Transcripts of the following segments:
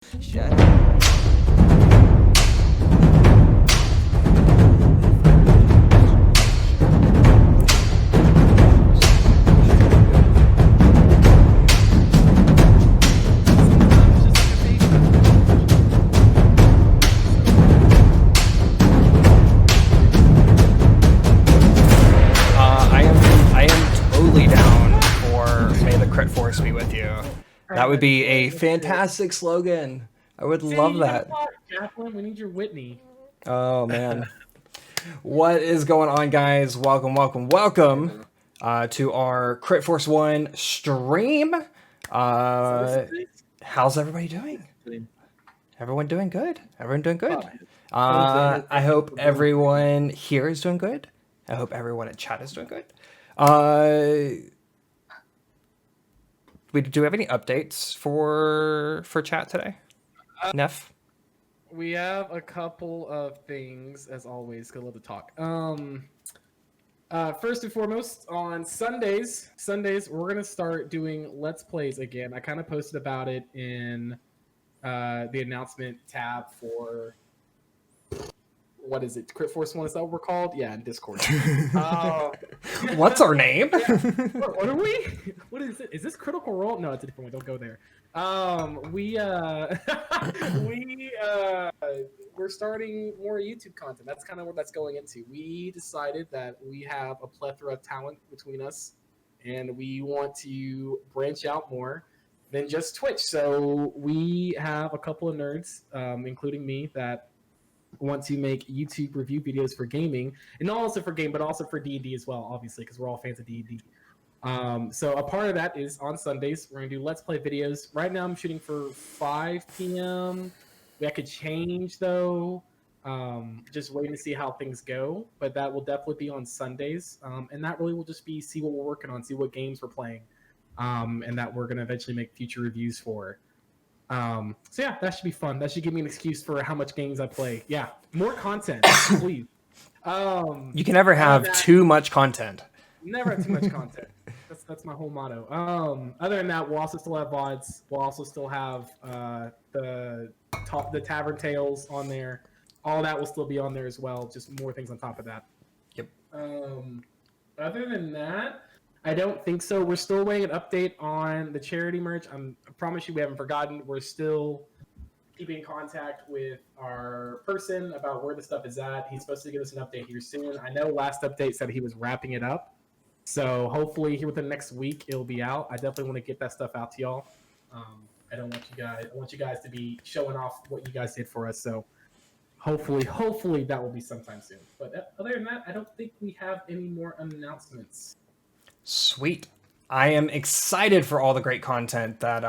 Shut. I am totally down for May the Crit Force be with you. That would be a fantastic slogan. I would love that. Jacqueline, we need your Whitney. Oh man. What is going on, guys? Welcome to our CritForce1 stream. How's everybody doing? Everyone doing good? I hope everyone here is doing good. I hope everyone in chat is doing good. Do we have any updates for chat today? Neff? We have a couple of things, as always. Good love to talk. First and foremost, on Sundays, we're gonna start doing Let's Plays again. I kind of posted about it in the announcement tab for what is it? CritForce1's, is that what we're called? Yeah, in Discord. What's our name? Yeah. What are we? What is it? Is this Critical Role? No, it's a different one. Don't go there. We're starting more YouTube content. That's kind of what that's going into. We decided that we have a plethora of talent between us, and we want to branch out more than just Twitch. So we have a couple of nerds, including me, that want to make YouTube review videos for gaming, and not also for game, but also for D&D as well, obviously, because we're all fans of D&D. So a part of that is on Sundays, we're going to do Let's Play videos. Right now I'm shooting for 5 p.m. That could change, though. Just waiting to see how things go. But that will definitely be on Sundays. And that really will just be see what we're working on, see what games we're playing. And that we're going to eventually make future reviews for. So yeah, that should be fun. That should give me an excuse for how much games I play. Yeah, more content, please. You can never have too much content. Never have too much content. That's my whole motto. Other than that, we'll also still have VODs. We'll also still have the Tavern Tales on there. All that will still be on there as well. Just more things on top of that. Yep. Other than that, I don't think so. We're still waiting an update on the charity merch. I promise you we haven't forgotten. We're still keeping in contact with our person about where the stuff is at. He's supposed to give us an update here soon. I know last update said he was wrapping it up. So hopefully here within the next week it'll be out. I definitely want to get that stuff out to y'all. I want you guys to be showing off what you guys did for us. So hopefully that will be sometime soon. But other than that, I don't think we have any more announcements. Sweet. I am excited for all the great content that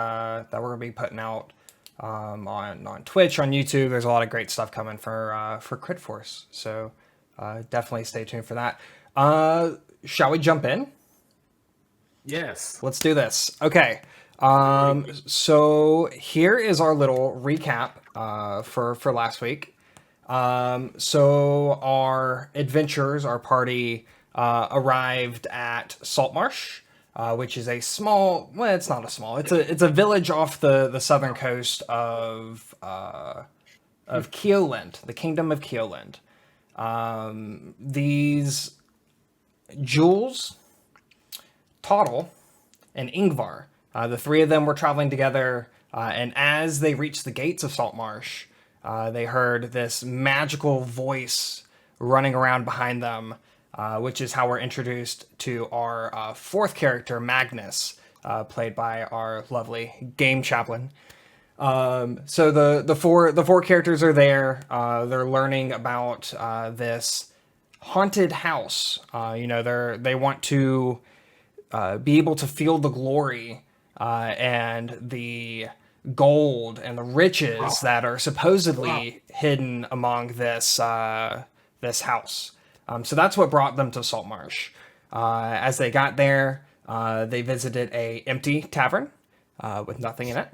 we're gonna be putting out on Twitch, on YouTube. There's a lot of great stuff coming for CritForce. So definitely stay tuned for that. Shall we jump in? Yes. Let's do this. Okay. So here is our little recap for last week. So our adventurers, our party, arrived at Saltmarsh, which is a small. Well, it's not a small. It's a village off the southern coast of Keoland, the Kingdom of Keoland. These Jules, Toddle, and Ingvar, the three of them were traveling together, and as they reached the gates of Saltmarsh, they heard this magical voice running around behind them, which is how we're introduced to our fourth character, Magnus, played by our lovely game chaplain. So the four characters are there. They're learning about this haunted house. They want to be able to feel the glory and the gold and the riches that are supposedly hidden among this house. So that's what brought them to Saltmarsh. As they got there, they visited a empty tavern with nothing in it.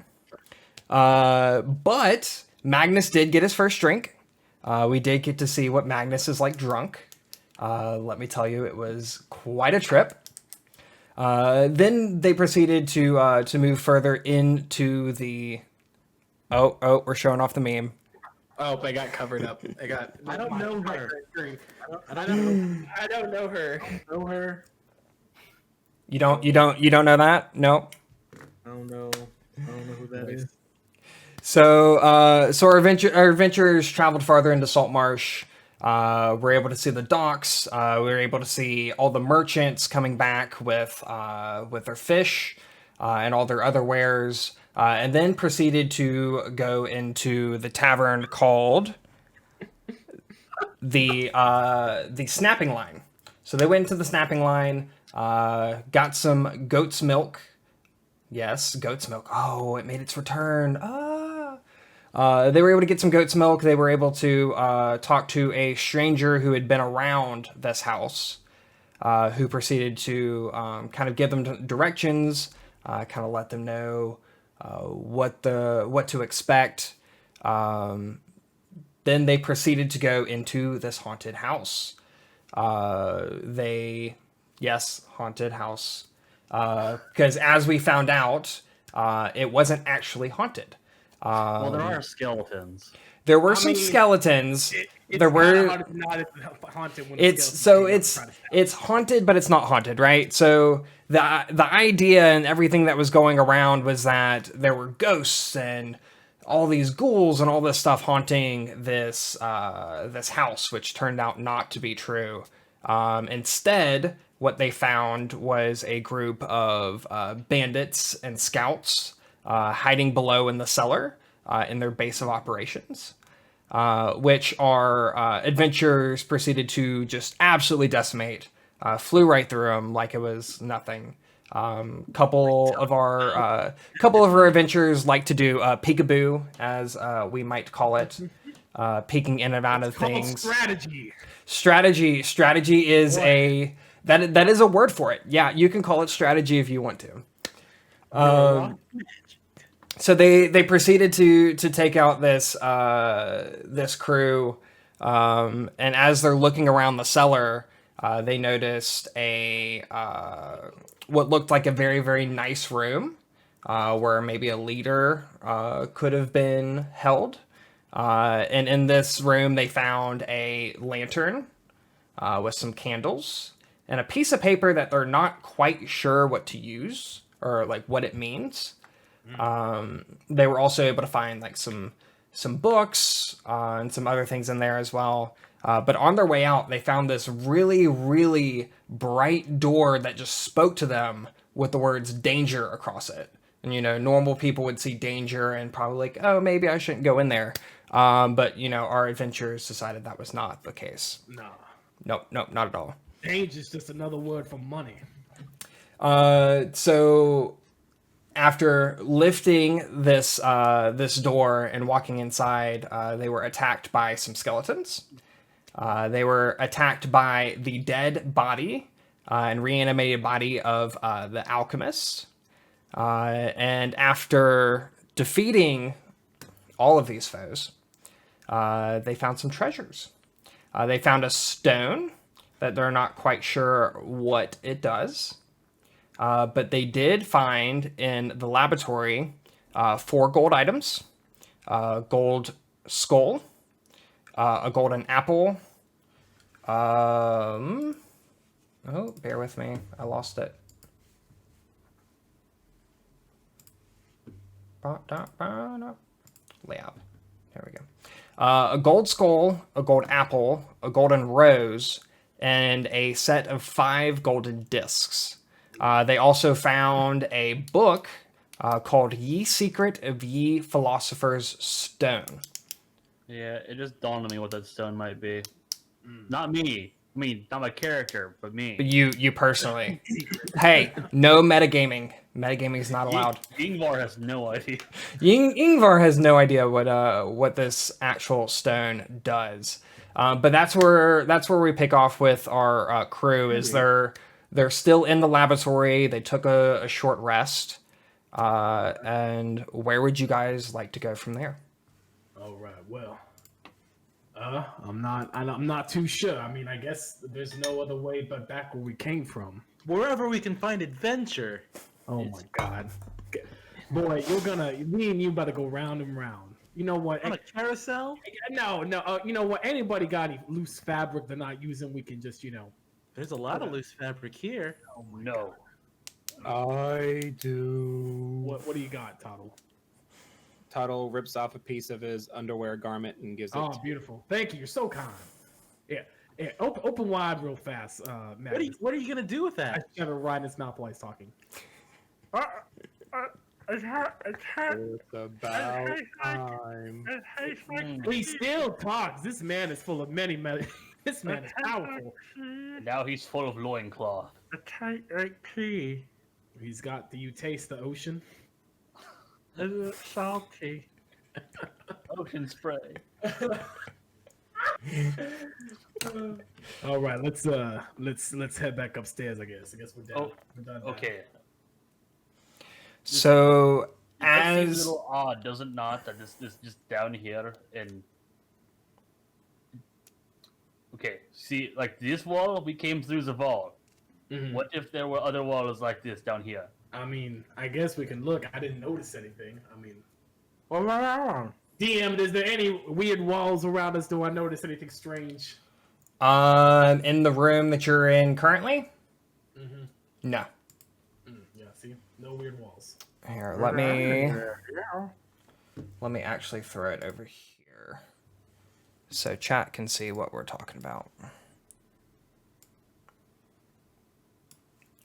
But Magnus did get his first drink. We did get to see what Magnus is like drunk. Let me tell you, it was quite a trip. Then they proceeded to move further into the Oh, we're showing off the meme. Oh, I got covered up. I don't know her. I don't know her. Know her. You don't know that? No. I don't know who that is. So our adventurers traveled farther into Saltmarsh. We're able to see the docks. We were able to see all the merchants coming back with their fish and all their other wares, and then proceeded to go into the tavern called the Snapping Line. So they went into the Snapping Line, got some goat's milk. Yes, goat's milk. Oh, it made its return. They were able to get some goat's milk. They were able to talk to a stranger who had been around this house, who proceeded to kind of give them directions, kind of let them know what to expect. Then they proceeded to go into this haunted house. Haunted house. Because as we found out, it wasn't actually haunted. Well, there are skeletons. There were some skeletons. There were. Haunted when It's haunted, but it's not haunted, right? So the idea and everything that was going around was that there were ghosts and all these ghouls and all this stuff haunting this house, which turned out not to be true. Instead, what they found was a group of bandits and scouts hiding below in the cellar in their base of operations, which our adventurers proceeded to just absolutely decimate. Flew right through them like it was nothing. Couple of our adventurers like to do peekaboo, as we might call it, peeking in and out of things. Strategy is that is a word for it. Yeah, you can call it strategy if you want to. So they proceeded to take out this crew, and as they're looking around the cellar, they noticed what looked like a very, very nice room, where maybe a leader could have been held. And in this room, they found a lantern with some candles and a piece of paper that they're not quite sure what to use or like what it means. They were also able to find like some books and some other things in there as well. But on their way out, they found this really, really bright door that just spoke to them with the words danger across it. And, normal people would see danger and probably like, oh, maybe I shouldn't go in there. But, our adventurers decided that was not the case. No. Nope, not at all. Danger is just another word for money. So after lifting this door and walking inside, they were attacked by some skeletons. They were attacked by the dead body and reanimated body of the alchemist. And after defeating all of these foes, they found some treasures. They found a stone that they're not quite sure what it does. But they did find in the laboratory 4 gold items, gold skull, a golden apple. Bear with me. I lost it. Lab. There we go. A gold skull, a gold apple, a golden rose, and a set of 5 golden discs. They also found a book called Ye Secret of Ye Philosopher's Stone. Yeah, it just dawned on me what that stone might be. Not me. I mean, not my character, but me. You personally. Hey, no metagaming. Metagaming is not allowed. Ingvar has no idea. Ingvar has no idea what this actual stone does. But that's where we pick off with our crew. Is they're still in the laboratory. They took a short rest. And where would you guys like to go from there? All right. Well, I'm not too sure. I mean, I guess there's no other way but back where we came from. Wherever we can find adventure. Oh my God. Boy, me and you about to go round and round. You know what? On a carousel? No. You know what? Anybody got any loose fabric they're not using? We can just, There's a lot of loose fabric here. Oh my No. I do. What do you got, Tuttle? Tuttle rips off a piece of his underwear garment and gives it. Oh, to beautiful. Thank you. You're so kind. Yeah. Open wide real fast, Matt. What are you gonna do with I that? should have it right in his mouth while he's talking. It's about time. He still talks. This man is full of many. This man is powerful. Now he's full of loincloth. A tight right key. He's got. Do you taste the ocean? Is it salty? Ocean spray. All right, let's head back upstairs. I guess we're done. Oh, We're done now. Okay. So That seems a as little odd, does it not? That this just down here and okay, see, like this wall, we came through the vault. Mhm. What if there were other walls like this down here? I mean, I guess we can look. I didn't notice anything. I mean, Well, DM, is there any weird walls around us? Do I notice anything strange? in the room that you're in currently, Mm-hmm. no. Yeah, see, no weird walls. Here, let me actually throw it over here so chat can see what we're talking about.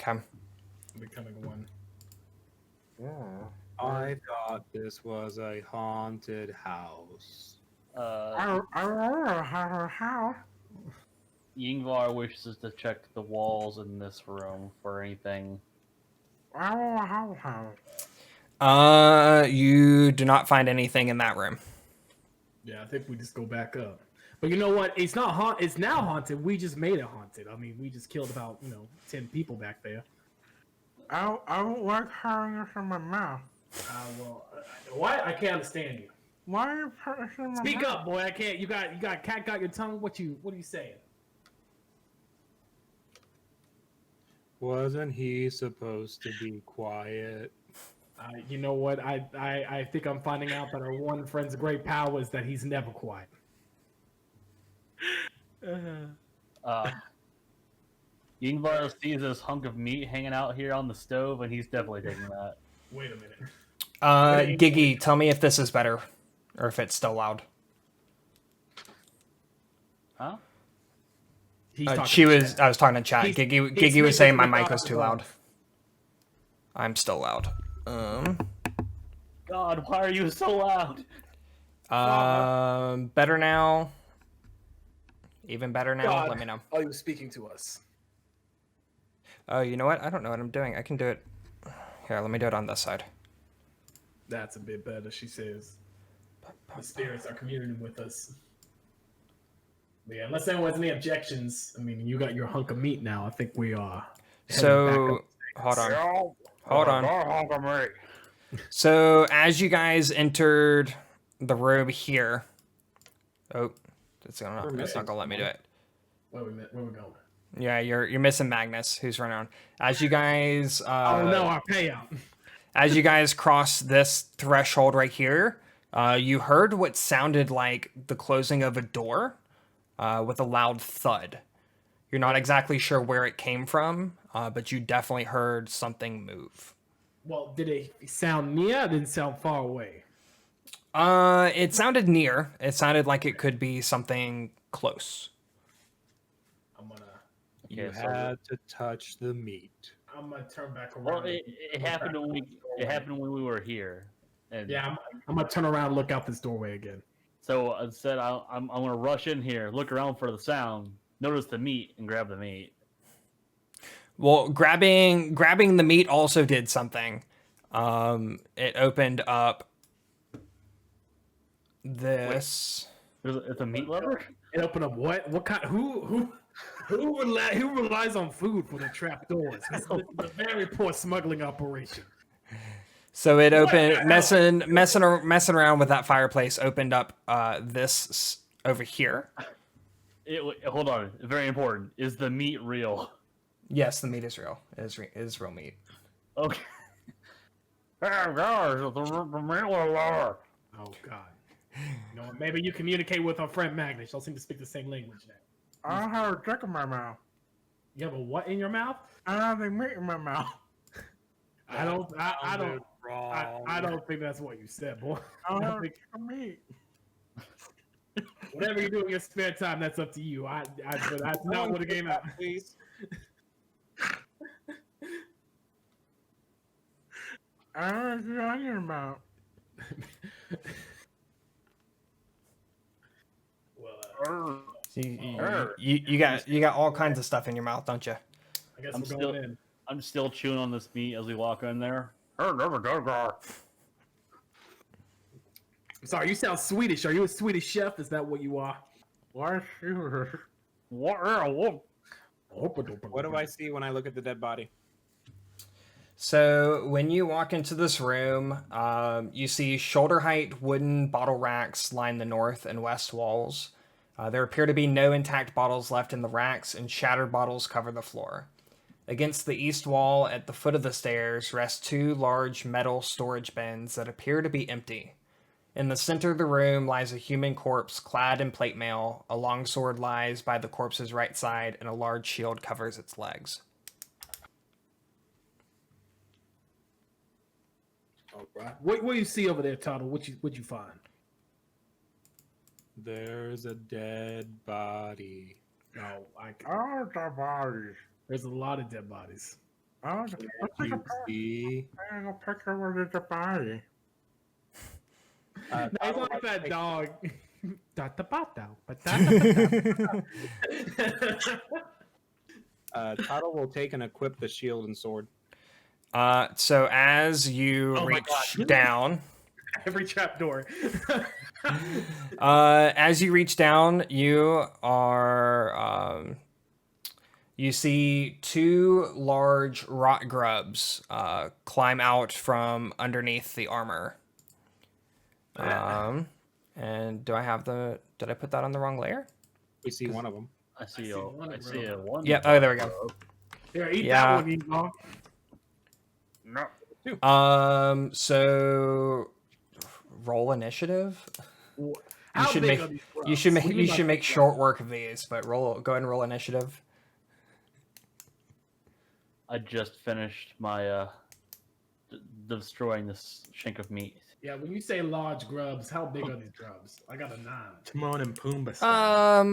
Okay. Becoming one. I thought this was a haunted house. Yingvar wishes to check the walls in this room for anything. You do not find anything in that room. Yeah, I think we just go back up. But you know what? It's not haunted. It's now haunted. We just made it haunted. I mean, we just killed about 10 people back there. I don't like having this in my mouth. What? I can't understand you. Why are you putting this in my Speak mouth? up, boy. I can't. You got cat got your tongue. What are you saying? Wasn't he supposed to be quiet? You know what? I think I'm finding out that our one friend's great power is that he's never quiet. Yingvar sees this hunk of meat hanging out here on the stove, and he's definitely taking that. Wait a minute. Giggy, tell me if this is better or if it's still loud. Huh? He's I talking was talking to chat. He's Giggy was saying my making mic was too loud. loud. I'm still loud. God, why are you so loud? Better now. Even better now. God. Let me know. Oh, he was speaking to us. Oh, you know what? I don't know what I'm doing. I can do it. Here, let me do it on this side. That's a bit better, she says. The spirits are communing with us. But yeah, unless anyone has any objections, I mean, you got your hunk of meat now. I think we are. So, hold on. Hold on. So, as you guys entered the room here, it's not gonna let me do it. Where we going? Yeah, you're missing Magnus, who's running on. As you guys, Oh no, our payout. as you guys cross this threshold right here, you heard what sounded like the closing of a door, with a loud thud. You're not exactly sure where it came from, but you definitely heard something move. Well, did it sound near? Or did it sound far away? It sounded near. It sounded like it could be something close. You Okay, so- had to touch the meat. I'm gonna turn back around. Well, it happened when we were here, and Yeah, I'm gonna turn around and look out this doorway again. so instead I'm gonna rush in here, look around for the sound, notice the meat, and grab the meat. Well, grabbing the meat also did something. It opened up this. It's a meat lever. It opened up what? What kind? Who relies on food for the trap doors? It's a very poor smuggling operation. So it opened, messing around with that fireplace. Opened up this over here. Hold on, very important. Is the meat real? Yes, the meat is real. It is real meat. Okay. Hey guys, the meal. Oh God. You know, maybe you communicate with our friend Magnus. Y'all seem to speak the same language now. I have a dick in my mouth. You have a what in your mouth? I have a meat in my mouth. I don't think that's what you said, boy. I I have think some meat. whatever you do in your spare time, that's up to you. But that's not what the game out. Please. I have a dick in your mouth. Well, You got all kinds of stuff in your mouth, don't you? I guess I'm we're going in. I'm still chewing on this meat as we walk in there. I'm sorry, you sound Swedish. Are you a Swedish chef? Is that what you are? Why sure? What do I see when I look at the dead body? So when you walk into this room, you see shoulder-height wooden bottle racks line the north and west walls. There appear to be no intact bottles left in the racks, and shattered bottles cover the floor. Against the east wall, at the foot of the stairs, rest two large metal storage bins that appear to be empty. In the center of the room lies a human corpse clad in plate mail. A longsword lies by the corpse's right side, and a large shield covers its legs. All right. What do you see over there, Tuttle? What'd you find? There's a dead body. No, Oh, the bodies. there's a lot of dead bodies. Oh, let's take a You see? picture with the body. No, it's like that dog. Tuttle will take and equip the shield and sword. So as you Oh my reach God. down, Every trapdoor. as you reach down, you are you see two large rot grubs climb out from underneath the armor. And do I have the? Did I put that on the wrong layer? We see one of them. I see see a one. Yep. Oh, there we go. Here, eat Yeah. that one, Eva. No. So roll initiative. How should big make- are these grubs? You should What make do mean you by should make big short work of these, but go ahead and roll initiative. I just finished my destroying this shank of meat. Yeah, when you say large grubs, how big are these grubs? I got a 9. Timon and Pumbaa style.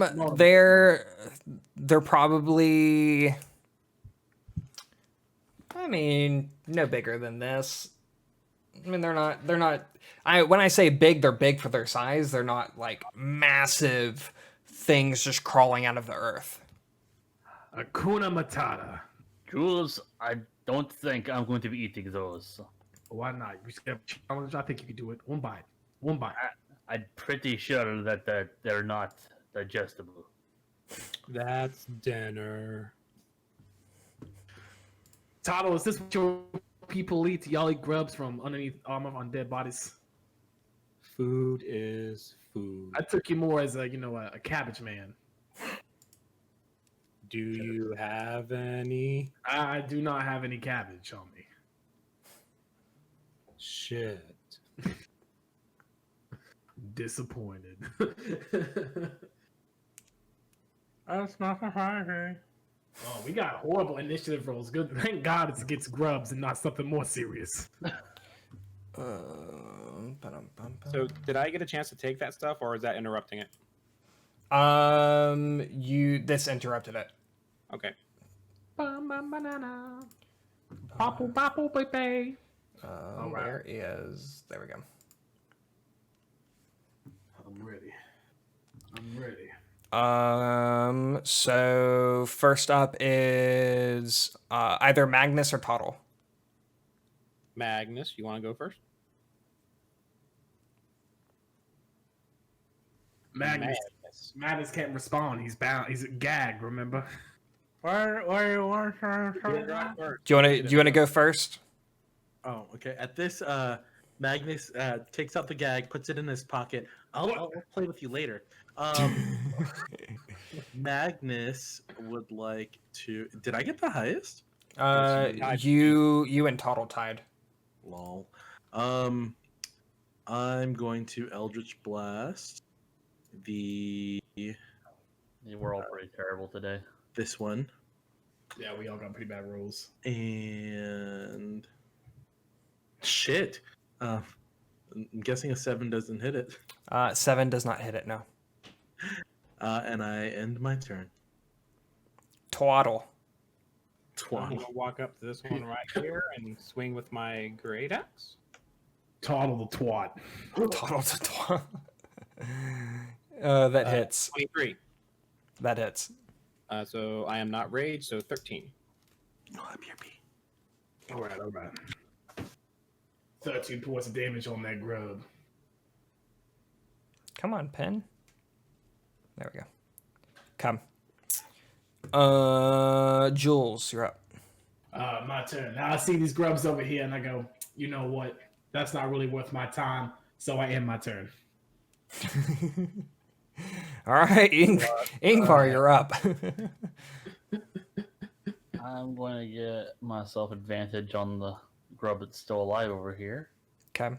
They're probably, I mean, no bigger than this. I mean, they're not. When I say big, they're big for their size. They're not like massive things just crawling out of the earth. Akuna Matata. Jules, I don't think I'm going to be eating those. Why not? You should have a challenge. I think you can do it. One bite. One bite. I'm pretty sure that they're not digestible. That's dinner. Toto, is this what your people eat? Y'all eat grubs from underneath armor on dead bodies? Food is food. I took you more as a cabbage man. Do you have any? I do not have any cabbage on me. Shit. Disappointed. That's not surprising. Oh, we got horrible initiative rolls. Good. Thank God it's against grubs and not something more serious. So, did I get a chance to take that stuff, or is that interrupting it? This interrupted it. Okay. Banana. Papu papu baby. All right. Where is? There we go. I'm ready. I'm ready. So first up is either Magnus or Tuttle. Magnus, you want to go first? Magnus can't respond. He's bound. He's gagged. Remember? Why you want to Do you want to go first? Oh, okay. At this, Magnus takes out the gag, puts it in his pocket. I'll play with you later. Magnus would like to. Did I get the highest? You and Tuttle tied. Lol. I'm going to Eldritch Blast We're all pretty terrible today. this one, Yeah, we all got pretty bad rolls. and shit. I'm guessing a 7 doesn't hit it. 7 does not hit it, no. And I end my turn. Twaddle. I'm gonna walk up to this one right here and swing with my great axe. Toddle the twat. Twaddle to twaddle. That hits. 23. That hits. So I am not raged, so 13. Oh, I'm your B. All right. 13 points of damage on that grub. Come on, pen. There we go. Come. Jules, you're up. My turn. Now I see these grubs over here, and I go, you know what? That's not really worth my time. So I end my turn. All right, Ingvar, you're up. I'm going to get myself advantage on the grub that's still alive over here Okay.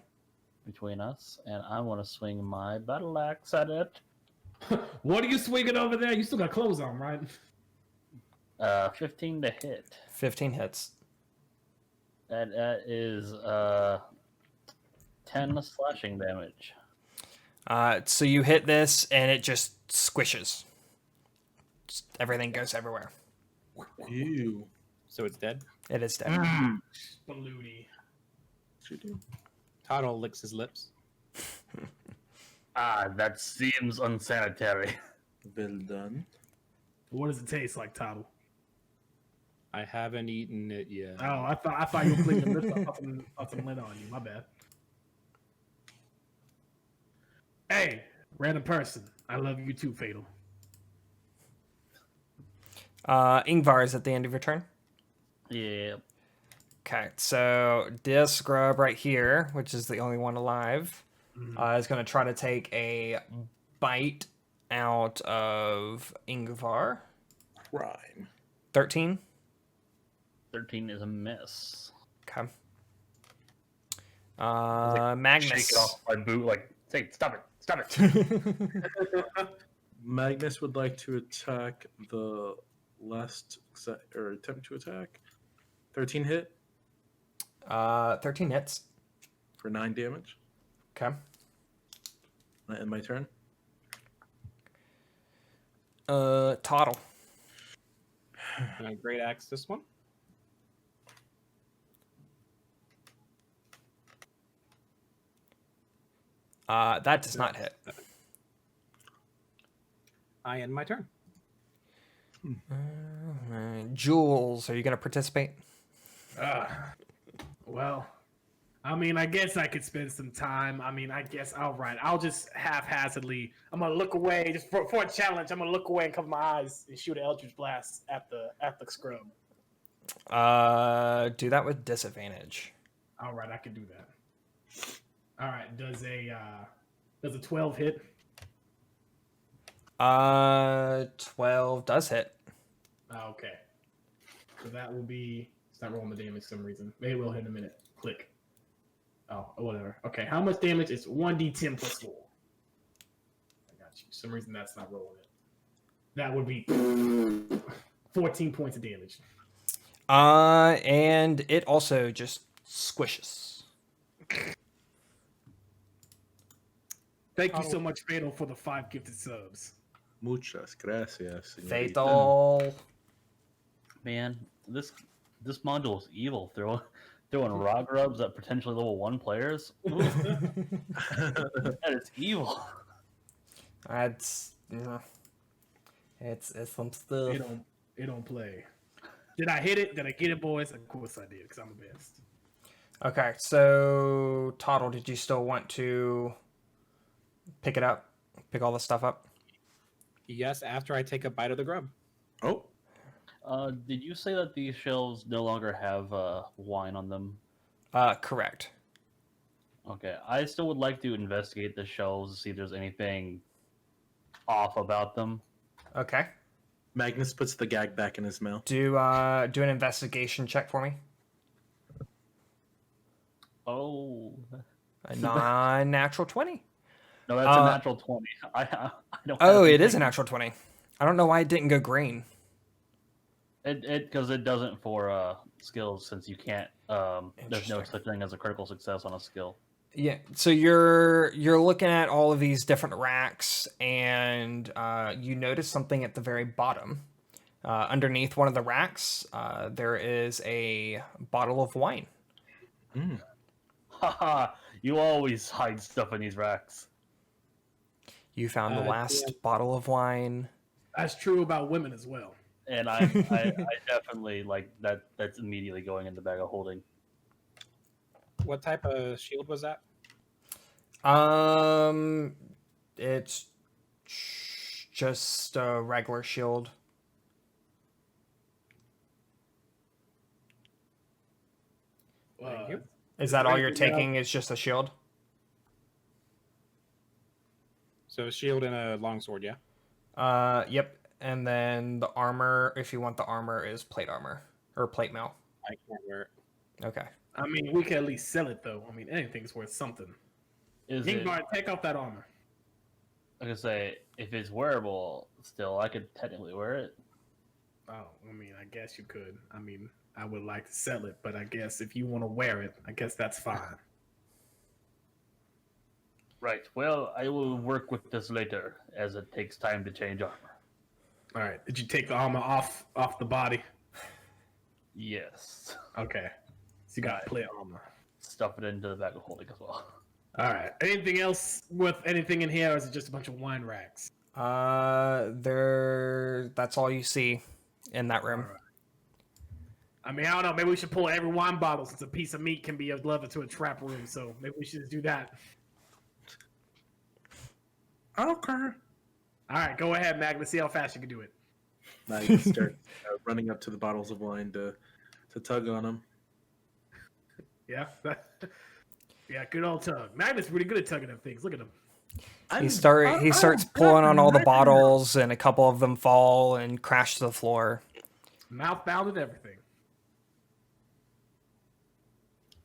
between us, and I want to swing my battle axe at it. What are you swinging over there? You still got clothes on, right? 15 to hit. 15 hits. That is 10 slashing damage. So you hit this, and it just squishes. Just everything goes everywhere. Ew. So it's dead. It is dead. Balooty. What you do? Toddle licks his lips. That seems unsanitary. Well done. What does it taste like, Toddle? I haven't eaten it yet. Oh, I thought you were cleaning your lips. I thought some lint on you. My bad. Hey, random person. I love you too, Fatal. Ingvar is at the end of your turn. Yeah. Okay, so this grub right here, which is the only one alive, is going to try to take a bite out of Ingvar. Crime. 13. 13 is a miss. Okay. Magnus. Shake it off my boot, like, say, stop it, stop it. Magnus would like to attack the last or attempt to attack. 13 hit 13 hits. for 9 damage. Okay. I end my turn. Toddle. Can I great axe this one? That does not hit. I end my turn. Jules, are you going to participate? Well, I mean, I guess I could spend some time. I mean, I guess, all right. I'll just haphazardly, I'm going to look away, just for a challenge, I'm going to look away and cover my eyes and shoot an Eldritch Blast at the scrub. Do that with disadvantage. All right, I can do that. All right, does a 12 hit? 12 does hit. Okay. So that will be, it's not rolling the damage for some reason. Maybe we'll hit in a minute. Click. Oh, whatever. Okay, how much damage? It's 1d10 plus 4. I got you. For some reason that's not rolling it. That would be 14 points of damage. And it also just squishes. Thank you so much, Fatal, for the 5 gifted subs. Muchas gracias. señorita. Fatal. Man, this module is evil. Throwing raw grubs at potentially level 1 players. That is evil. That's it's some stuff. It don't play. Did I hit it? Did I get it, boys? Of course I did, because I'm the best. Okay, so Toddle, did you still want to pick it up? Pick all the stuff up? Yes, after I take a bite of the grub. Oh, Did you say that these shelves no longer have wine on them? Correct. Okay, I still would like to investigate the shelves to see if there's anything off about them. Okay. Magnus puts the gag back in his mouth. Do an investigation check for me. Oh. A non-natural 20. No, that's a natural 20. I don't. Oh, have it is a anything- natural 20. I don't know why it didn't go green. Because it doesn't for skills, since you can't. There's no Interesting. such thing as a critical success on a skill. Yeah, so you're looking at all of these different racks, and you notice something at the very bottom. Underneath one of the racks, there is a bottle of wine. Haha! You always hide stuff in these racks. You found the last bottle of wine. That's true about women as well. And I definitely like that. That's immediately going in the bag of holding. What type of shield was that? It's just a regular shield. Thank you. Is that all you're anything else? taking? Is just a shield? So a shield and a longsword, yeah. Yep. And then the armor, if you want the armor, is plate armor or plate mail. I can't wear it. Okay. I mean, we can at least sell it though. I mean, anything's worth something. Is it? Ingvar, take off that armor. Like I say, if it's wearable, still I could technically wear it. Oh, I mean, I guess you could. I mean, I would like to sell it, but I guess if you want to wear it, I guess that's fine. Right. Well, I will work with this later, as it takes time to change armor. All right. Did you take the armor off the body? Yes. Okay. So you got plate armor. Stuff it into the bag of holding as well. All right. Anything else with anything in here, or is it just a bunch of wine racks? That's all you see in that room. Alright. I mean, I don't know. Maybe we should pull every wine bottle since a piece of meat can be delivered to a trap room. So maybe we should just do that. Okay. All right, go ahead, Mag. Let's see how fast you can do it. Now you can start running up to the bottles of wine to tug on them. Yeah. Yeah, good old tug. Magnus really good at tugging them things. Look at him. He starts pulling on all the bottles, and a couple of them fall and crash to the floor. Mouth bound and everything.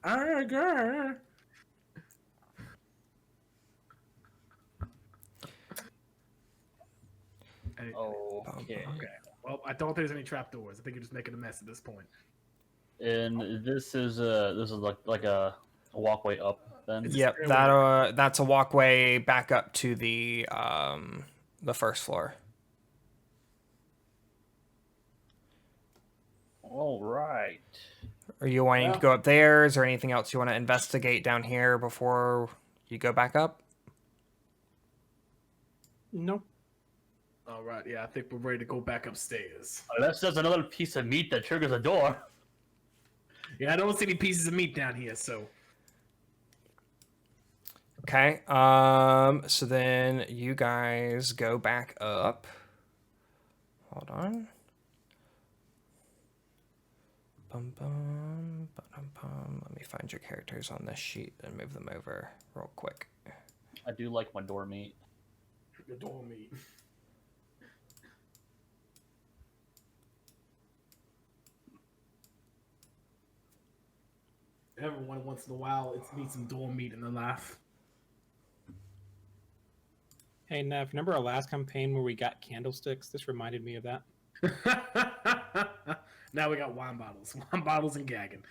Okay. Okay. Okay. Well, I don't think there's any trapdoors. I think you're just making a mess at this point. And this is like a walkway up then. Yep, that's a walkway back up to the first floor. All right. Are you wanting to go up there? Is there anything else you want to investigate down here before you go back up? No. All right. Yeah, I think we're ready to go back upstairs. Unless there's another piece of meat that triggers a door. Yeah, I don't see any pieces of meat down here, so. Okay. So then you guys go back up. Hold on. Bum, bum, ba-dum, bum. Let me find your characters on this sheet and move them over real quick. I do like my door meat. The door meat. Everyone once in a while, it's needs some door meat in their life. Hey, Nev, remember our last campaign where we got candlesticks? This reminded me of that. Now we got wine bottles and gagging.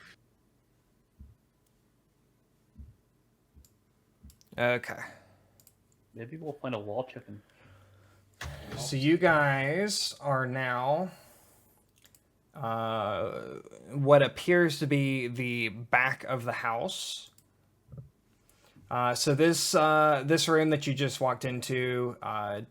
Okay. Maybe we'll find a wall chicken. So you guys are now what appears to be the back of the house. So this room that you just walked into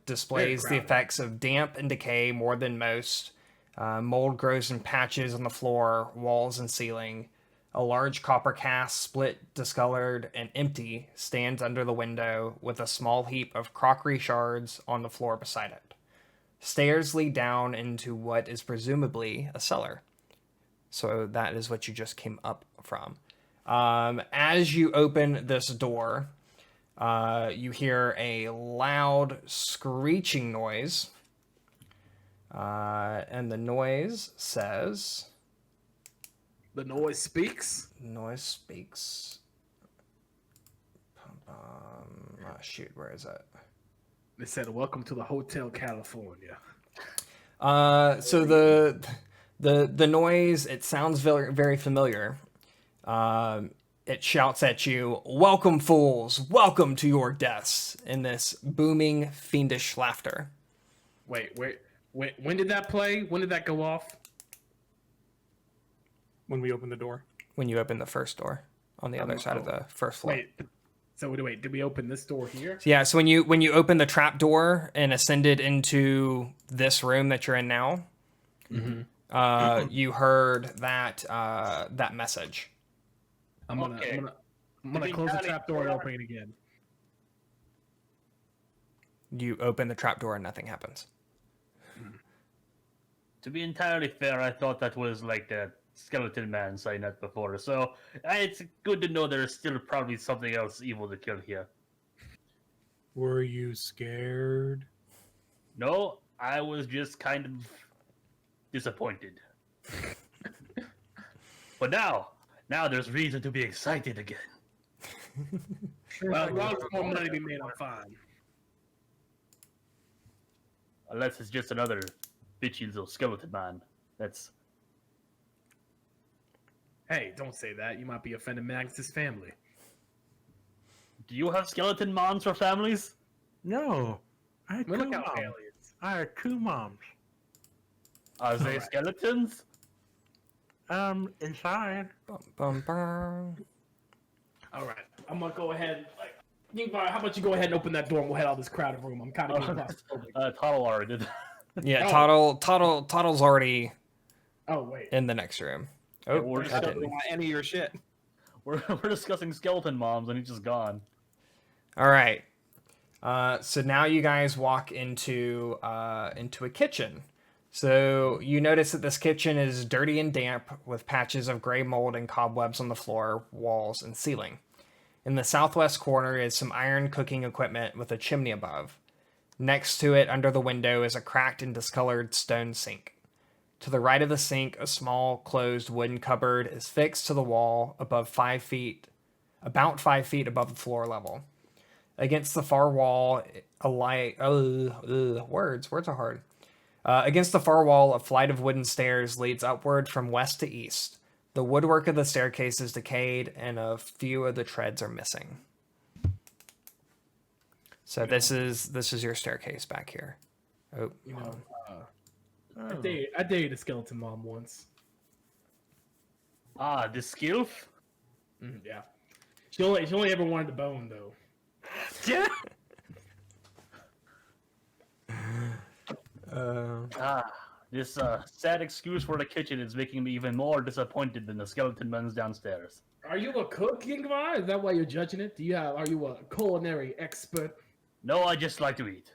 displays the effects of damp and decay more than most. Mold grows in patches on the floor, walls, and ceiling. A large copper cask, split, discolored, and empty, stands under the window with a small heap of crockery shards on the floor beside it. Stairs lead down into what is presumably a cellar. So that is what you just came up from. As you open this door, you hear a loud screeching noise. And the noise says... The noise speaks? Noise speaks. Shoot, where is it? They said, "Welcome to the Hotel California." So the noise, it sounds very, very familiar. It shouts at you, "Welcome, fools! Welcome to your deaths!" in this booming, fiendish laughter. Wait. When did that play? When did that go off? When we open the door. When you open the first door on the other side of the first floor. Wait. So wait. Did we open this door here? Yeah, so when you open the trap door and ascended into this room that you're in now, you heard that message. I'm gonna close the trap door and open it again. You open the trap door and nothing happens. To be entirely fair, I thought that was like the skeleton man saying that before, so it's good to know there's still probably something else evil to kill here. Were you scared? No, I was just kind of disappointed. But now there's reason to be excited again. Well, as long as more money be made, I'm fine. Unless it's just another bitchy little skeleton man. That's... Hey, don't say that. You might be offending Magnus's family. Do you have skeleton moms for families? No. I had Well, two look how moms. aliens. I had two moms. Are they Alright. skeletons? Inside. Bum, bum, bum. All right, I'm gonna go ahead. How about you go ahead and open that door and we'll head out of this crowded room? I'm kind of getting claustrophobic. Tuttle already did. Yeah, Oh. Toddle's already Oh wait. in the next room. Oh, Yeah, we're I just I didn't. don't want any of your shit. We're discussing skeleton moms and he's just gone. All right. So now you guys walk into a kitchen. So you notice that this kitchen is dirty and damp with patches of gray mold and cobwebs on the floor, walls, and ceiling. In the southwest corner is some iron cooking equipment with a chimney above. Next to it, under the window, is a cracked and discolored stone sink. To the right of the sink, a small closed wooden cupboard is fixed to the wall about 5 feet above the floor level. Against the far wall, words are hard. Against the far wall, a flight of wooden stairs leads upward from west to east. The woodwork of the staircase is decayed, and a few of the treads are missing. So this is your staircase back here. Oh, You know, I dated a skeleton mom once. Ah, the skilf? Yeah. She only ever wanted the bone though. Yeah. This sad excuse for the kitchen is making me even more disappointed than the skeleton men's downstairs. Are you a cook, Ingvar? Is that why you're judging it? Are you a culinary expert? No, I just like to eat.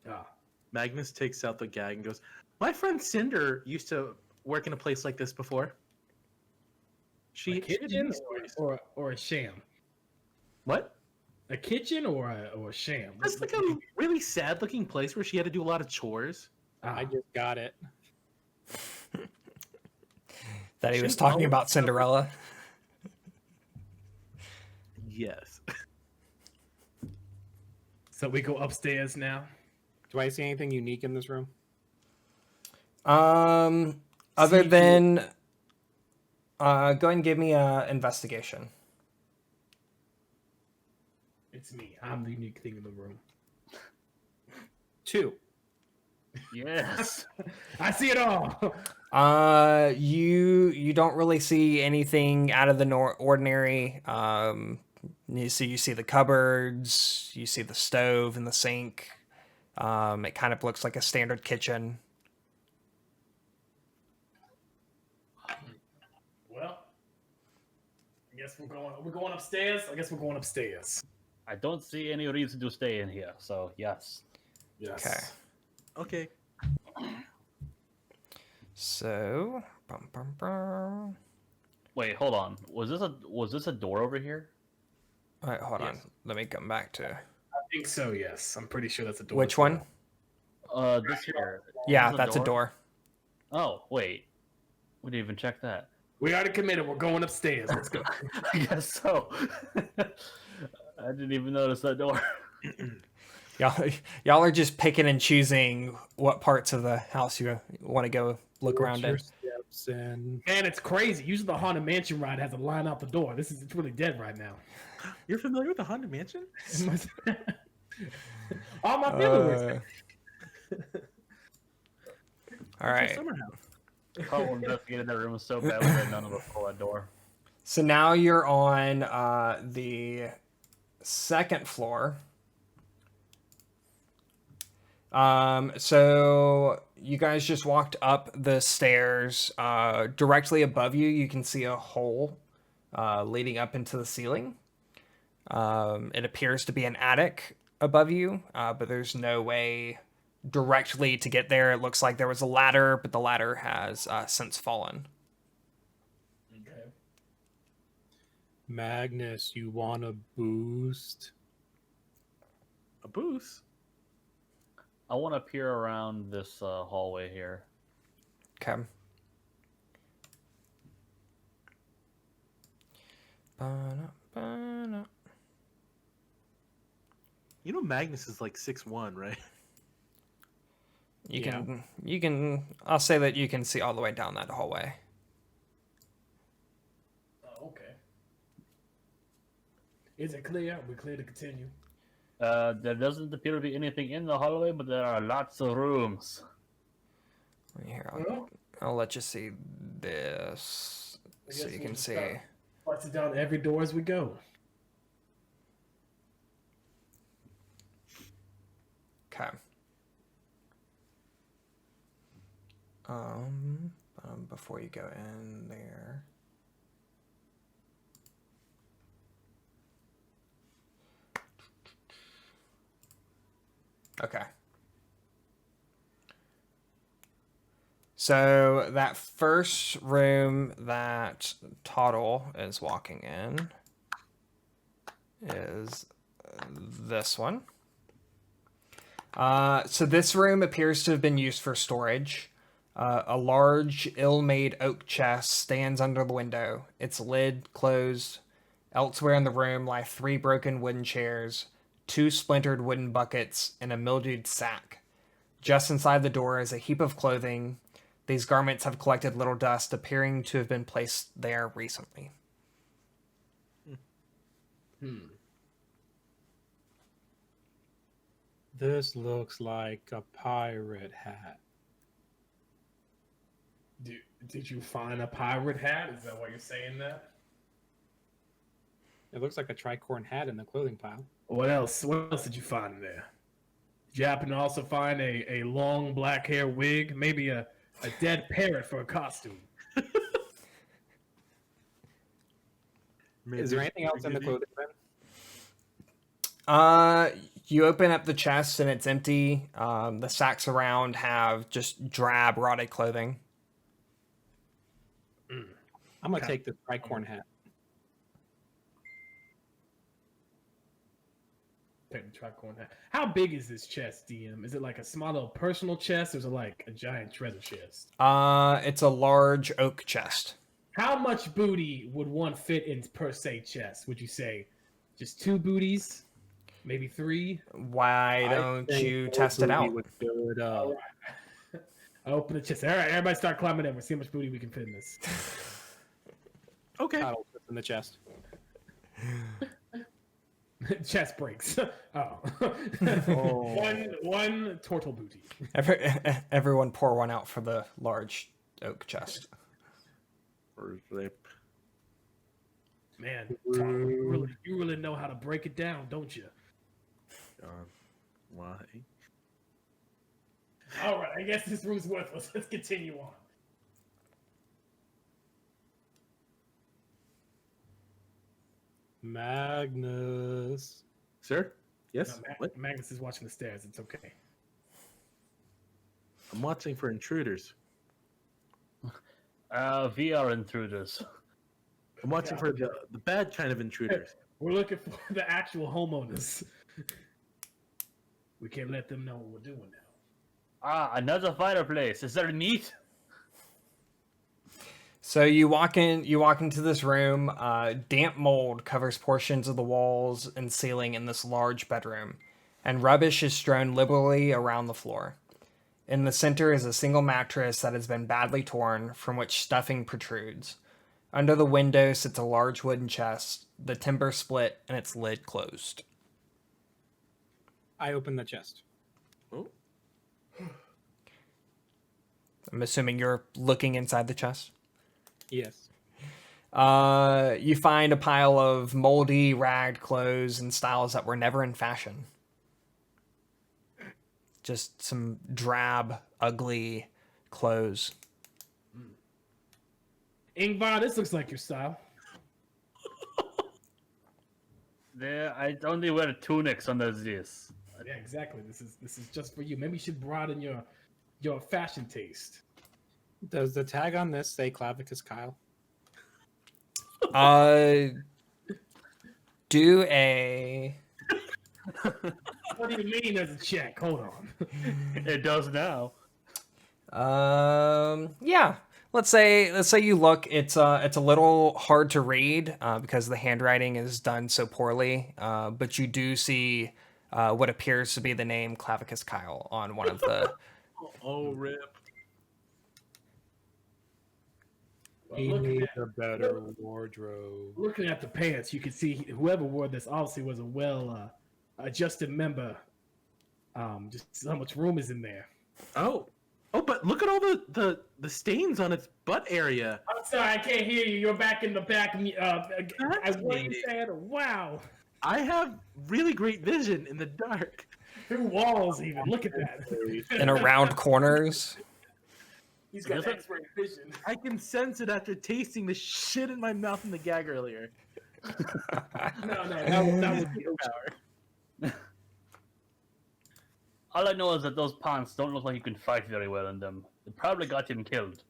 Ah. Magnus takes out the gag and goes, "My friend Cinder used to work in a place like this before. A She kitchen or a sham? What? A kitchen or a sham? It's like a really sad-looking place where she had to do a lot of chores. I just got it. that he was talking about Cinderella. Yes. So we go upstairs now. Do I see anything unique in this room? Other than go ahead and give me a investigation. It's me. I'm the unique thing in the room. 2. Yes. I see it all. You don't really see anything out of the ordinary. You see the cupboards, you see the stove and the sink. It kind of looks like a standard kitchen. Well, I guess we're going upstairs. I don't see any reason to stay in here, so yes. Yes. Okay. Okay. So, bum, bum, bum. Wait, hold on. Was this a door over here? All right, hold on. Yes. Let me come back to I think so. Yes, I'm pretty sure that's a door. which as well. This here. Yeah, Is this that's a door. Oh, wait. We didn't even check that. We already committed. We're going upstairs. Let's go. I guess so. I didn't even notice that door. Y'all are just picking and choosing what parts of the house you want to go look around Your in. steps and Man, it's crazy. Usually the Haunted Mansion ride has a line out the door. It's really dead right now. You're familiar with the Haunted Mansion? All my family works there. All right. Summer house. Cole investigated that room so badly that none of us saw that door. So now you're on the second floor. So you guys just walked up the stairs. Directly above you, you can see a hole leading up into the ceiling. It appears to be an attic above you, but there's no way directly to get there. It looks like there was a ladder, but the ladder has since fallen. Okay. Magnus, you want a boost? A boost? I want to peer around this hallway here. Okay. You know Magnus is like 6'1", right? You can, I'll say that you can see all the way down that hallway. Oh, okay. Is it clear? We're clear to continue. There doesn't appear to be anything in the hallway, but there are lots of rooms. Here, I'll let you see this so you can see. Bust it down every door as we go. Okay. Before you go in there. Okay. So that first room that Toddle is walking in is this one. So this room appears to have been used for storage. A large, ill-made oak chest stands under the window, its lid closed. Elsewhere in the room lie 3 broken wooden chairs, 2 splintered wooden buckets, and a mildewed sack. Just inside the door is a heap of clothing. These garments have collected little dust, appearing to have been placed there recently. This looks like a pirate hat. Did you find a pirate hat? Is that why you're saying that? It looks like a tricorn hat in the clothing pile. What else? What else did you find in there? Did you happen to also find a long black hair wig? Maybe a dead parrot for a costume? Is there anything else in the clothing bin? You open up the chest and it's empty. The sacks around have just drab, rotted clothing. I'm gonna take the tricorn hat. Take the tricorn hat. How big is this chest, DM? Is it like a small little personal chest, or is it like a giant treasure chest? It's a large oak chest. How much booty would one fit in per se chest? Would you say just 2 booties? Maybe 3? Why don't you test it out? Would fill it up. All right. I open the chest. All right, everybody start climbing in. We'll see how much booty we can fit in this. Okay. Paddle fits in the chest. Chest breaks. Oh. One turtle booty. Everyone pour one out for the large oak chest. Man, Tom, you really know how to break it down, don't you? Why? All right, I guess this room's worthless. Let's continue on. Magnus. Sir? Yes? No, What? Magnus is watching the stairs. It's okay. I'm watching for intruders. VR intruders. I'm watching for the bad kind of intruders. We're looking for the actual homeowners. We can't let them know what we're doing now. Another fireplace. Is there meat? So you walk into this room. Damp mold covers portions of the walls and ceiling in this large bedroom, and rubbish is strewn liberally around the floor. In the center is a single mattress that has been badly torn, from which stuffing protrudes. Under the window sits a large wooden chest, the timber split and its lid closed. I open the chest. Oh, I'm assuming you're looking inside the chest. Yes. You find a pile of moldy, ragged clothes and styles that were never in fashion. Just some drab, ugly clothes. Ingvar, this looks like your style. There, I only wear tunics under this. Yeah, exactly. This is just for you. Maybe you should broaden your fashion taste. Does the tag on this say Clavicus Kyle? Do a What do you mean there's a check? Hold on. It does now. yeah. Let's say you look. It's a little hard to read because the handwriting is done so poorly. But you do see what appears to be the name Clavicus Kyle on one of the. oh, rip. Well, He looking, needs at, a better wardrobe. looking at the pants, you can see whoever wore this obviously was a well adjusted member. Just how much room is in there. Oh, but look at all the stains on its butt area. I'm sorry, I can't hear you. You're back in the back. What are you saying? Wow. I have really great vision in the dark. Through walls, even. Look at that. And around corners. He's got X-ray vision. I can sense it after tasting the shit in my mouth in the gag earlier. No, that was Power. All I know is that those pants don't look like you can fight very well in them. It probably got him killed.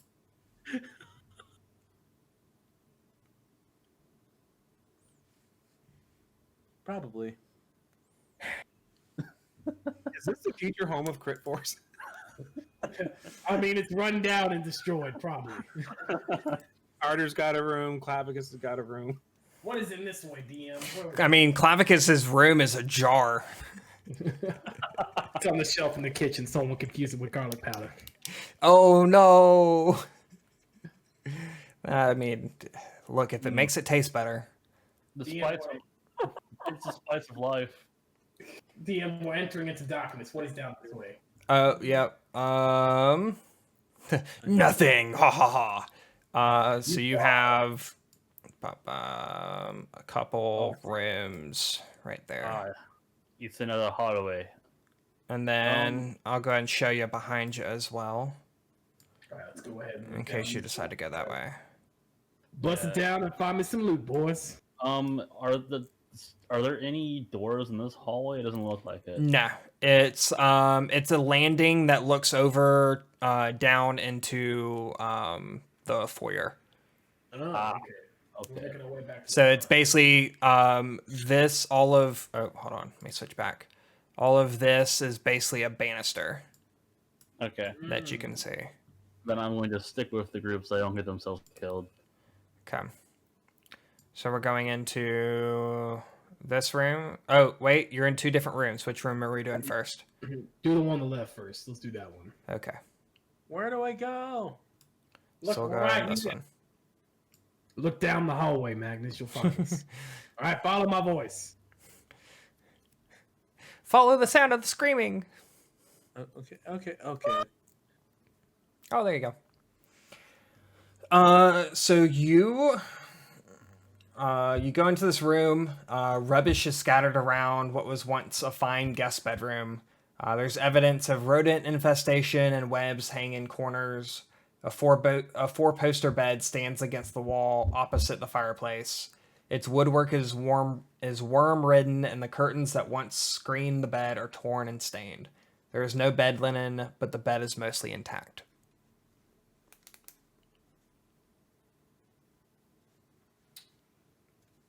Probably. Is this the future home of Crit Force? I mean, it's run down and destroyed, probably. Carter's got a room. Clavicus has got a room. What is in this way, DM? I mean, Clavicus's room is ajar. It's on the shelf in the kitchen. Someone confused it with garlic powder. Oh no! I mean, look, if it makes it taste better. The DM, spice of, it's the spice of life. DM, we're entering into darkness. What is down this way? Yep. Nothing. Ha ha ha. So you have a couple rooms right there. It's another hallway. And then I'll go ahead and show you behind you as well, All right, let's go ahead. in case you decide to go that way. Bust it down and find me some loot, boys. Are there any doors in this hallway? It doesn't look like it. No, it's a landing that looks over down into the foyer. Oh, okay. Okay. We're making our way back to So it's basically this all of. Oh, hold on, let me switch back. All of this is basically a banister Okay. that you can see. Then I'm going to stick with the group so they don't get themselves killed. Okay. So we're going into this room. Oh, wait, you're in two different rooms. Which room are we doing first? do the one on the left first. Let's do that one. Okay. Where do I go? Look So we'll go right in this here. one. Look down the hallway, Magnus. You'll find us. All right, follow my voice. Follow the sound of the screaming. Okay. Oh, there you go. So you go into this room. Rubbish is scattered around what was once a fine guest bedroom. There's evidence of rodent infestation and webs hanging in corners. A four-poster bed stands against the wall opposite the fireplace. Its woodwork is worm-ridden, and the curtains that once screened the bed are torn and stained. There is no bed linen, but the bed is mostly intact.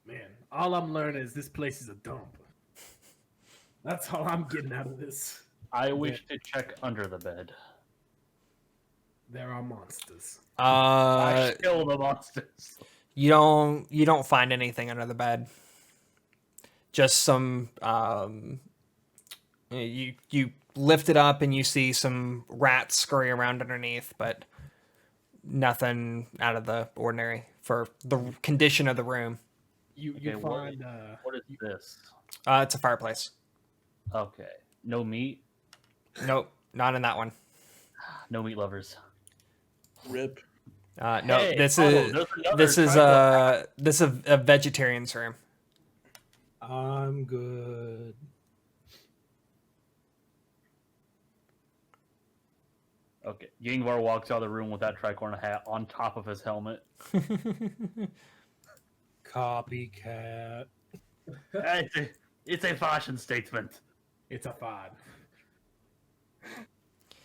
Man, all I'm learning is this place is a dump. That's all I'm getting out of this. I wish to check under the bed. There are monsters. I kill the monsters. You don't find anything under the bed. Just some you lift it up and you see some rats scurry around underneath, but nothing out of the ordinary for the condition of the room. You Okay, find what is this? It's a fireplace. Okay, no meat, Nope, not in that one. no meat lovers. Rip. No, Hey, this Otto, is there's another this is tripod. this is a vegetarian's room. I'm good. Okay, Yingvar walks out of the room with that tricorn hat on top of his helmet. Copycat. It's a fashion statement. it's a fod.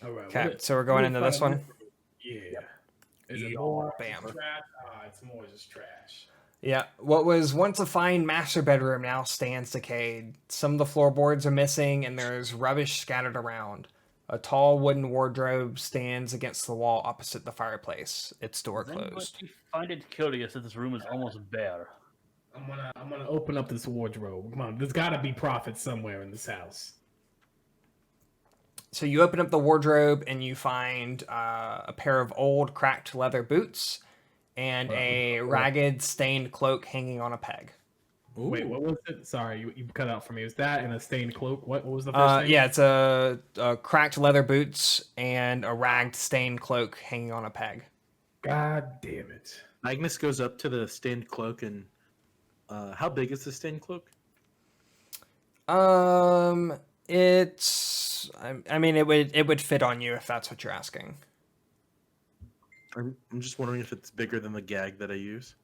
All right. Okay, so we're going into this one. Yeah. Is it Yeah, more bam. trash? It's more just trash. Yeah, what was once a fine master bedroom now stands decayed. Some of the floorboards are missing, and there's rubbish scattered around. A tall wooden wardrobe stands against the wall opposite the fireplace, its door Does closed. anybody find it curious that this room is almost bare? I'm gonna open up this wardrobe. Come on, there's gotta be profit somewhere in this house. So you open up the wardrobe, and you find a pair of old, cracked leather boots and a ragged, stained cloak hanging on a peg. Wait, what was it? Sorry, you cut out for me. Was that in a stained cloak? What was the first thing? Yeah, it's a cracked leather boots and a ragged, stained cloak hanging on a peg. God damn it. Magnus goes up to the stained cloak and how big is the stained cloak? It's. I mean, it would fit on you if that's what you're asking. I'm just wondering if it's bigger than the gag that I use.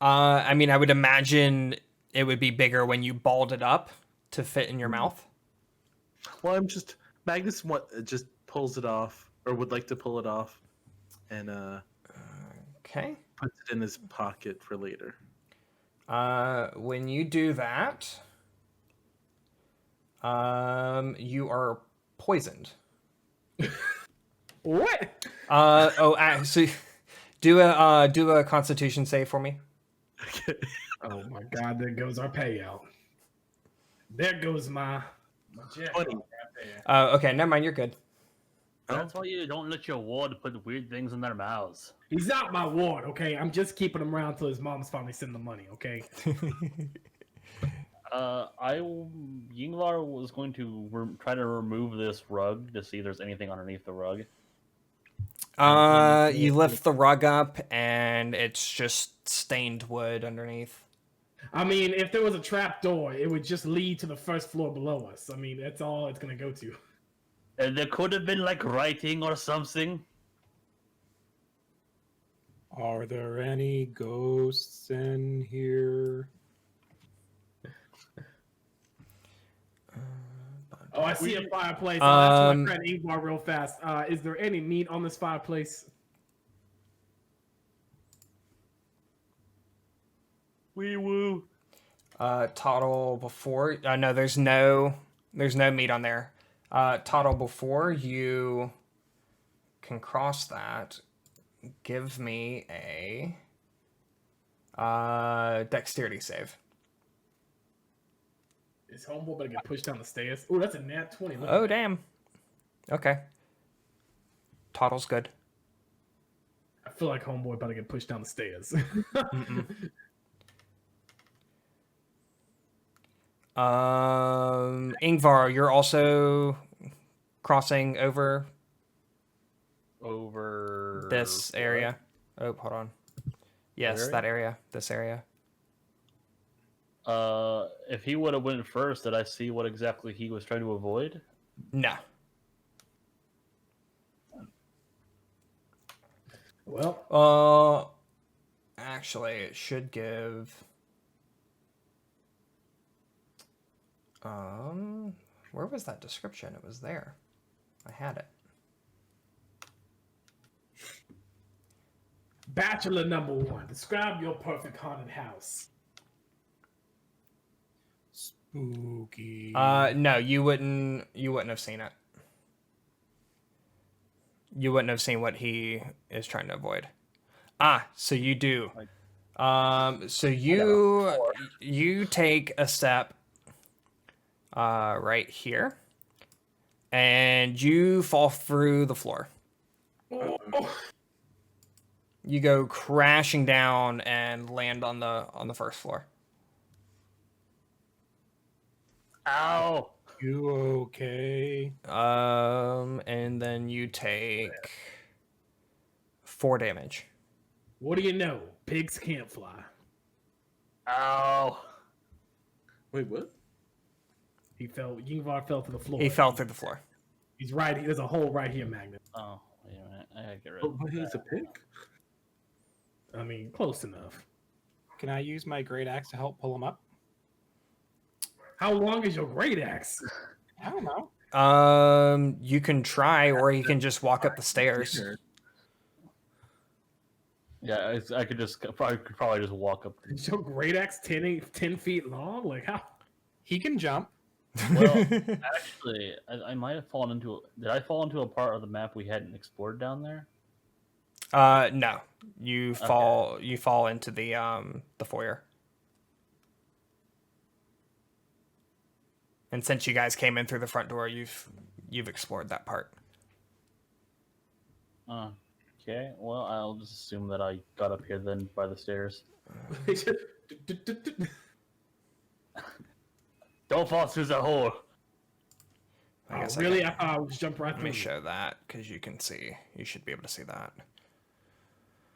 I mean, I would imagine it would be bigger when you balled it up to fit in your mouth. Well, Magnus just pulls it off, or would like to pull it off, and Okay. puts it in his pocket for later. When you do that, you are poisoned. What? So do a Constitution save for me. Okay. Oh my god, there goes our payout. There goes my jackpot 20. right there. Okay, never mind. You're good. That's why you don't let your ward put weird things in their mouths. He's not my ward, okay? I'm just keeping him around till his mom's finally sending the money, okay? Yingvar was going to try to remove this rug to see if there's anything underneath the rug. You lift the rug up, and it's just stained wood underneath. I mean, if there was a trap door, it would just lead to the first floor below us. I mean, that's all it's gonna go to. And there could have been like writing or something. Are there any ghosts in here? Oh, I see a fireplace. Oh, that's my friend Ingvar real fast. Is there any meat on this fireplace? Wee woo. Total before. No, there's no meat on there. Total before you can cross that. Give me a dexterity save. Is homeboy better get pushed down the stairs? Oh, that's a nat 20. Look at Oh that. damn. Okay. Total's good. I feel like homeboy better get pushed down the stairs. Ingvar, you're also crossing over this area. Oh, hold on. Yes, area? that area. This area. If he would have went first, did I see what exactly he was trying to avoid? No. Well, Actually, it should give. Where was that description? It was there. I had it. bachelor number 1. Describe your perfect haunted house. Spooky. No, you wouldn't have seen it. You wouldn't have seen what he is trying to avoid. Ah, so you do. So you take a step right here, and you fall through the floor. You go crashing down and land on the first floor. Ow! You okay? And then you take 4 damage. What do you know? Pigs can't fly. Ow! Wait, what? Yingvar fell to the floor. He fell through the floor. He's right. There's a hole right here, Magnus. Oh, wait a minute. I gotta get rid Oh, of but he's a pig? I mean, close enough. Can I use my great axe to help pull him up? How long is your great axe? I don't know. You can try, or you can just walk up the stairs. Yeah, I could just probably just walk up. Is your great axe 10 feet long? Like how? He can jump. Well, actually, I might have fallen into. Did I fall into a part of the map we hadn't explored down there? No. You fall into the foyer. And since you guys came in through the front door, you've explored that part. Okay, well, I'll just assume that I got up here then by the stairs. Don't fall through the hole. I guess really? I thought I would jump right let through. me show that, because you can see. You should be able to see that.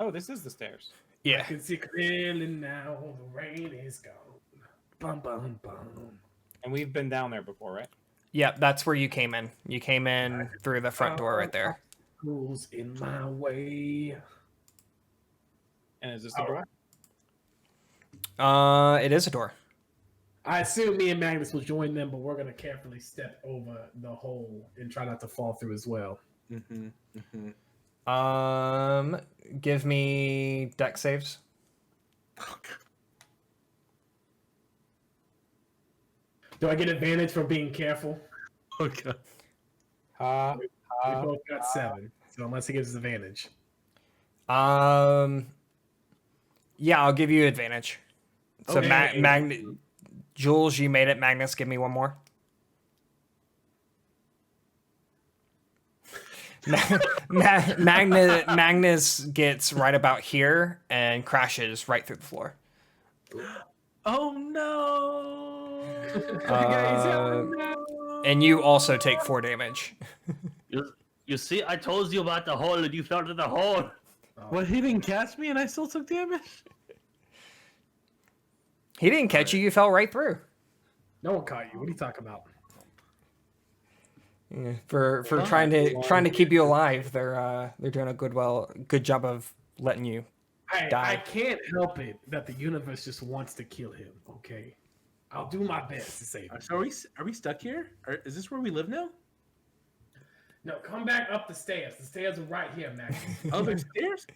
Oh, this is the stairs. I Yeah. can see clearly now. The rain is gone. Bum bum bum. And we've been down there before, right? Yep, that's where you came in. You came in through the front door right there. Who's in my way? And is this the door? It is a door. I assume me and Magnus will join them, but we're gonna carefully step over the hole and try not to fall through as well. Mm-hmm. Mm-hmm. Give me deck saves. Do I get advantage for being careful? Okay. We both got 7, so unless he gives us advantage. Yeah, I'll give you advantage. So Okay. Jules, you made it. Magnus, give me one more. Magnus gets right about here and crashes right through the floor. Oh no! And you also take 4 damage. You see, I told you about the hole and you fell to the hole. What? He didn't catch me, and I still took damage. He didn't catch you. You fell right through. No one caught you. What are you talking about? Yeah, for trying to keep you alive, they're doing a good job of letting you I die. can't help it that the universe just wants to kill him. Okay, I'll do my best to save him. So are we stuck here? Is this where we live now? No, come back up the stairs. The stairs are right here, Magnus. Oh, there's stairs.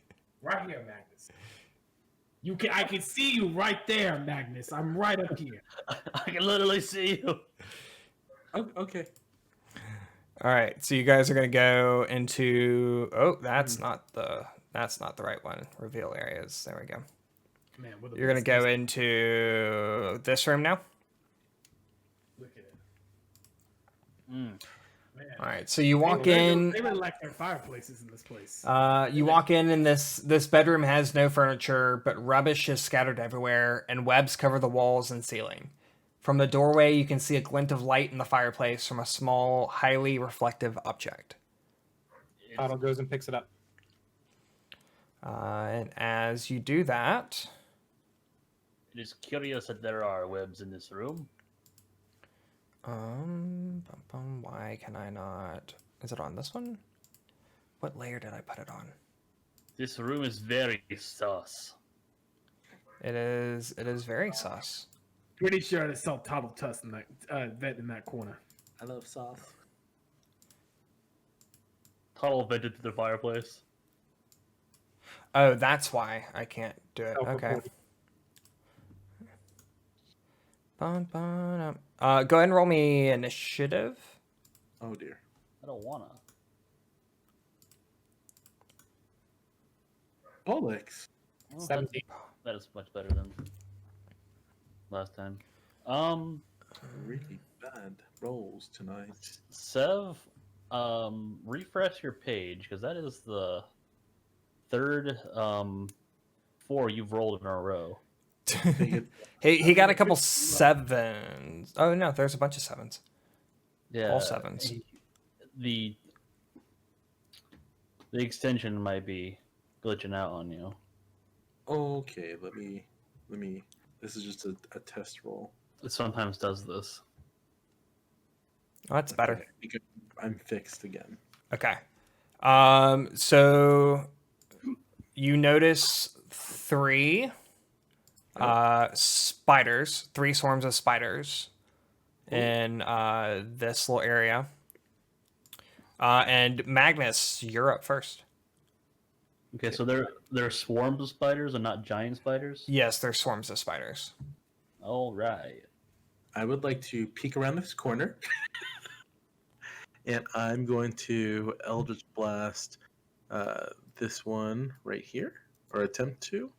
Right here, Magnus. I can see you right there, Magnus. I'm right up here. I can literally see you. Oh, okay. All right, so you guys are gonna go into. Oh, that's not the right one. Reveal areas. There we go. Man, what a You're gonna best go case. into this room now. Look at it. Mm. Man. All right, so you walk They in. really like their fireplaces in this place. You walk in, and this bedroom has no furniture, but rubbish is scattered everywhere, and webs cover the walls and ceiling. From the doorway, you can see a glint of light in the fireplace from a small, highly reflective object. Otto goes and picks it up. And as you do that, It is curious that there are webs in this room. why can I not? Is it on this one? What layer did I put it on? This room is very sus. It is very sus. Pretty sure there's some total tuss in that vent in that corner. I love sauce. Tuttle vented to the fireplace. Oh, that's why I can't do it. Oh, Okay. cool. Go ahead and roll me initiative. Oh dear. I don't wanna. Bollocks. Well, 17. that is much better than last time. Really bad rolls tonight. Sev, refresh your page because that is the third 4 you've rolled in a row. He got a couple 7s. Oh no, there's a bunch of 7s. Yeah, All 7s. The extension might be glitching out on you. Okay, let me. This is just a test roll. It sometimes does this. Oh, that's better. Okay, because I'm fixed again. Okay. So you notice 3 spiders, 3 swarms of spiders in this little area. And Magnus, you're up first. Okay, so there are swarms of spiders and not giant spiders. Yes, there's swarms of spiders. All right. I would like to peek around this corner, and I'm going to Eldritch Blast this one right here, or attempt to.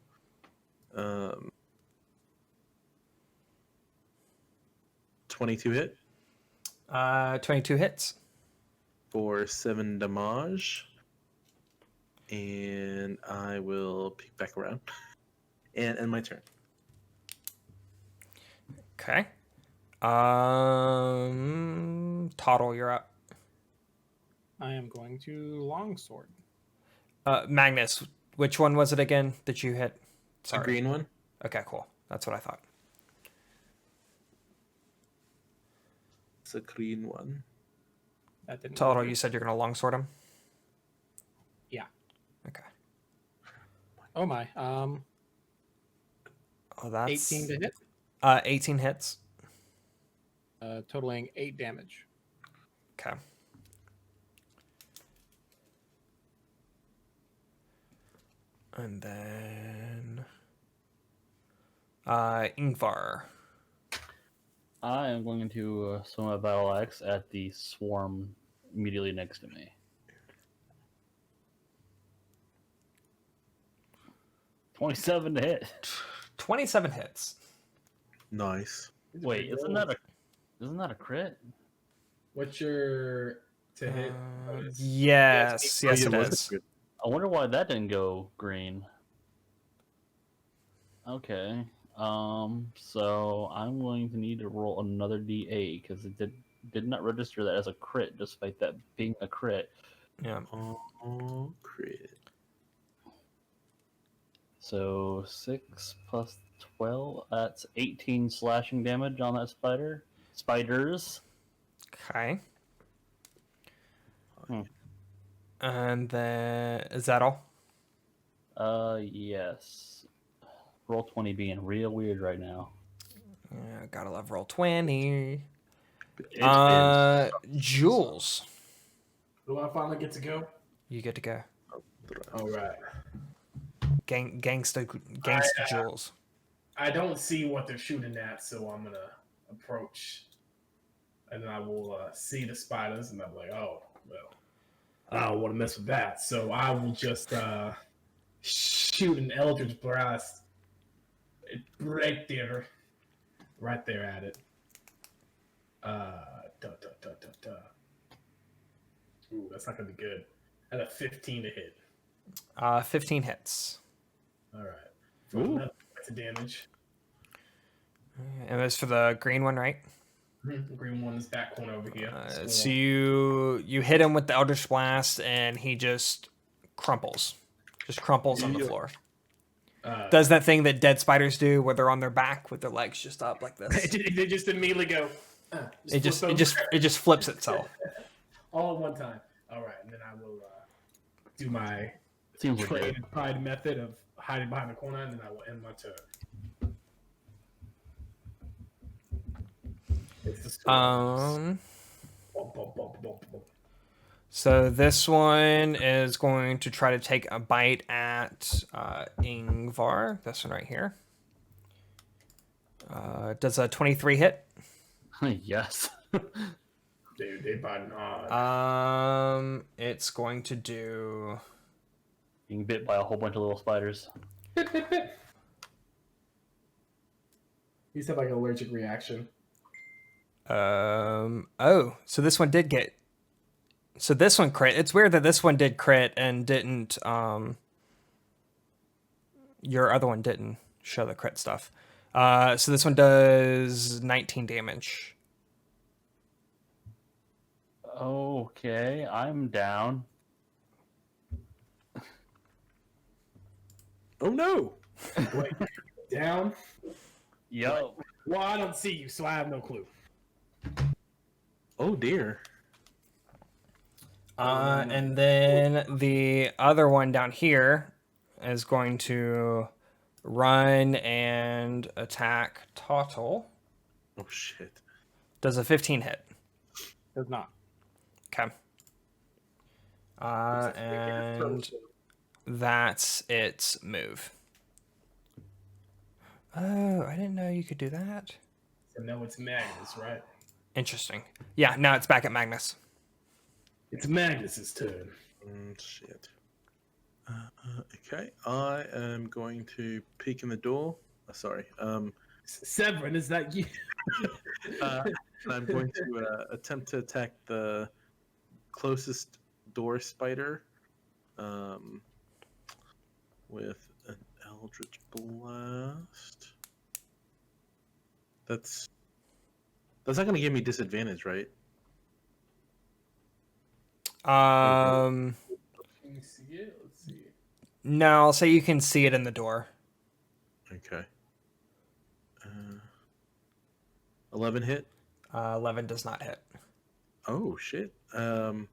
22 hit 22 hits. for 7 damage, and I will peek back around and end my turn. Okay. Toddle, you're up. I am going to longsword. Magnus, which one was it again that you hit? The green one. Okay, cool. That's what I thought. It's a green one. That didn't. Toddle, go you said you're gonna longsword him. Yeah. Okay. Oh my. Oh, that's 18 to hit, 18 hits. totaling 8 damage. Okay. And then Ingvar. I am going to swing my battle axe at the swarm immediately next to me. 27 to hit. 27 hits. Nice. Wait, isn't that a crit? What's your to hit? Yes, yes, it is. I wonder why that didn't go green. Okay. So I'm going to need to roll another D8 because it did not register that as a crit, despite that being a crit. Yeah. Oh, crit. So 6 plus 12, that's 18 slashing damage on that spider. Spiders. Okay. Hmm. And then is that all? Yes. Roll 20 being real weird right now. Yeah, gotta love roll 20. It's Jules, Do I finally get to go? you get to go. All right. Gangsta Jules. I don't see what they're shooting at, so I'm gonna approach, and then I will see the spiders, and I'm like, oh well, I don't want to mess with that, so I will just shoot an Eldritch Blast right there at it. Ooh, that's not gonna be good. At a 15 to hit. 15 hits. All right. For another points of damage. And it was for the green one, right? The green one is back corner over here. So you hit him with the Eldritch Blast, and he just crumples on the floor. Does that thing that dead spiders do, where they're on their back with their legs just up like this? They just immediately go. It just flips itself. All at one time. All right, and then I will do my Seems legit. creative pride method of hiding behind the corner, and then I will end my turn. It's the storms. Bum, bum, bum, bum, bum. So this one is going to try to take a bite at Ingvar. This one right here. Does a 23 hit? Yes. Dude, they biting hard. It's going to do being bit by a whole bunch of little spiders. He's had like an allergic reaction. Oh, so this one did get. So this one crit. It's weird that this one did crit and didn't. Your other one didn't show the crit stuff. So this one does 19 damage. Okay, I'm down. Oh no! Wait, down? Yo. Well, I don't see you, so I have no clue. Oh dear. And then the other one down here is going to run and attack Tottle. Oh shit. Does a 15 hit. Does not. Okay. And that's its move. Oh, I didn't know you could do that. So now it's Magnus, right? Interesting. Yeah, now it's back at Magnus. It's Magnus's turn. Shit. Okay, I am going to peek in the door. Sorry. Severin, is that you? And I'm going to attempt to attack the closest door spider with an Eldritch Blast. That's not going to give me disadvantage, right? Can you see it? Let's see. No, I'll say you can see it in the door. Okay. 11 hit. 11 does not hit. Oh shit. And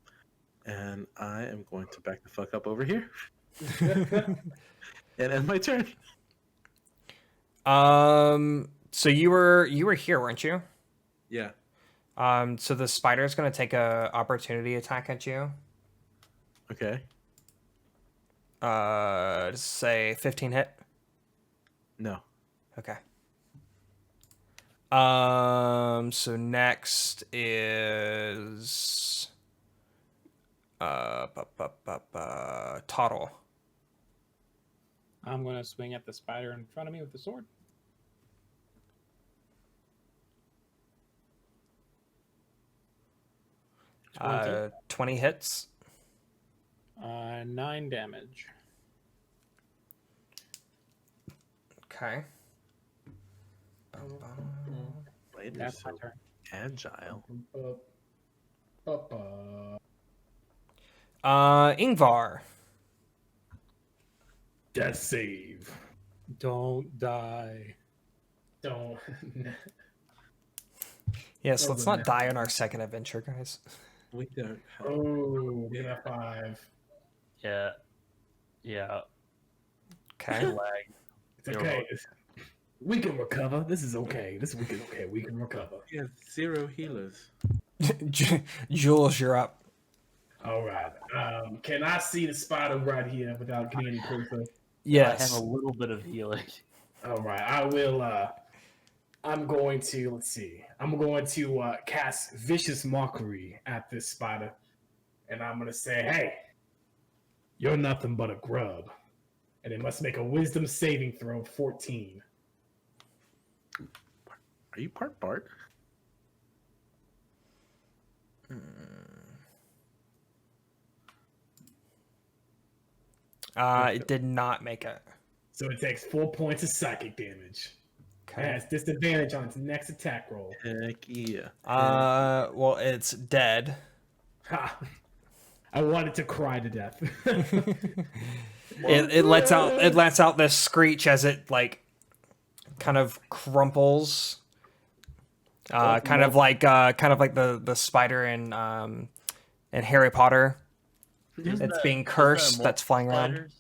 I am going to back the fuck up over here. And end my turn. So you were here, weren't you? Yeah. So the spider is going to take a opportunity attack at you. Okay. Say 15 hit. No. Okay. So next is Toddle. I'm gonna swing at the spider in front of me with the sword. Uh, 20 hits. 9 damage. Okay. Blade is That's my so turn. agile. Ingvar. Death save. Don't die. Don't. Yes, let's not die on our second adventure, guys. We don't have... Oh, we got 5. Yeah. Yeah. Okay. Lag. It's okay. We can recover. This is okay. We can recover. We have 0 healers. Jules, you're up. All right. Can I see the spider right here without getting any closer? Yes. I have a little bit of healing. All right. I will. I'm going to. Let's see. I'm going to cast vicious mockery at this spider, and I'm gonna say, "Hey, you're nothing but a grub," and it must make a Wisdom saving throw of 14. Are you part Bart? It did not make it. So it takes 4 points of psychic damage. It Okay. has disadvantage on its next attack roll. Heck yeah. Well, it's dead. Ha! I wanted to cry to death. It lets out this screech as it like kind of crumples. Kind of like the spider in Harry Potter. It's being cursed that's flying around.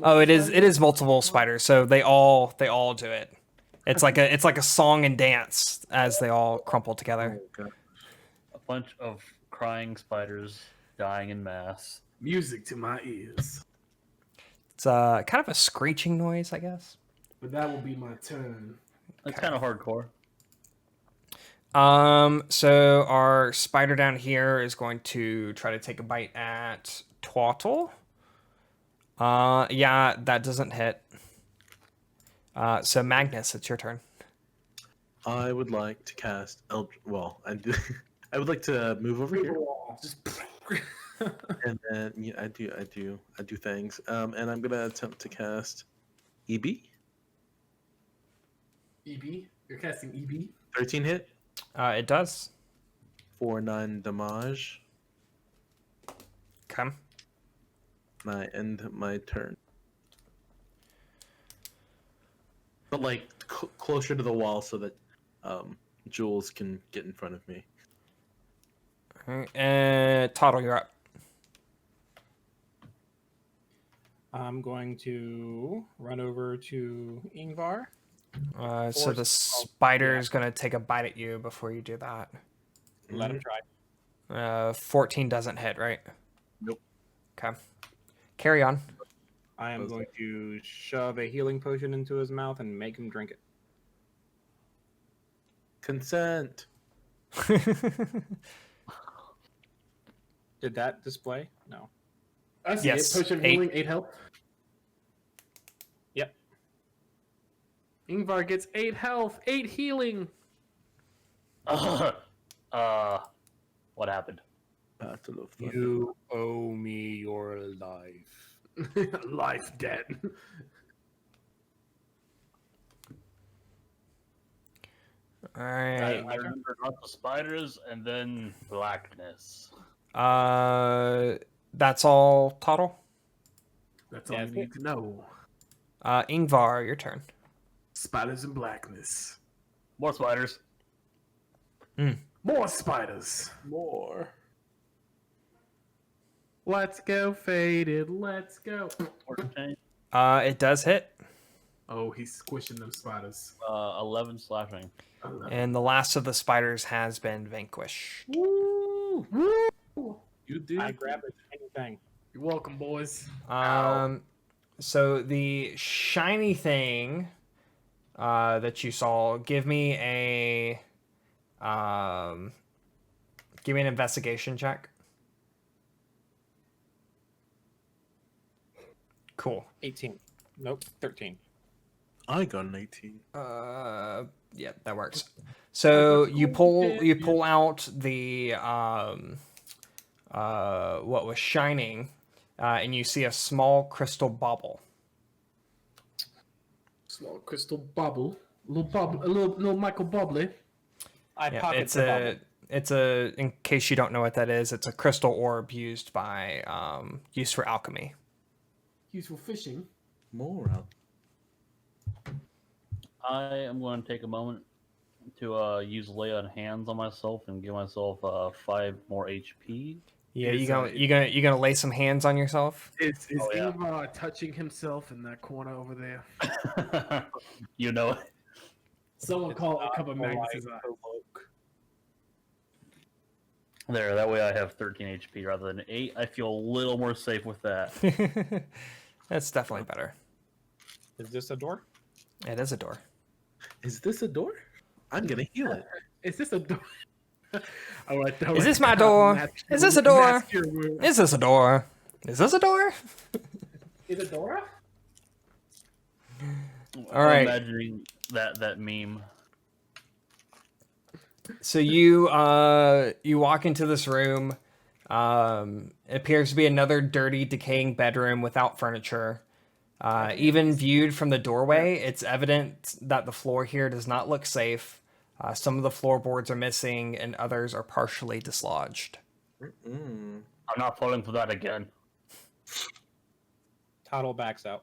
Oh, it is multiple spiders, so they all do it. It's like a song and dance as they all crumple together. Oh, God. A bunch of crying spiders dying in mass. Music to my ears. It's kind of a screeching noise, I guess. But that will be my turn. That's kind of hardcore. So our spider down here is going to try to take a bite at Twattle. Yeah, that doesn't hit. So Magnus, it's your turn. I would like to cast well, I do. I would like to move over here, Just and then yeah, I do things. And I'm gonna attempt to cast EB. EB. You're casting EB. 13 hit It does. for 9 damage. Come. And I end my turn. But like closer to the wall so that Jules can get in front of me. Toddle, you're up. I'm going to run over to Ingvar. So the spider's gonna take a bite at you before you do that. Let him try. 14 doesn't hit, right? Nope. Okay. Carry on. I am going to shove a healing potion into his mouth and make him drink it. Consent. Did that display? No. I see Yes, it. Potion 8. healing, 8 health. Yep. Ingvar gets 8 health, 8 healing. What happened? Battle of Thunder. You owe me your life. Life debt. All I right. remember not the spiders and then blackness. That's all, Toddle. That's all Yeah, you need to know. Ingvar, your turn. Spiders and blackness. More spiders. More spiders. More. Let's go, faded. Let's go. It does hit, Oh, he's squishing them spiders. 11 slashing. and the last of the spiders has been vanquished. Woo! Woo! You do. I grabbed a tiny thing. You're welcome, boys. So the shiny thing that you saw, give me an investigation check. Cool. 18. Nope, 13. I got an 18. Yeah, that works. So you pull out the what was shining, and you see a small crystal bauble. Small crystal bubble. A little Michael Bubbly. I Yeah, pocket it's the bubble. in case you don't know what that is, it's a crystal orb used for alchemy. Useful fishing. More out. I am going to take a moment to use lay on hands on myself and give myself 5 more HP. Yeah, Is, you gonna lay some hands on yourself? Is Oh, yeah. Ingvar touching himself in that corner over there? You know it. Someone call a couple of Magnus's Polite eyes. provoke. There, that way I have 13 HP rather than 8. I feel a little more safe with that. That's definitely better. Is this a door? It is a door. Is this a door? I'm gonna heal it. Is this a door? All right, Is this my door? Is this a door? Is this a door? Is this a door? Is it Dora? All right. I'm imagining that meme. So you walk into this room. It appears to be another dirty, decaying bedroom without furniture. Even viewed from the doorway, it's evident that the floor here does not look safe. Some of the floorboards are missing, and others are partially dislodged. Mm. I'm not falling for that again. Toddle backs out.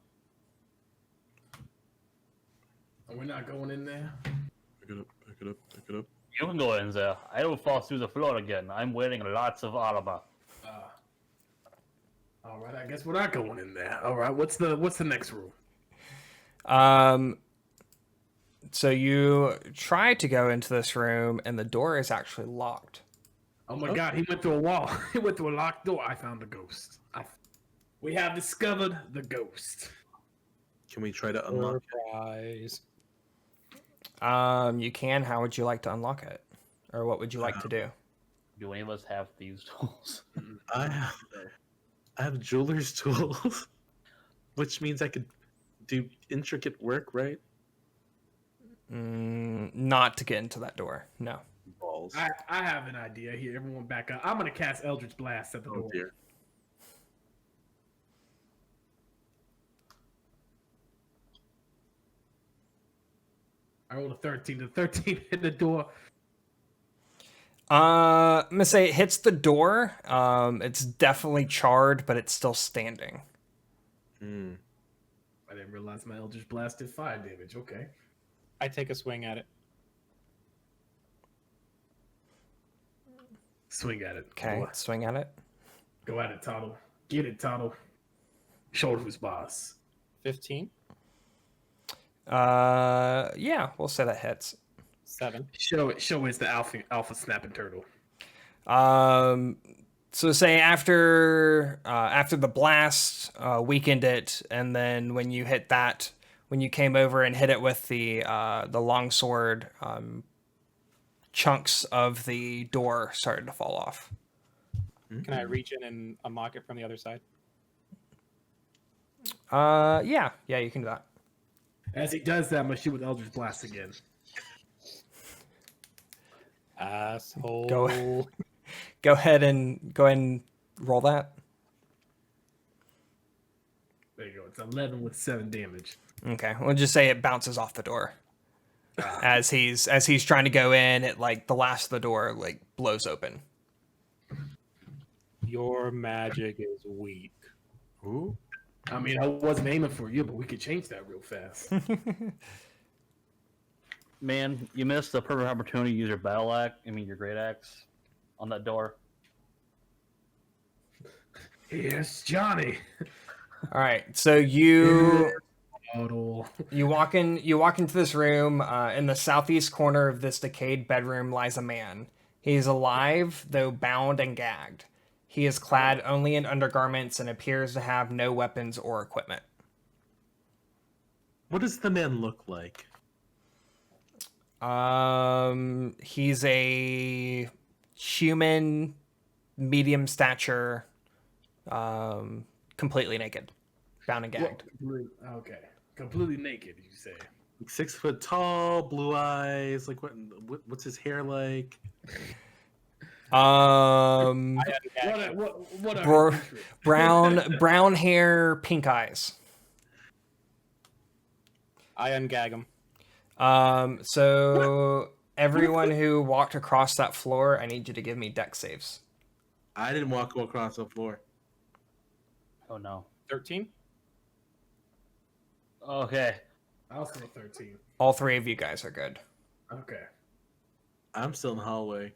We're not going in there. Pick it up. Pick it up. Pick it up. You can go in there. I will fall through the floor again. I'm wearing lots of armor. All right, I guess we're not going in there. All right, what's the next room? So you try to go into this room, and the door is actually locked. Oh my God, he went through a wall. He went through a locked door. I found the ghost. We have discovered the ghost. Can we try to unlock it? Surprise. You can. How would you like to unlock it, or what would you like to do? Do any of us have these tools? I have jeweler's tools. which means I could do intricate work, right? Not to get into that door. No. Balls. I have an idea here. Everyone back up. I'm gonna cast Eldritch Blast at the Oh door. dear. I rolled a 13. The 13 hit the door. I'm gonna say it hits the door. It's definitely charred, but it's still standing. Hmm. I didn't realize my Eldritch Blast did fire damage. Okay. I take a swing at it. Swing at it. Okay, Boy. swing at it. Go at it, Tuttle. Get it, Tuttle. Show who's boss. 15, Yeah, we'll say that hits. 7. Show it's the alpha snapping turtle. So say after the blast weakened it, and then when you hit that, when you came over and hit it with the longsword, chunks of the door started to fall off. Can I reach in and unlock it from the other side? Yeah, you can do that. As he does that, I'm gonna shoot with Eldritch Blast again. Asshole. Go ahead and roll that. There you go. It's 11 with 7 damage. Okay, we'll just say it bounces off the door. As he's trying to go in, it like the last of the door like blows open. Your magic is weak. Ooh. I mean, I wasn't aiming for you, but we could change that real fast. Man, you missed the perfect opportunity to use your battle axe. I mean, your great axe on that door. Here's Johnny. All right, so you Total. walk into this room. In the southeast corner of this decayed bedroom lies a man. He is alive, though bound and gagged. He is clad only in undergarments and appears to have no weapons or equipment. What does the man look like? He's a human, medium stature, completely naked, bound and gagged. Okay. Completely naked, you say. Like 6 foot tall, blue eyes. Like what's his hair like? What are his interests? Brown hair, pink eyes. I ungag him. So everyone who walked across that floor, I need you to give me dex saves. I didn't walk across the floor. Oh no. 13? Okay. I also a 13. All three of you guys are good. Okay. I'm still in the hallway.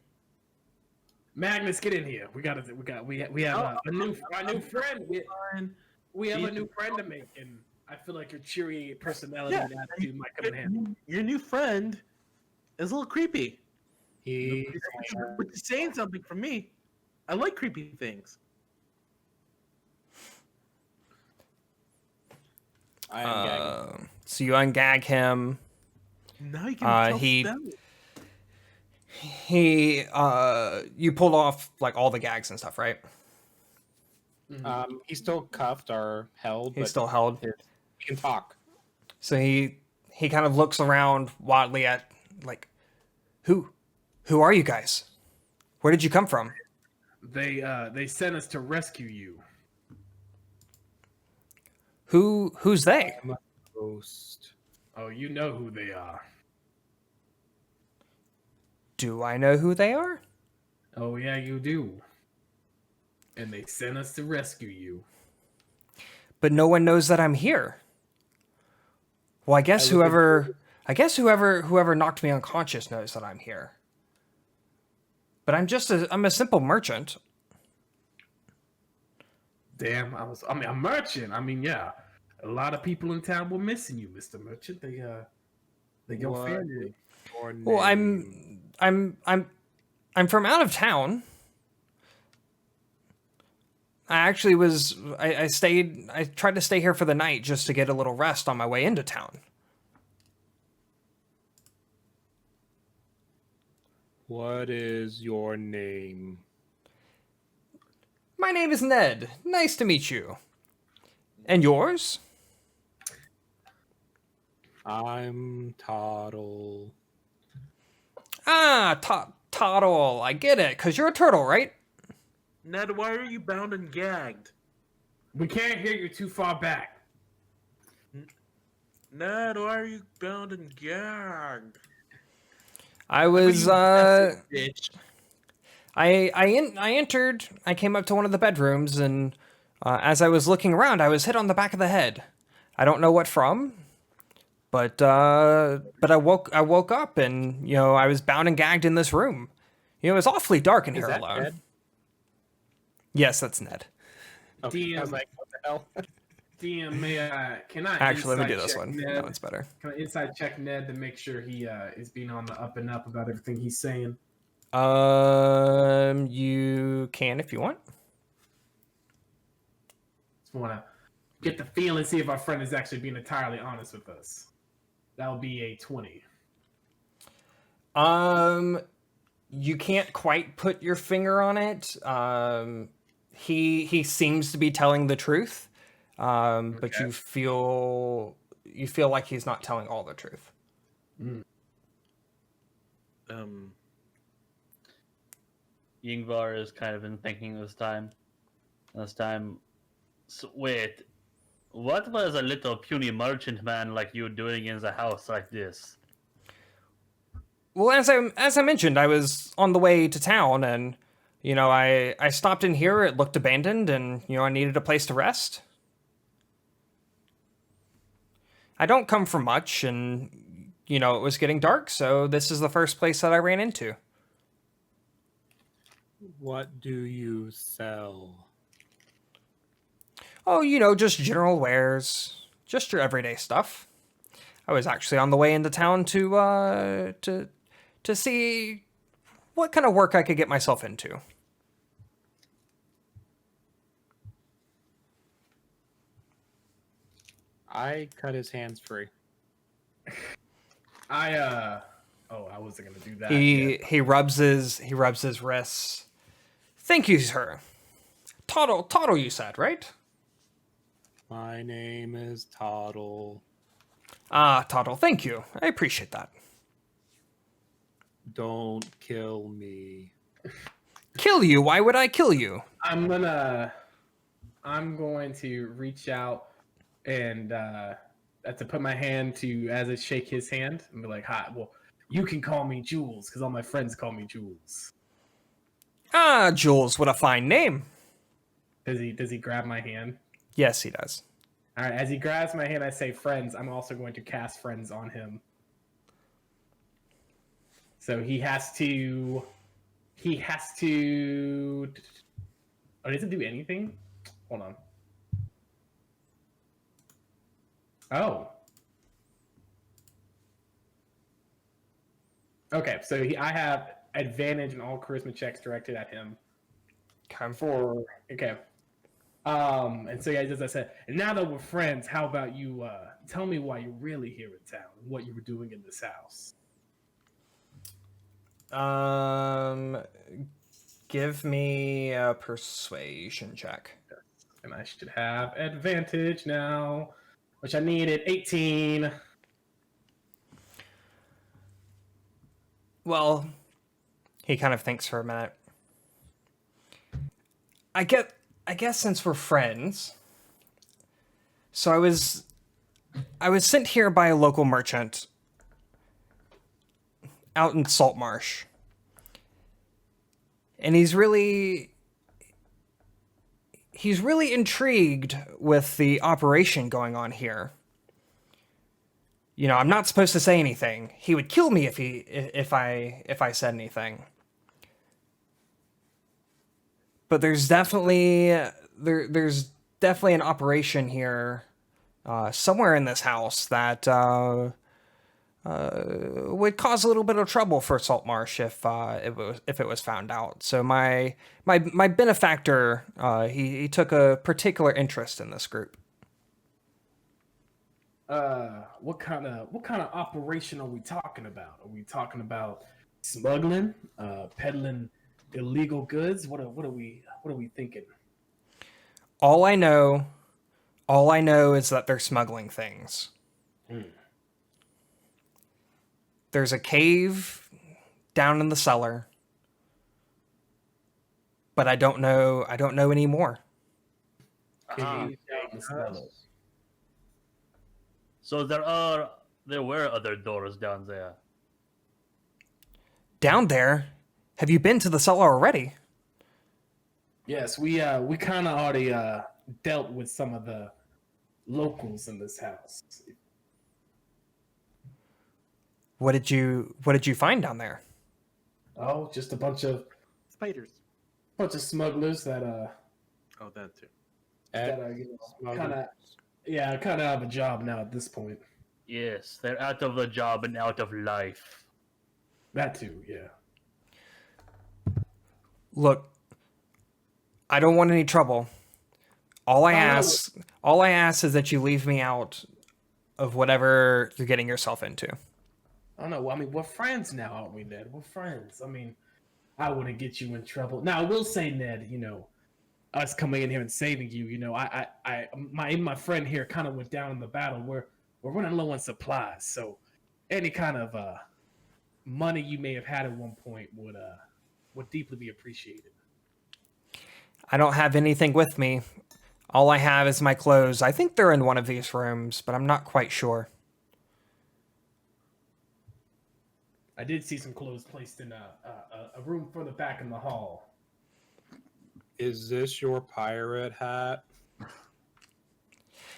Magnus, get in here. We have a new friend. We have a new friend to make, and I feel like your cheery personality and attitude might come in handy. Your new friend is a little creepy. He. But you're saying something for me. I like creepy things. I ungag him. So you ungag him. Now you can tell he- them. You pulled off like all the gags and stuff, right? He's still cuffed or held. He's but still held. He can talk. So he kind of looks around wildly at like, who are you guys? Where did you come from? They sent us to rescue you. Who's they? I'm a ghost. Oh, you know who they are. Do I know who they are? Oh yeah, you do. And they sent us to rescue you. But no one knows that I'm here. Well, I guess whoever knocked me unconscious knows that I'm here. But I'm a simple merchant. Damn, a merchant. I mean, yeah. A lot of people in town were missing you, Mr. Merchant. They go What family. Your Well, name. I'm from out of town. I actually was I tried to stay here for the night just to get a little rest on my way into town. What is your name? My name is Ned. Nice to meet you. And yours? I'm Toddle. Ah, Toddle. I get it, because you're a turtle, right? Ned, why are you bound and gagged? We can't hear you too far back. Ned, why are you bound and gagged? I was, Bitch. I entered, I came up to one of the bedrooms, and as I was looking around, I was hit on the back of the head. I don't know what from, but I woke up, and, you know, I was bound and gagged in this room. You know, it was awfully dark in Is here that alone. Ned? Yes, that's Ned. Okay, I was DM. like, what the hell? DM, can I Actually, let me do inside this check one. Ned? That one's better. Can I inside check Ned to make sure he is being on the up and up about everything he's saying? You can if you want. Just want to get the feel and see if our friend is actually being entirely honest with us. That'll be a 20. You can't quite put your finger on it. He seems to be telling the truth, but Okay. you feel like he's not telling all the truth. Yingvar is kind of been thinking this time. So, wait, what was a little puny merchant man like you doing in the house like this? Well, as I mentioned, I was on the way to town, and you know, I stopped in here. It looked abandoned, and you know, I needed a place to rest. I don't come from much, and you know, it was getting dark, so this is the first place that I ran into. What do you sell? Oh, you know, just general wares, just your everyday stuff. I was actually on the way into town to see what kind of work I could get myself into. I cut his hands free. I wasn't gonna do that. He rubs his wrists. Thank you, sir. Toddle, you said, right? My name is Toddle. Ah, Toddle, thank you. I appreciate that. Don't kill me. Kill you? Why would I kill you? I'm going to reach out and to put my hand to as I shake his hand and be like, "Hi, well, you can call me Jules because all my friends call me Jules." Ah, Jules, what a fine name. Does he grab my hand? Yes, he does. All right. As he grabs my hand, I say, "Friends." I'm also going to cast friends on him. So he has to. Oh, does it do anything? Hold on. Oh. Okay, so I have advantage in all charisma checks directed at him. Okay. And so yeah, as I said, and now that we're friends, how about you tell me why you're really here in town and what you were doing in this house? Give me a persuasion check. And I should have advantage now, which I needed 18. Well, he kind of thinks for a minute. I guess since we're friends. So I was sent here by a local merchant out in Saltmarsh. And he's really intrigued with the operation going on here. You know, I'm not supposed to say anything. He would kill me if I said anything. But there's definitely an operation here somewhere in this house that would cause a little bit of trouble for Saltmarsh if it was found out. So my benefactor he took a particular interest in this group. What kind of operation are we talking about? Are we talking about smuggling, peddling illegal goods? What are we thinking? All I know is that they're smuggling things. There's a cave down in the cellar, but I don't know any more. Uh-huh. Cave down the cellar. So there were other doors down there. Down there? Have you been to the cellar already? Yes, we kind of already dealt with some of the locals in this house. What did you find down there? Oh, just a bunch of Spiders. smugglers that Oh, that too. kind of have a job now at this point. Yes, they're out of the job and out of life. That too, yeah. Look, I don't want any trouble. All I ask is that you leave me out of whatever you're getting yourself into. I don't know. I mean, we're friends now, aren't we, Ned? We're friends. I mean, I wouldn't get you in trouble. Now, I will say, Ned, us coming in here and saving you, my friend here kind of went down in the battle. We're running low on supplies, so any kind of money you may have had at one point would deeply be appreciated. I don't have anything with me. All I have is my clothes. I think they're in one of these rooms, but I'm not quite sure. I did see some clothes placed in a room further back in the hall. Is this your pirate hat?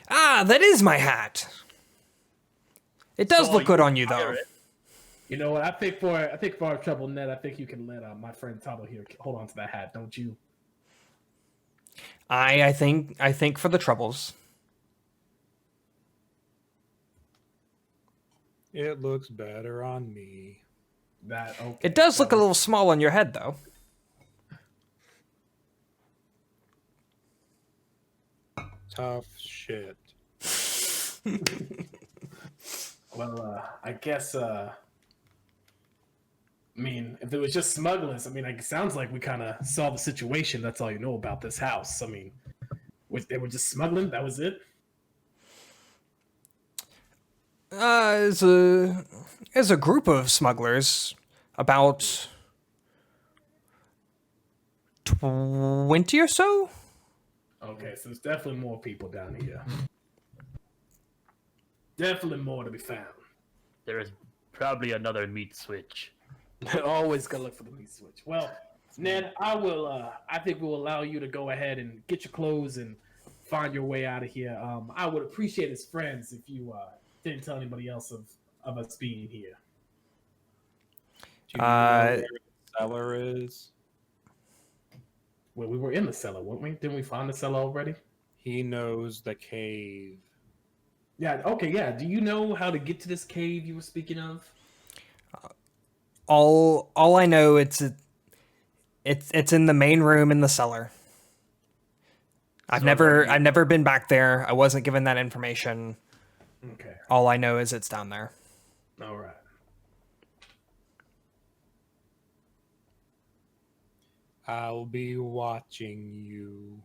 Ah, that is my hat. It does So look good you're on you, though. pirate. You know what? I think for our trouble, Ned, I think you can let my friend Tuttle here hold on to that hat, don't you? I think for the troubles. It looks better on me. That okay. It does look a little small on your head, though. Tough shit. Well, I guess. I mean, if it was just smugglers, I mean, it sounds like we kind of saw the situation. That's all you know about this house. I mean, they were just smuggling. That was it. As a group of smugglers, about 20 or so. Okay, so there's definitely more people down here. Definitely more to be found. There is probably another meat switch. Always gotta look for the meat switch. Well, Ned, I think we'll allow you to go ahead and get your clothes and find your way out of here. I would appreciate as friends if you didn't tell anybody else of us being here. Do you know where the cellar is? Well, we were in the cellar, weren't we? Didn't we find the cellar already? He knows the cave. Yeah. Okay. Yeah. Do you know how to get to this cave you were speaking of? All I know it's in the main room in the cellar. I've So never been back there. I wasn't given that information. Okay. All I know is it's down there. All right. I'll be watching you.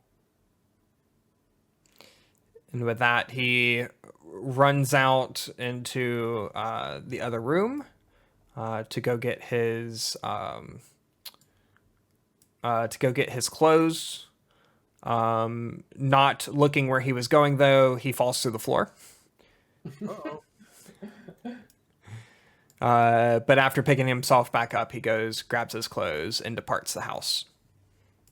And with that, he runs out into the other room to go get his clothes. Not looking where he was going, though, he falls through the floor. Uh-oh. But after picking himself back up, he grabs his clothes, and departs the house.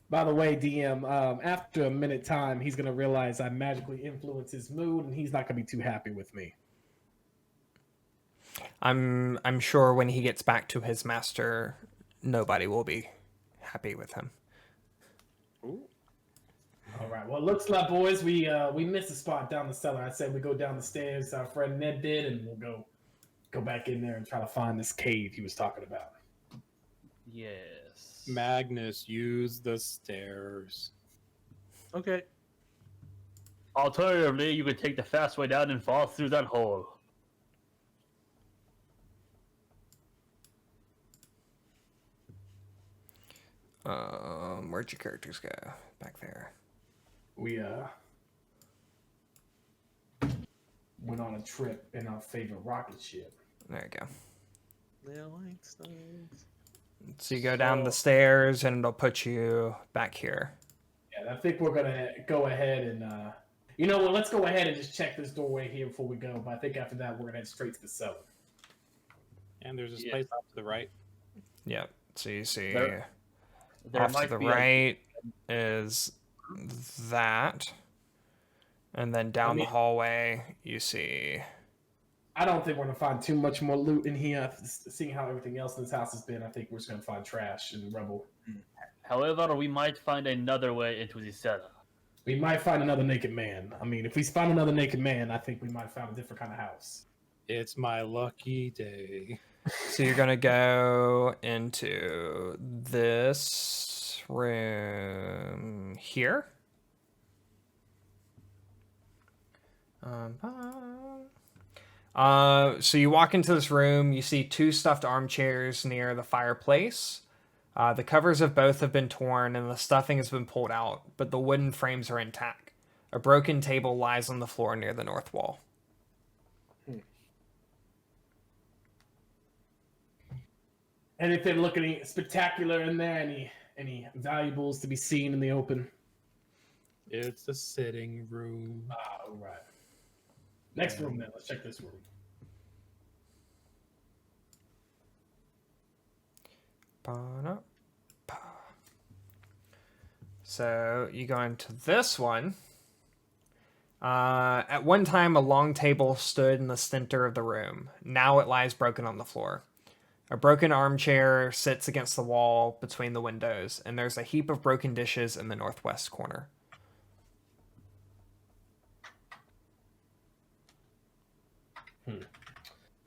By the way, DM, after a minute time, he's gonna realize I magically influence his mood, and he's not gonna be too happy with me. I'm sure when he gets back to his master, nobody will be happy with him. All right. Well, it looks like, boys, we missed a spot down the cellar. I said we go down the stairs. Our friend Ned did, and we'll go back in there and try to find this cave he was talking about. Yes. Magnus, use the stairs. Okay. Alternatively, you could take the fast way down and fall through that hole. Where'd your characters go? Back there. We went on a trip in our favorite rocket ship. There you go. Yeah, lights, lights. So you go down the stairs, and it'll put you back here. Yeah, I think we're gonna go ahead and you know what? Let's go ahead and just check this doorway here before we go. But I think after that, we're gonna head straight to the cellar. And there's a space off to the right. Yep. So you see There off to might the be right is that. And then down the hallway, you see... I don't think we're gonna find too much more loot in here. Seeing how everything else in this house has been, I think we're just gonna find trash and rubble. However, we might find another way into the cellar. We might find another naked man. I mean, if we find another naked man, I think we might find a different kind of house. It's my lucky day. So you're going to go into this room here. So you walk into this room, you see 2 stuffed armchairs near the fireplace. The covers of both have been torn and the stuffing has been pulled out, but the wooden frames are intact. A broken table lies on the floor near the north wall. Anything looking spectacular in there? Any valuables to be seen in the open? It's the sitting room. All right. Next room then. Let's check this room. So you go into this one. At one time, a long table stood in the center of the room. Now it lies broken on the floor. A broken armchair sits against the wall between the windows, and there's a heap of broken dishes in the northwest corner.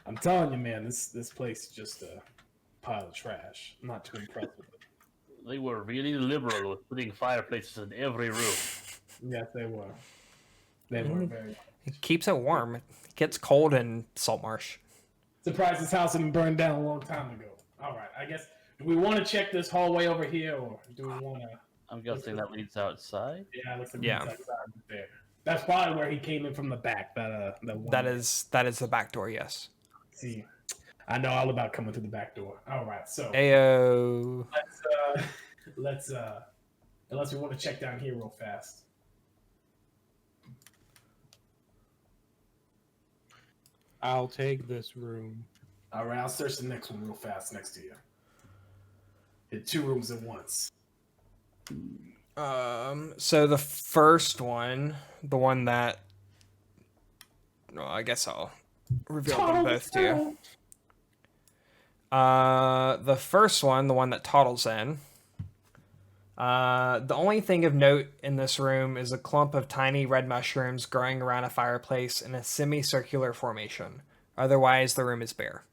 I'm telling you, man, this place is just a pile of trash. I'm not too impressed with it. They were really liberal with putting fireplaces in every room. Yes, they were. They were very. It keeps it warm. It gets cold in Saltmarsh. Surprised this house had been burned down a long time ago. All right, I guess. Do we want to check this hallway over here, or do we want to? I'm guessing that leads outside. Yeah, it looks like Yeah. it's outside right there. That's probably where he came in from the back. That one. That is the back door, yes. See, I know all about coming through the back door. All right, so Ayo. let's unless we want to check down here real fast. I'll take this room. All right, I'll search the next one real fast next to you. Hit 2 rooms at once. So the first one, the one that, well, I guess I'll reveal them both to you. The first one, the one that Toddle's in. The only thing of note in this room is a clump of tiny red mushrooms growing around a fireplace in a semicircular formation. Otherwise, the room is bare.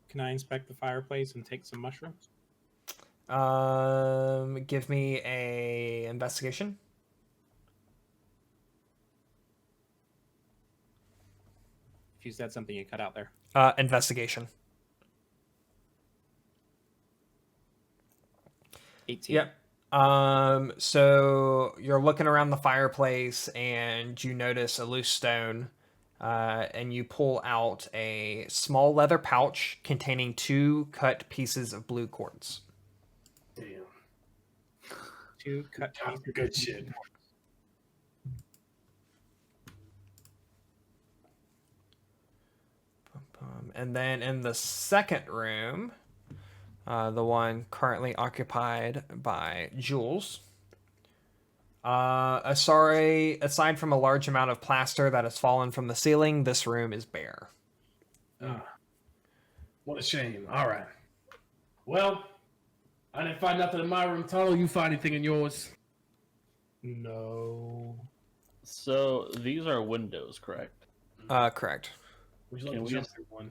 Can I inspect the fireplace and take some mushrooms? Give me a investigation. If you said something, you cut out there. Investigation. 18. Yep. So you're looking around the fireplace and you notice a loose stone, and you pull out a small leather pouch containing 2 cut pieces of blue quartz. Damn. 2 cut pieces. Good shit. And then in the second room, the one currently occupied by Jules, aside from a large amount of plaster that has fallen from the ceiling, this room is bare. What a shame. All right. Well, I didn't find nothing in my room. Tuttle, you find anything in yours? No. So these are windows, correct? Correct.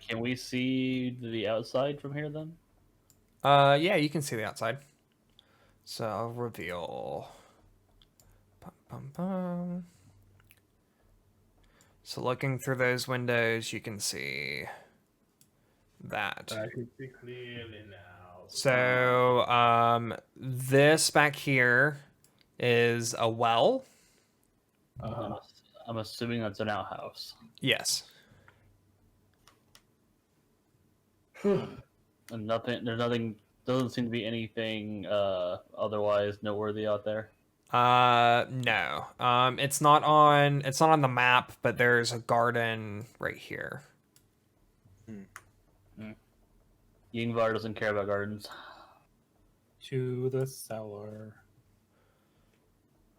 Can we see the outside from here then? Yeah, you can see the outside. So I'll reveal. Bum, bum, bum. So looking through those windows, you can see that. I can see clearly now. So this back here is a well. I'm assuming that's an outhouse. Yes. And nothing. There's nothing. Doesn't seem to be anything otherwise noteworthy out there. No. It's not on the map, but there's a garden right here. Yingvar doesn't care about gardens. To the cellar.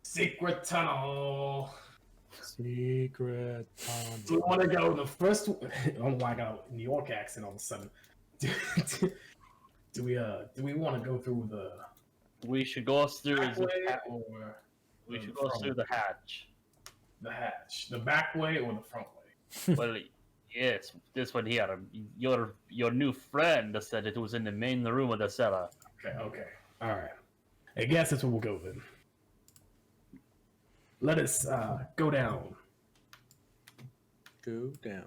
Secret tunnel. Secret tunnel. Do we want to go the first? I don't know why I got a New York accent all of a sudden. Do we want to go through the We should go through. back way or We should go through the hatch. the hatch, the back way or the front way? Well, yes, this one here. Your new friend said it was in the main room of the cellar. Okay, all right. I guess that's where we'll go then. Let us go down. Go down.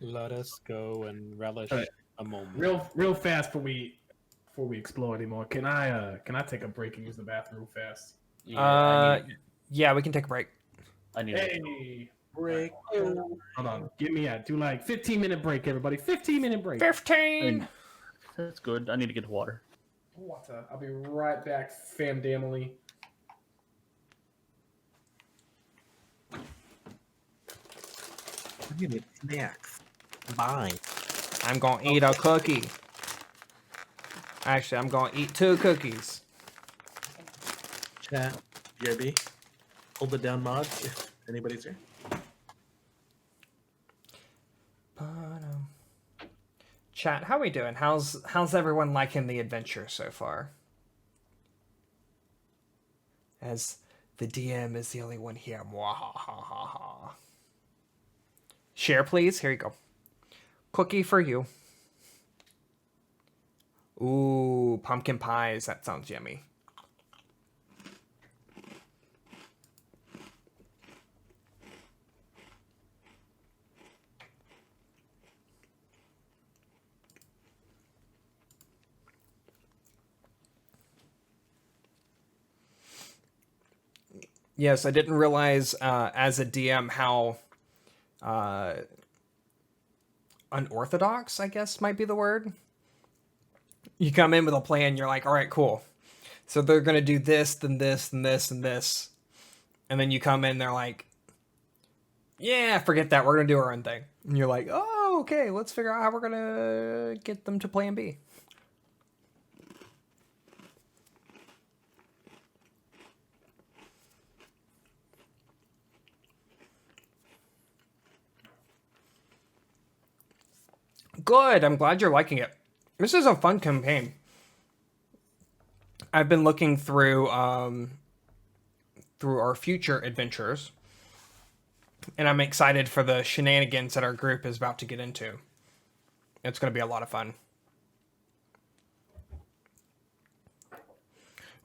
Let us go and relish Alright. a moment. Real fast before we explore anymore. Can I take a break and use the bathroom real fast? Yeah, we can take a break. I need. Hey, Break. hold on. Give me do like 15-minute break, everybody. 15-minute break. 15. That's good. I need to get water. Water. I'll be right back, fam family. We need snacks. Bye. I'm gonna eat a cookie. Actually, I'm gonna eat 2 cookies. Chat. BRB. Hold it down, mod. If anybody's here. Chat, how we doing? How's everyone liking the adventure so far? As the DM is the only one here. Mwahahaha. Share, please. Here you go. Cookie for you. Ooh, pumpkin pies. That sounds yummy. Yes, I didn't realize as a DM how unorthodox, I guess might be the word. You come in with a plan, you're like, all right, cool. So they're going to do this, then this, and this, and this. And then you come in, they're like, yeah, forget that. We're going to do our own thing. And you're like, oh, okay, let's figure out how we're going to get them to plan B. Good. I'm glad you're liking it. This is a fun campaign. I've been looking through through our future adventures, and I'm excited for the shenanigans that our group is about to get into. It's going to be a lot of fun.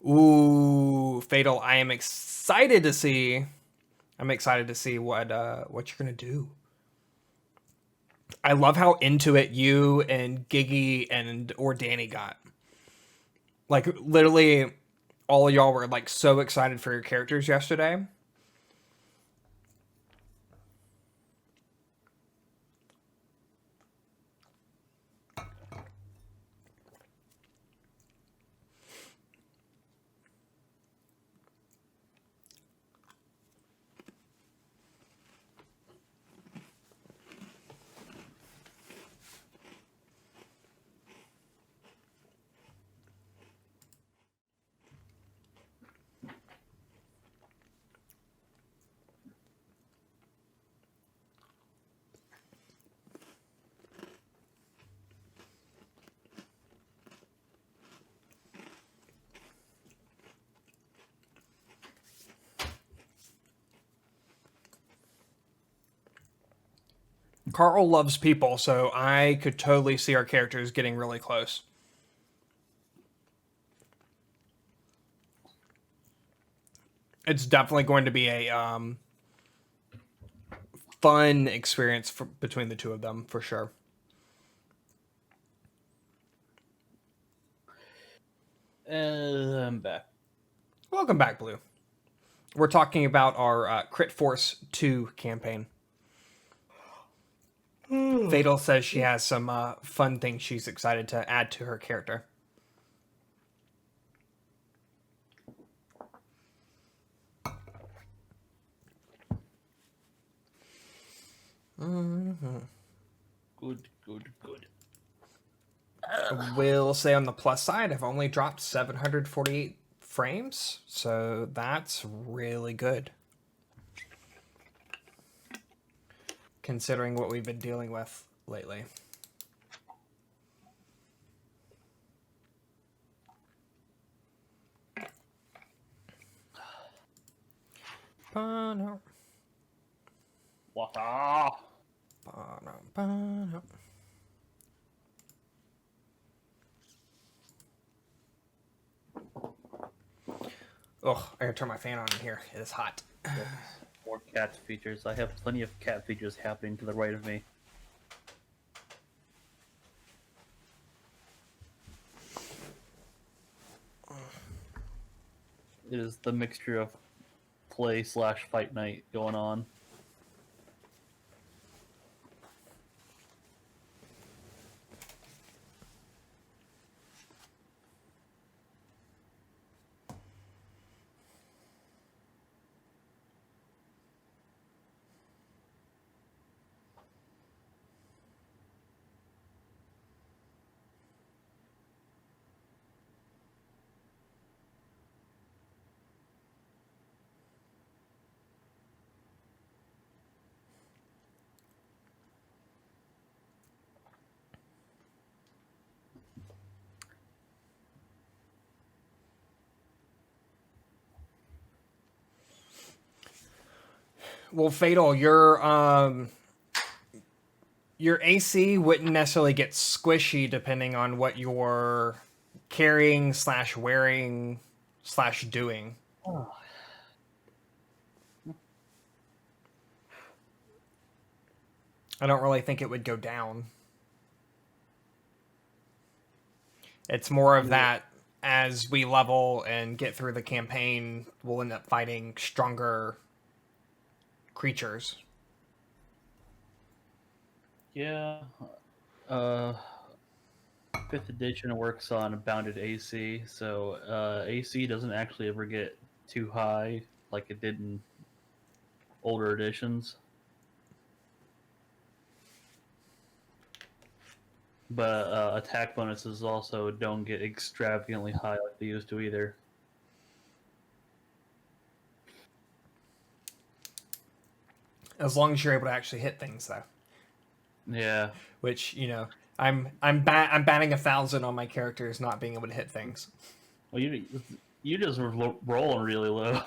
Ooh, Fatal! I am excited to see. I'm excited to see what you're going to do. I love how into it you and Giggy or Danny got. Like, literally, all of y'all were, like, so excited for your characters yesterday. Carl loves people, so I could totally see our characters getting really close. It's definitely going to be a fun experience between the two of them, for sure. I'm back. Welcome back, Blue. We're talking about our Crit Force 2 campaign. Fatal says she has some fun things she's excited to add to her character. Good, good, good. Will say on the plus side, I've only dropped 748 frames, so that's really good. Considering what we've been dealing with lately. Ba-no, Wah-ah. ba-no, ba-no. Ugh, I gotta turn my fan on in here. It is hot. More cat features. I have plenty of cat features happening to the right of me. It is the mixture of play/fight night going on. Well, Fatal, your AC wouldn't necessarily get squishy depending on what you're carrying/wearing/doing. Oh. I don't really think it would go down. It's more of that as we level and get through the campaign, we'll end up fighting stronger creatures. Yeah. 5th edition works on bounded AC, so AC doesn't actually ever get too high like it did in older editions. But attack bonuses also don't get extravagantly high like they used to either. As long as you're able to actually hit things, though. Yeah. Which, you know, I'm batting 1,000 on my characters not being able to hit things. Well, you just were rolling really low.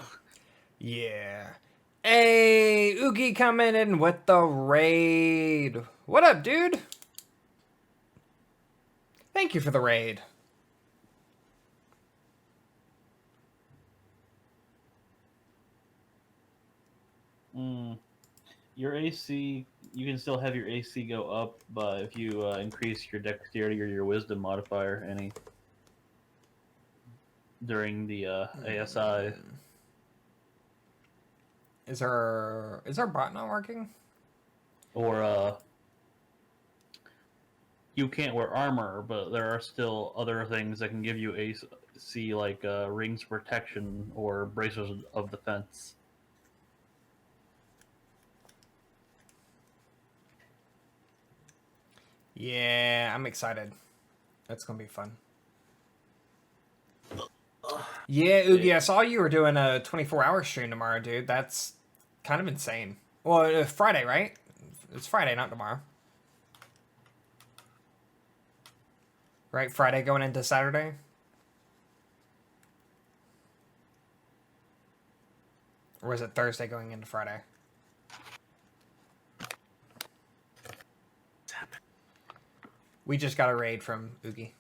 Yeah. Hey, Oogie coming in with the raid. What up, dude? Thank you for the raid. Your AC, you can still have your AC go up, but if you increase your dexterity or your wisdom modifier any during the ASI. Is our bot not working? Or you can't wear armor, but there are still other things that can give you AC, like rings of protection or bracers of defense. Yeah, I'm excited. That's gonna be fun. Yeah, Oogie, I saw you were doing a 24-hour stream tomorrow, dude. That's kind of insane. Well, Friday, right? It's Friday, not tomorrow. Right, Friday going into Saturday? Or is it Thursday going into Friday? We just got a raid from Oogie.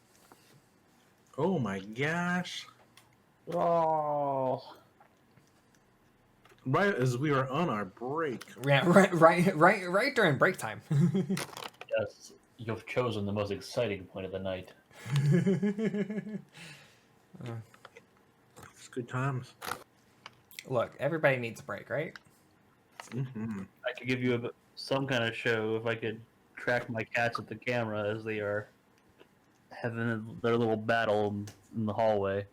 Oh my gosh. Oh. Right as we were on our break. Yeah, right during break time. Yes, you've chosen the most exciting point of the night. It's good times. Look, everybody needs a break, right? Mm-hmm. I could give you some kind of show if I could track my cats at the camera as they are having their little battle in the hallway.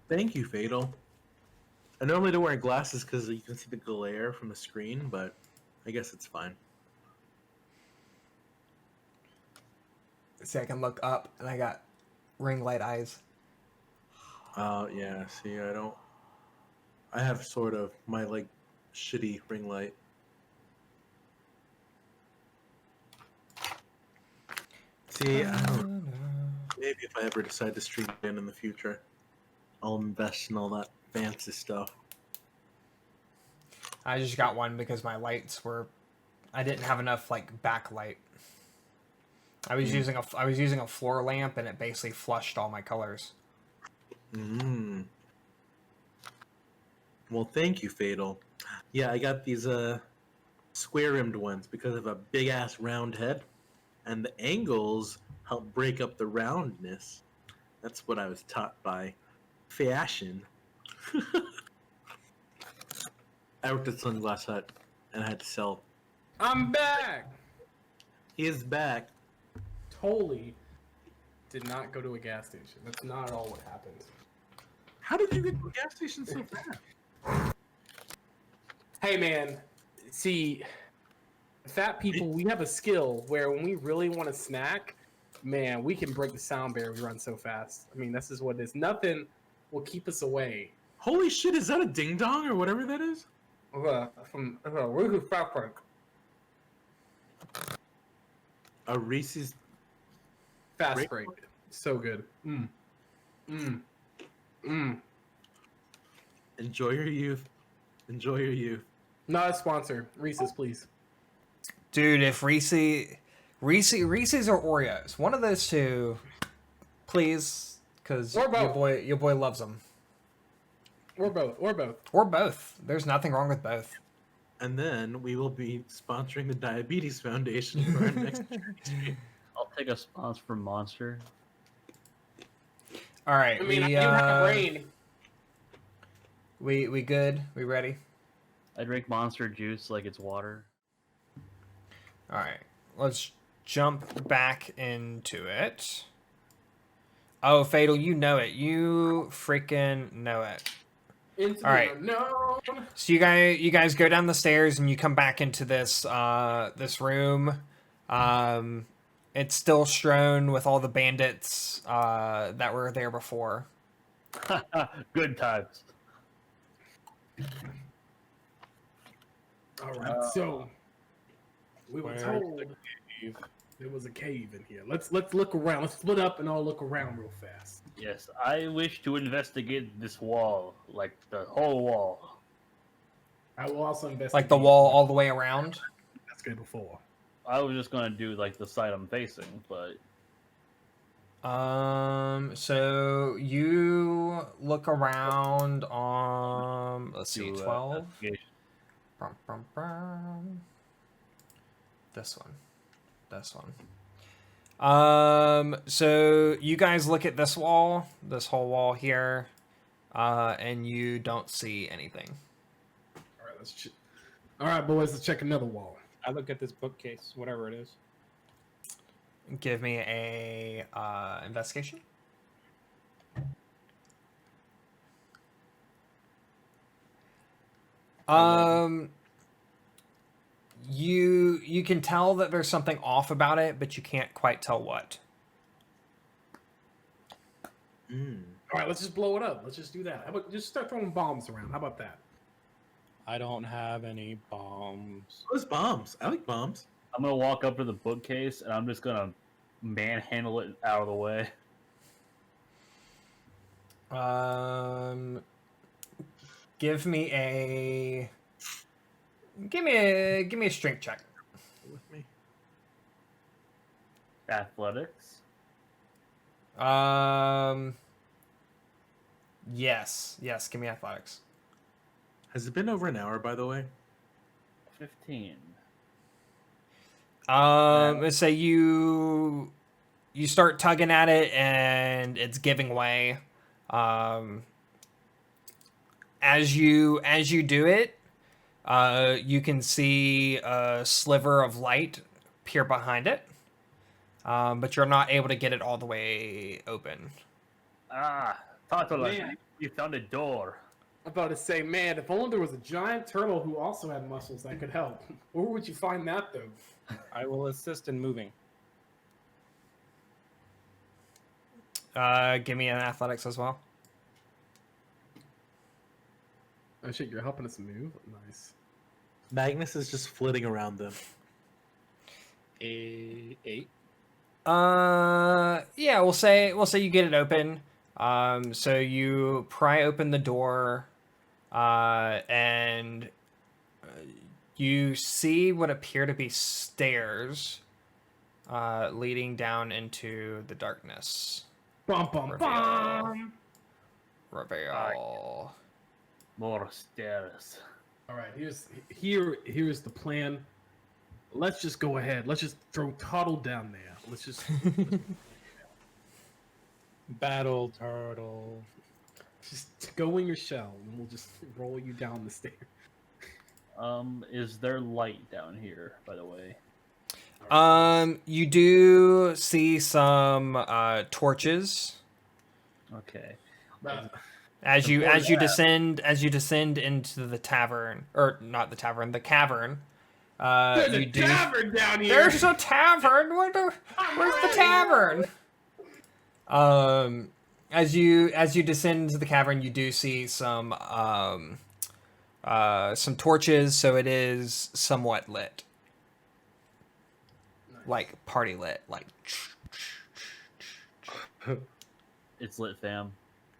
Thank you, Fatal. I normally don't wear glasses because you can see the glare from the screen, but I guess it's fine. See, I can look up, and I got ring light eyes. Yeah, see, I have sort of my, like, shitty ring light. See, I don't maybe if I ever decide to stream again in the future, I'll invest in all that fancy stuff. I just got one because my lights were... I didn't have enough, like, backlight. I was using a floor lamp, and it basically flushed all my colors. Well, thank you, Fatal. Yeah, I got these square-rimmed ones because of a big-ass round head, and the angles help break up the roundness. That's what I was taught by fashion. I worked at Sunglass Hut, and I had to sell. I'm back. He is back. Totally did not go to a gas station. That's not at all what happened. How did you get to a gas station so fast? Hey man, see, fat people, we have a skill where when we really want a snack, man, we can break the sound barrier. We run so fast. I mean, this is what it is. Nothing will keep us away. Holy shit, is that a ding dong or whatever that is? From Reese's Fat Break. A Reese's. Fast break. So good. Enjoy your youth. Enjoy your youth. Not a sponsor. Reese's, please. Dude, if Reese's or Oreos, one of those two, please, because Or both. your boy loves them. Or both. Or both. There's nothing wrong with both. And then we will be sponsoring the Diabetes Foundation for our next stream. I'll take a sponsor from Monster. All right, I mean, I do have a brain. We good? We ready? I drink Monster juice like it's water. All right, let's jump back into it. Oh, Fatal, you know it. You freaking know it. Into All right. No. So you guys go down the stairs and you come back into this this room. It's still strewn with all the bandits that were there before. Good times. All right. So we were Where's told the cave? there was a cave in here. Let's look around. Let's split up and all look around real fast. Yes, I wish to investigate this wall, like the whole wall. I will also investigate. Like the wall all the way around. That's good before. I was just gonna do like the side I'm facing, but So you look around. Let's see, do, 12. investigation. This one. So you guys look at this whole wall here, and you don't see anything. All right, all right, boys, let's check another wall. I look at this bookcase, whatever it is. Give me a investigation. You can tell that there's something off about it, but you can't quite tell what. All right, let's just blow it up. Let's just do that. How about just start throwing bombs around? How about that? I don't have any bombs. Those bombs. I like bombs. I'm gonna walk up to the bookcase and I'm just gonna manhandle it out of the way. Give me a strength check. With me. Athletics. Yes. Give me athletics. Has it been over an hour, by the way? 15. Let's say you start tugging at it and it's giving way. as you do it, you can see a sliver of light appear behind it, but you're not able to get it all the way open. Ah, Tartula, Man. you found a door. I'm about to say, man, if only there was a giant turtle who also had muscles that could help. Where would you find that, though? I will assist in moving. Give me an athletics as well. Oh shit, you're helping us move? Nice. Magnus is just flitting around them. 8. Yeah, we'll say you get it open. So you pry open the door, and you see what appear to be stairs, leading down into the darkness. Bum bum bum. Reveal. More stairs. All right, here's the plan. Let's just go ahead. Let's just throw Tuttle down there. Let's just Battle turtle. just go in your shell, and we'll just roll you down the stairs. Is there light down here, by the way? You do see some torches Okay. as you descend into the tavern, or not the tavern, the cavern. There's you a do. tavern down here. There's a tavern. Where's the tavern? As you descend into the cavern, you do see some torches, so it is somewhat lit, like party lit, like. It's lit, fam.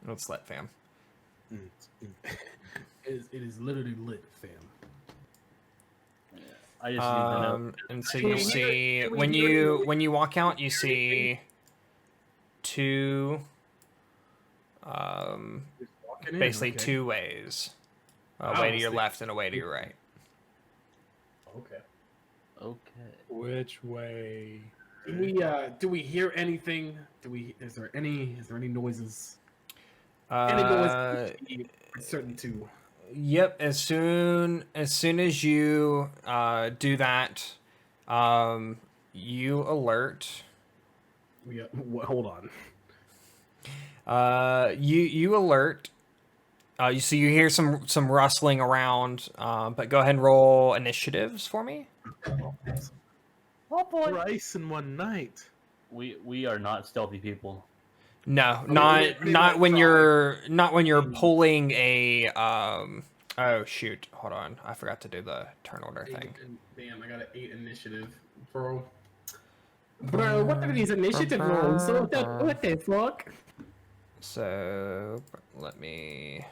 It's lit, fam. It is literally lit, fam. I just need to know. And so you see when you walk out, you see two, basically two ways, a way to your left and a way to your right. Okay. Okay. Which way? Do we hear anything? Is there any noises? Any Uh, noises? Certain two. Yep. As soon as you do that, you alert. Hold on. You alert. You hear some rustling around. But go ahead and roll initiatives for me. Oh boy. Thrice in one night. We are not stealthy people. No, mean, not we not might when try. you're pulling a Oh shoot! Hold on, I forgot to do the turn order thing. Damn, I got an 8 initiative, bro. Bro, what are these initiative rolls? What the fuck? So let me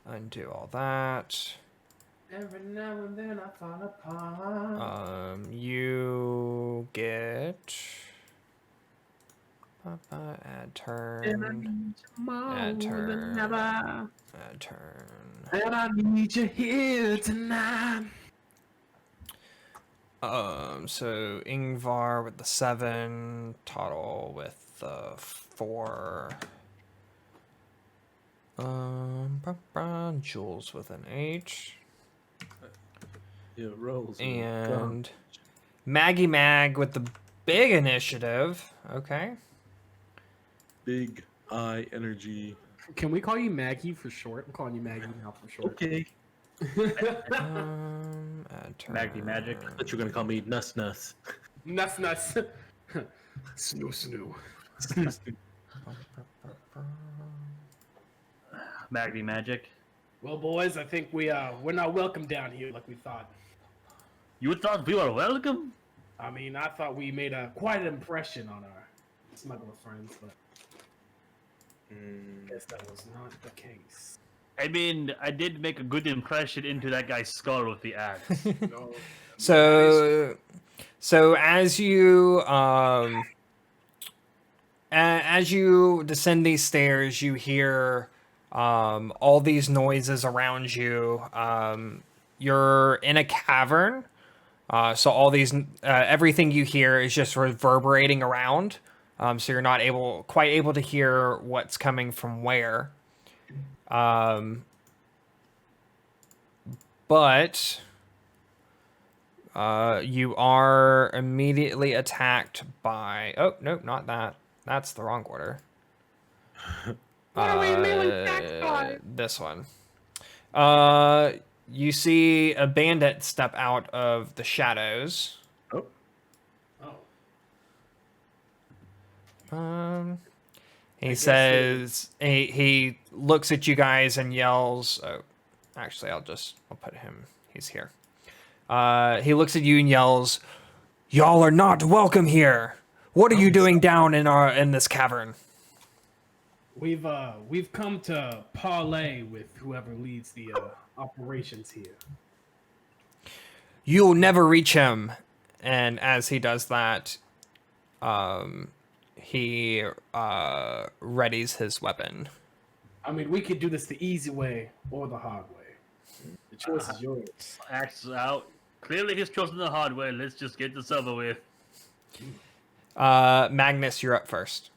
undo all that. Every now and then I fall apart. You get add turn, add turn, add turn. And I need you here tonight. So Ingvar with the 7, Toddle with the 4. Jules with an 8. Yeah, rolls. And Maggie Mag with the big initiative. Okay. Big high energy. Can we call you Maggie for short? I'm calling you Maggie now for short. Okay. Add turn. Maggie Magic. I thought you were gonna call me Nuss Nuss. Nuts. Snoo. Maggie Magic. Well, boys, I think we're not welcome down here like we thought. You thought we were welcome? I mean, I thought we made quite an impression on our smuggler friends, but I guess that was not the case. I mean, I did make a good impression into that guy's skull with the axe. No. So as you descend these stairs, you hear all these noises around you. You're in a cavern, so all these everything you hear is just reverberating around. So you're not quite able to hear what's coming from where. But you are immediately attacked by... Oh, no, not that. That's the wrong order. What are we being attacked by? This one. You see a bandit step out of the shadows. Oh, He says he looks at you guys and yells. Oh, actually, I'll put him. He's here. He looks at you and yells, "Y'all are not welcome here. What are you doing down in this cavern?" We've come to parlay with whoever leads the operations here. You'll never reach him. And as he does that, he readies his weapon. I mean, we could do this the easy way or the hard way. The choice is yours. Acts out. Clearly, he's chosen the hard way. Let's just get this over with. Magnus, you're up first.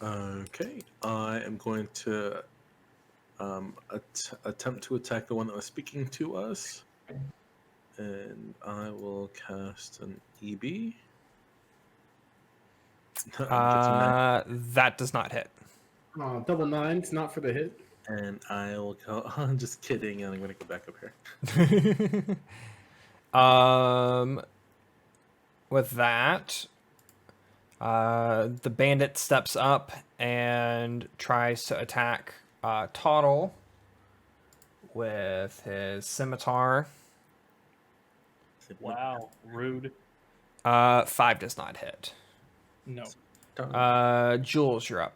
okay. I am going to attempt to attack the one that was speaking to us. And I will cast an EB. That does not hit. Double nines, not for the hit. And I'll go. I'm just kidding. And I'm going to go back up here. With that, the bandit steps up and tries to attack Toddle with his scimitar. Wow, rude. 5 does not hit. No. Jules, you're up.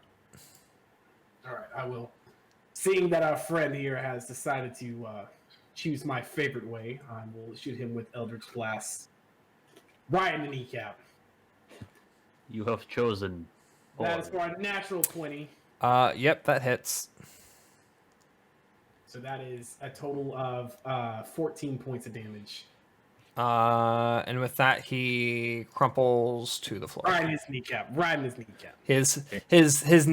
All right, I will. Seeing that our friend here has decided to choose my favorite way, I will shoot him with Eldritch Blast right in the kneecap. You have chosen. That is for a natural 20. Yep, that hits. So that is a total of 14 points of damage. And with that, he crumples to the floor. Right in his kneecap. Right in his kneecap. His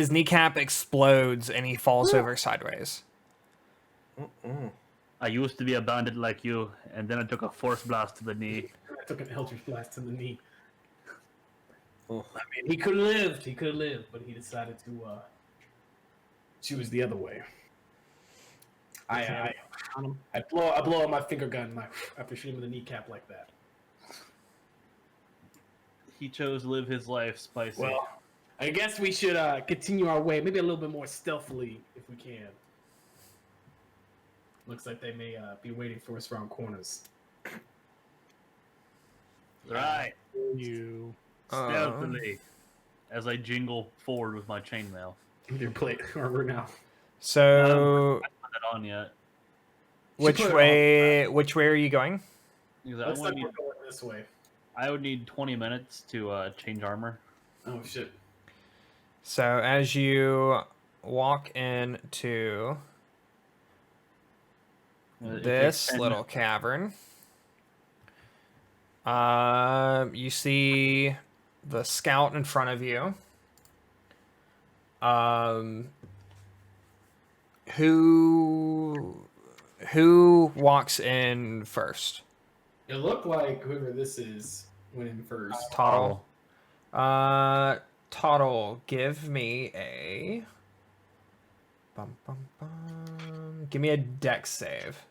kneecap explodes and he falls over sideways. I used to be a bandit like you, and then I took a force blast to the knee. I took an Eldritch Blast to the knee. Oh. I mean, he could have lived. He could have lived, but he decided to choose the other way. I blow out my finger gun after shooting him in the kneecap like that. He chose to live his life spicy. Well, I guess we should continue our way, maybe a little bit more stealthily if we can. Looks like they may be waiting for us around corners. Right. You. Stealthily. As I jingle forward with my chainmail. Your plate armor now. So, Not that on yet. which way are you going? Because Looks like we're going this way. I would need 20 minutes to change armor. Oh shit. So as you walk into this little cavern, you see the scout in front of you. Who walks in first? It looked like whoever this is went in first. Toddle. Toddle, give me a... Give me a dex save.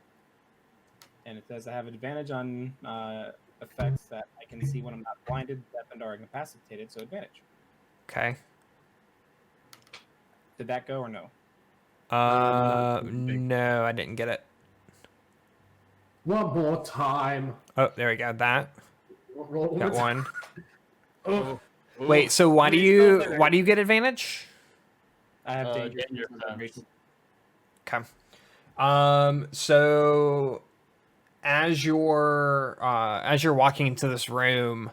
And it says I have advantage on effects that I can see when I'm not blinded, deafened, or incapacitated, so advantage. Okay. Did that go or no? No, I didn't get it. One more time. Oh, there we go. That. Roll Got one. Oh, Wait, so why do you get advantage? I have danger. danger sense. Okay. So as you're walking into this room,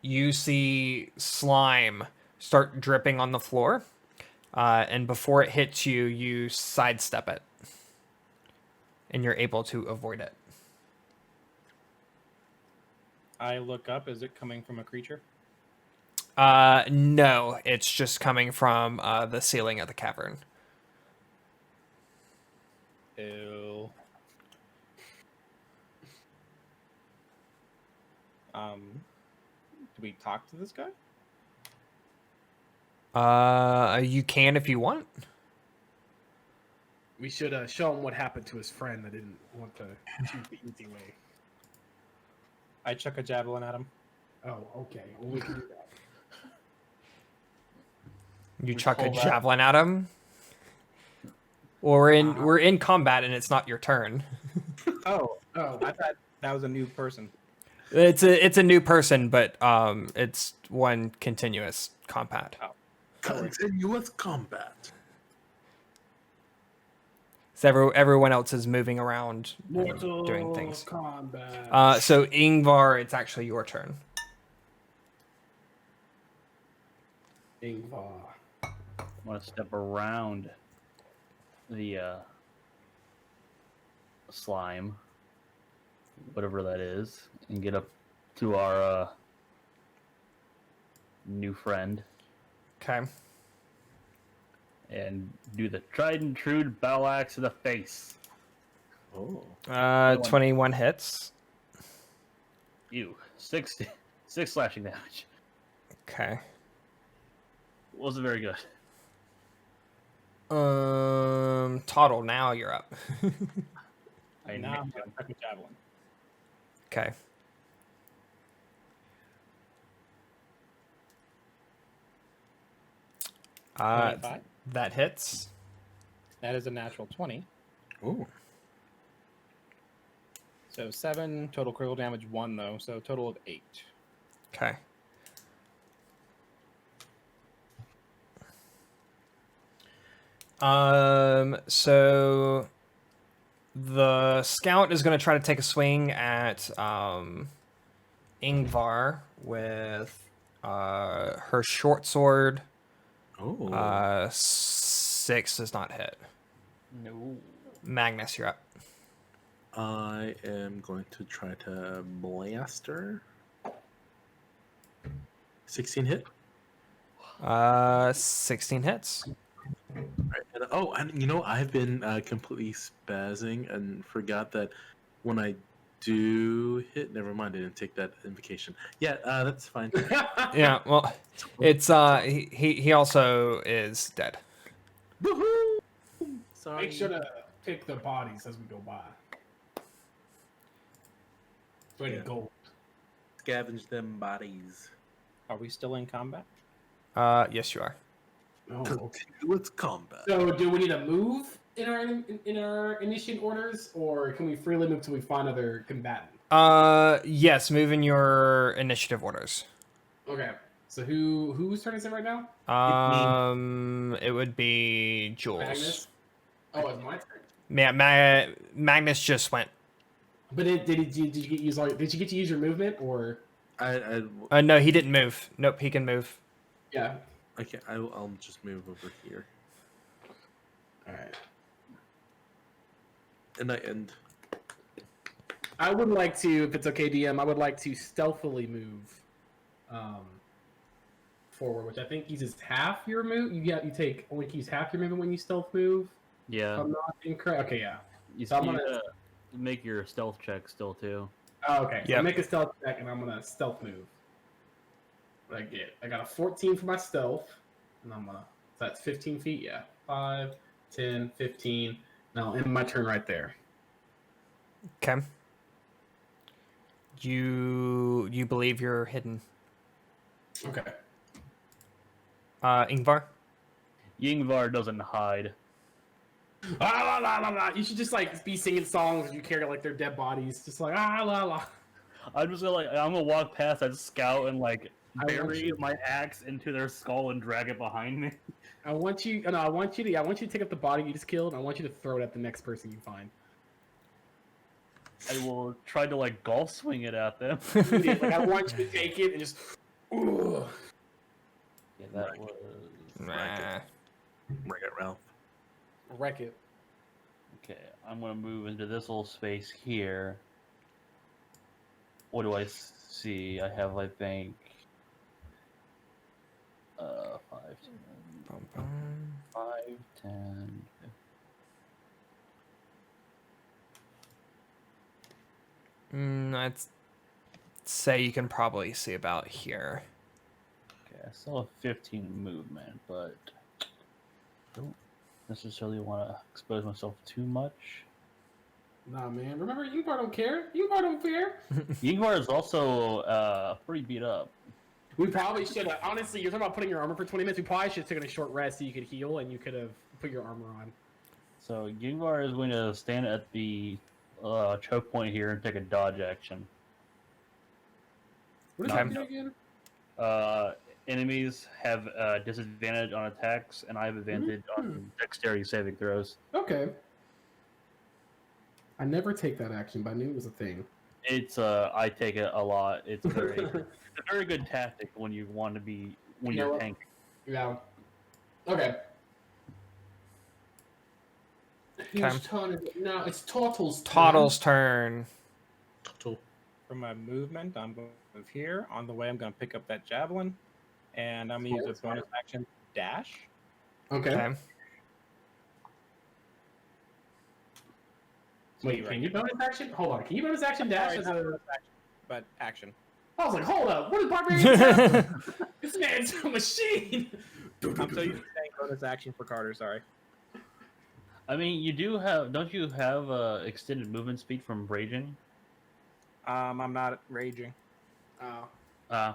you see slime start dripping on the floor, and before it hits you, you sidestep it, and you're able to avoid it. I look up. Is it coming from a creature? No, it's just coming from the ceiling of the cavern. Ew. Do we talk to this guy? You can if you want. We should show him what happened to his friend that didn't want to choose the easy way. I chuck a javelin at him. Oh, okay. Well, we can do that. You We chuck a call that- javelin at him. Well, we're in combat and it's not your turn. Oh, I thought that was a new person. It's a new person, but it's one continuous combat. Continuous combat. So everyone else is moving around and Mortal doing things. Kombat. So Ingvar, it's actually your turn. Ingvar. I want to step around the slime, whatever that is, and get up to our new friend Okay. and do the tried and true battle axe to the face. Oh. 21 hits. Ew. 6 slashing damage. Okay. Wasn't very good. Toddle, now you're up. I Now I'm nicked gonna him. chuck a javelin. Okay. Uh, 25. that hits. That is a natural 20. Oh. So 7 total critical damage, 1 though, so total of 8. Okay. So the scout is going to try to take a swing at Ingvar with her short sword. Oh. 6 does not hit. No. Magnus, you're up. I am going to try to blast her. 16 hit. 16 hits. Right. And you know, I've been completely spazzing and forgot that when I do hit, never mind, I didn't take that invocation. Yeah, that's fine. Yeah, well, it's he also is dead. Woohoo! Sorry. Make sure to pick the bodies as we go by. Ready Yeah. gold. Scavenge them bodies. Are we still in combat? Yes, you are. Oh, okay. Continuous combat. So, do we need to move in our initiate orders, or can we freely move till we find other combatant? Yes, move in your initiative orders. Okay. So whose turn is it right now? It would be Jules. Magnus. Oh, it's my turn. Yeah, Magnus just went. But did you get to use your movement or? No, he didn't move. Nope, he can move. Yeah. Okay, I'll just move over here. All right. And I would like to, if it's okay, DM, I would like to stealthily move forward, which I think uses half your move. You only use half your movement when you stealth move. If Yeah. I'm not incorrect. Okay, yeah. You So I'm you gonna- gotta make your stealth check still too. Oh, okay. So Yep. make a stealth check, and I'm gonna stealth move. What I got a 14 for my stealth, and so that's 15 feet. Yeah, 5, 10, 15. Now end my turn right there. Okay. You believe you're hidden. Okay. Ingvar? Yingvar doesn't hide. Ah, la, la, la, la. You should just be singing songs as you carry their dead bodies, just la la. I'm just gonna I'm gonna walk past that scout and I want bury you- my axe into their skull and drag it behind me. I want you to take up the body you just killed, and I want you to throw it at the next person you find. I will try to golf swing it at them. I want you to take it and just. Ooh. Yeah, that was Nah. Bring it, Ralph. Wreck it. okay. I'm gonna move into this little space here. What do I see? I have, I think, 5, 10, 5, 10. I'd say you can probably see about here. Okay, I still have 15 movement, but don't necessarily want to expose myself too much. Nah, man. Remember, Ingvar don't care. Ingvar don't care. Yingvar is also pretty beat up. We probably should have. Honestly, you're talking about putting your armor for 20 minutes. We probably should have taken a short rest so you could heal and you could have put your armor on. So Yingvar is going to stand at the choke point here and take a dodge action. What does Okay. that do again? Enemies have disadvantage on attacks, and I have advantage on dexterity saving throws. Okay. I never take that action, but I knew it was a thing. It's I take it a lot. It's a very good tactic when you want to be when You know you're what? tanking. Yeah. Okay. Okay. Whose turn is it? No, it's Tottle's turn. Toddle's turn. Total. For my movement, I'm going to move here. On the way, I'm going to pick up that javelin, and I'm going to use a bonus action dash. Okay. Okay. Wait, can you bonus action? Hold on. Can you bonus action dash Sorry, as not a... bonus action, but action. I was like, hold up. What is Barbarian have? This man's a machine. I'm so used to saying bonus action for Carter. Sorry. I mean, don't you have extended movement speed from raging? I'm not raging. Oh. Uh,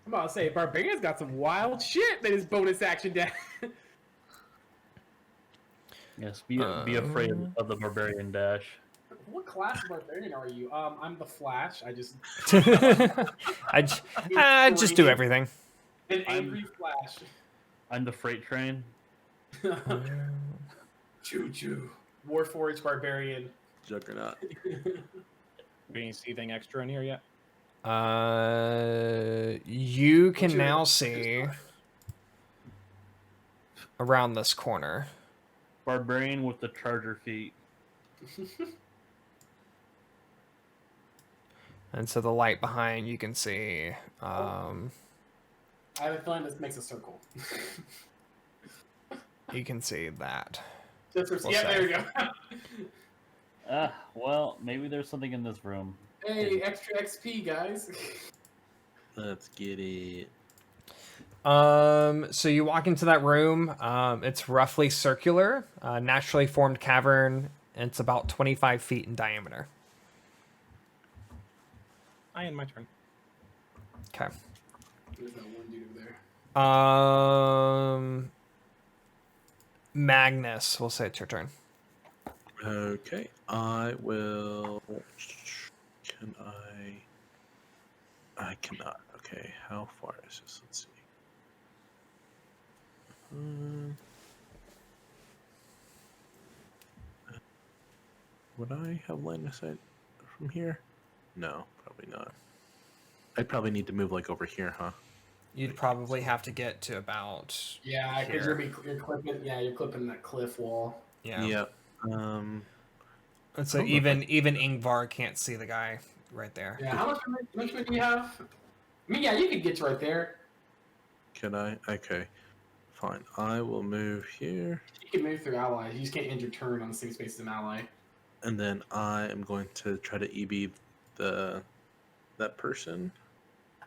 I'm about to say, Barbarian's got some wild shit that is bonus action dash. yes, be afraid of the barbarian dash. What class of Barbarian are you? I'm the Flash. I just... I just do everything. An angry Flash. I'm the freight train. Choo-choo. Warforged Barbarian. Juggernaut. Do you see anything extra in here yet? You can What's your- now see around this corner. Barbarian with the charger feet. And so the light behind you can see. I have a feeling this makes a circle. You can see that. Just for, We'll yeah, say. there we go. Well, maybe there's something in this room. Hey, extra XP, guys. Let's get it. So you walk into that room. It's roughly circular, naturally formed cavern. And it's about 25 feet in diameter. I end my turn. Okay. There's that one dude over there. Magnus, we'll say it's your turn. Okay, I will. Can I cannot. Okay, how far is this? Let's see. Would I have line of sight from here? No, probably not. I'd probably need to move like over here, huh? You'd probably have to get to about. Yeah, because Here. you're clipping. Yeah, you're clipping that cliff wall. Yeah. Yep. And so Hold on. even Ingvar can't see the guy right there. Yeah, how much movement do you have? I mean, yeah, you could get to right there. Can I? Okay, fine. I will move here, You can move through allies. You just can't end your turn on the same space as an ally. and then I am going to try to EB that person.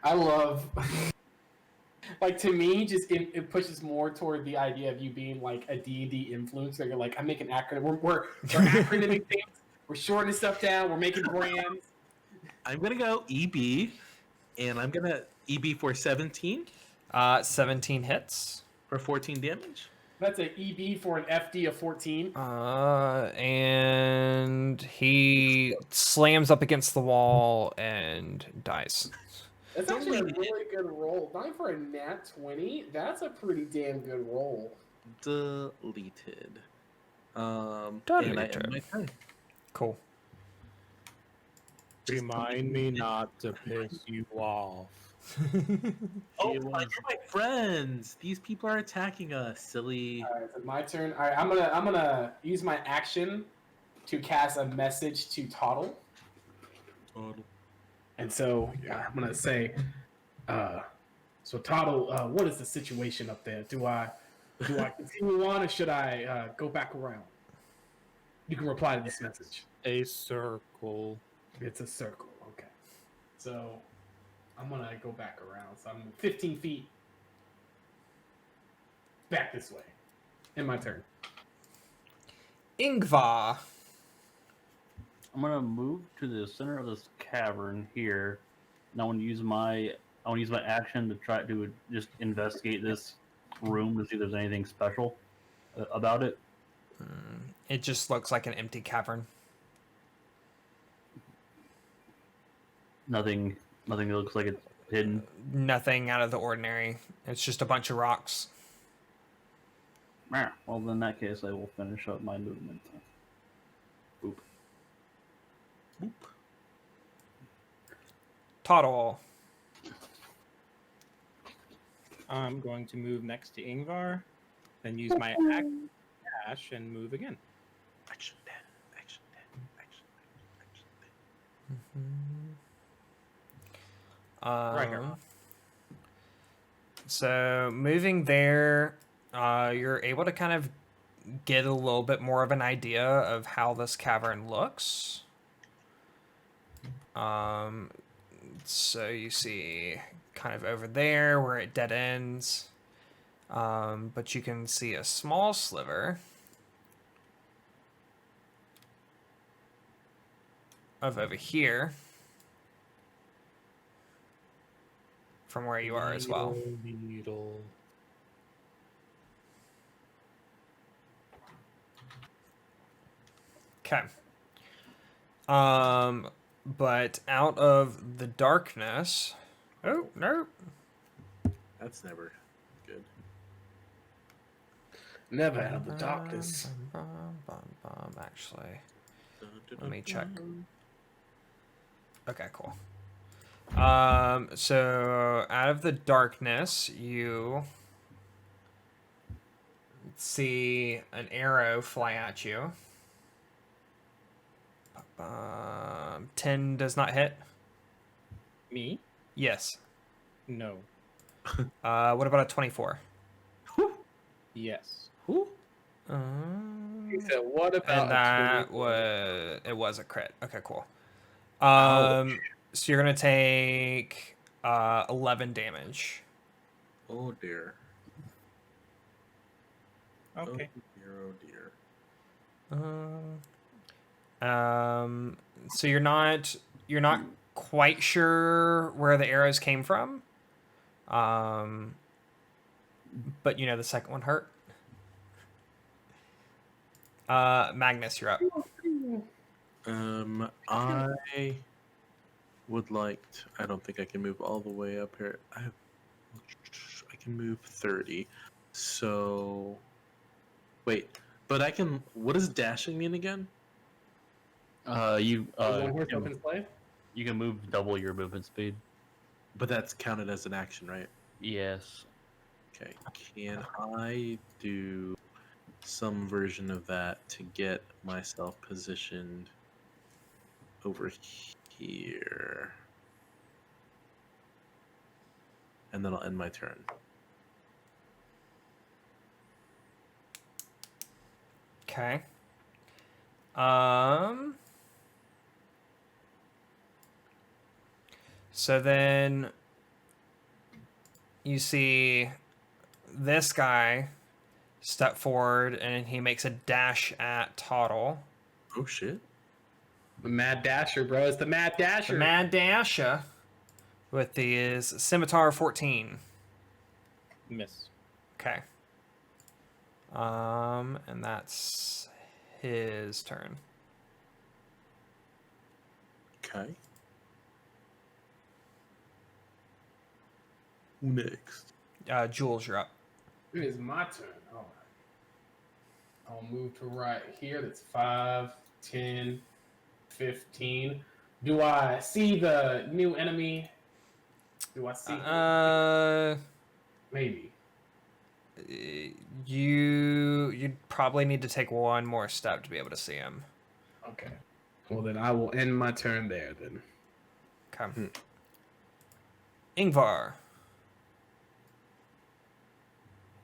I love, like, to me, just it pushes more toward the idea of you being like a D&D influencer. You're like, I'm making acronym. We're acronyming things. We're shortening stuff down. We're making brands. I'm gonna go EB, and I'm gonna EB for 17 17 hits. for 14 damage. That's an EB for an FD of 14. And he slams up against the wall and dies. That's actually a really good roll. Not for a nat 20. That's a pretty damn good roll. Deleted. And Deleted. I end my turn. Cool. Remind me not to piss you off. Oh, It was- you're my friends. These people are attacking us. Silly. All right, so my turn. All right, I'm gonna use my action to cast a message to Toddle. And so I'm gonna say, so Toddle, what is the situation up there? Do I continue on or should I go back around? You can reply to this message. A circle. It's a circle. Okay. So I'm gonna go back around. So I'm 15 feet back this way. In my turn. Ingvar. I'm gonna move to the center of this cavern here, and I want to use my action to try to just investigate this room to see if there's anything special about it. It just looks like an empty cavern. Nothing that looks like it's hidden. Nothing out of the ordinary. It's just a bunch of rocks. Ah, well, in that case, I will finish up my movement. Boop. Boop. Toddle. I'm going to move next to Ingvar, then use my action dash and move again. Action, action, action, action. Right here. So moving there, you're able to kind of get a little bit more of an idea of how this cavern looks. So you see kind of over there where it dead ends, but you can see a small sliver of over here from where you are as well. Needle. Okay. But out of the darkness. Oh, no. That's never good. Never out of the darkness. Actually, let me check. Okay, cool. So out of the darkness, you see an arrow fly at you. 10 does not hit. Me? Yes. No. What about a 24? Yes. He said, "What about?" And that was a crit. Okay, cool. So you're gonna take 11 damage. Oh dear. Okay. Oh dear. So you're not quite sure where the arrows came from. But you know the second one hurt. Magnus, you're up. I would like to, I don't think I can move all the way up here. I can move 30. So wait, but I can, what does dashing mean again? You One horse up in play? you can move double your movement speed. But that's counted as an action, right? Yes. Okay. Can I do some version of that to get myself positioned over here? And then I'll end my turn. Okay. So then you see this guy step forward and he makes a dash at Toddle. Oh shit. The Mad Dasher, bro. It's the Mad Dasher. The Mad Dasher with his Scimitar 14. Miss. Okay. And that's his turn. Okay. Who next? Jules, you're up. It is my turn. All right. I'll move to right here. That's 5, 10, 15. Do I see the new enemy? Do I see maybe? You'd probably need to take one more step to be able to see him. Okay. Well, then I will end my turn there then. Okay. Ingvar.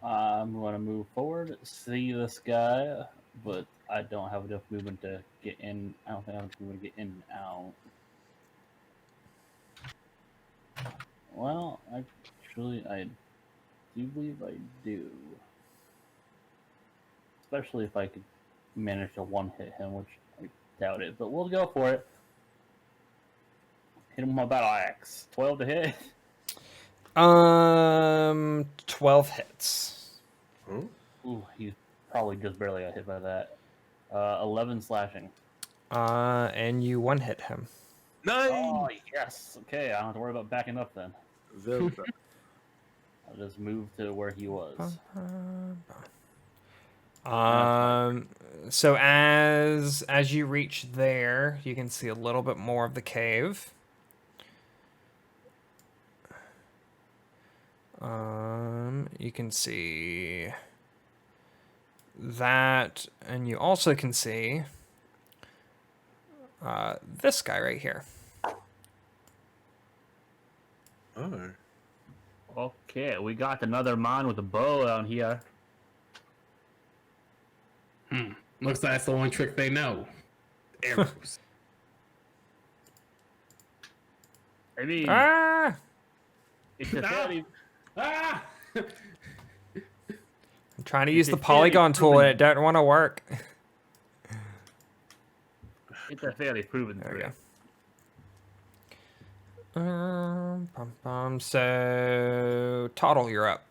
I'm going to move forward, see this guy, but I don't have enough movement to get in. I don't think I have enough movement to get in and out. Well, actually, I do believe I do. Especially if I could manage to one-hit him, which I doubt it, but we'll go for it. Hit him with my battle axe. 12 to hit. 12 hits. Oh, Ooh, he probably just barely got hit by that. 11 slashing. And you one hit him. nice. Oh, yes. Okay, I don't have to worry about backing up then. Very bad. I'll just move to where he was. So as you reach there, you can see a little bit more of the cave. You can see that, and you also can see this guy right here. Oh. Okay, we got another man with a bow down here. Looks like that's the one trick they know. Arrows. I mean, Ah! it's a fairly, Ah! I'm trying to It's use a the fairly polygon tool and proven- it don't want to work. it's a fairly proven There we trick. go. So, Toddle, you're up.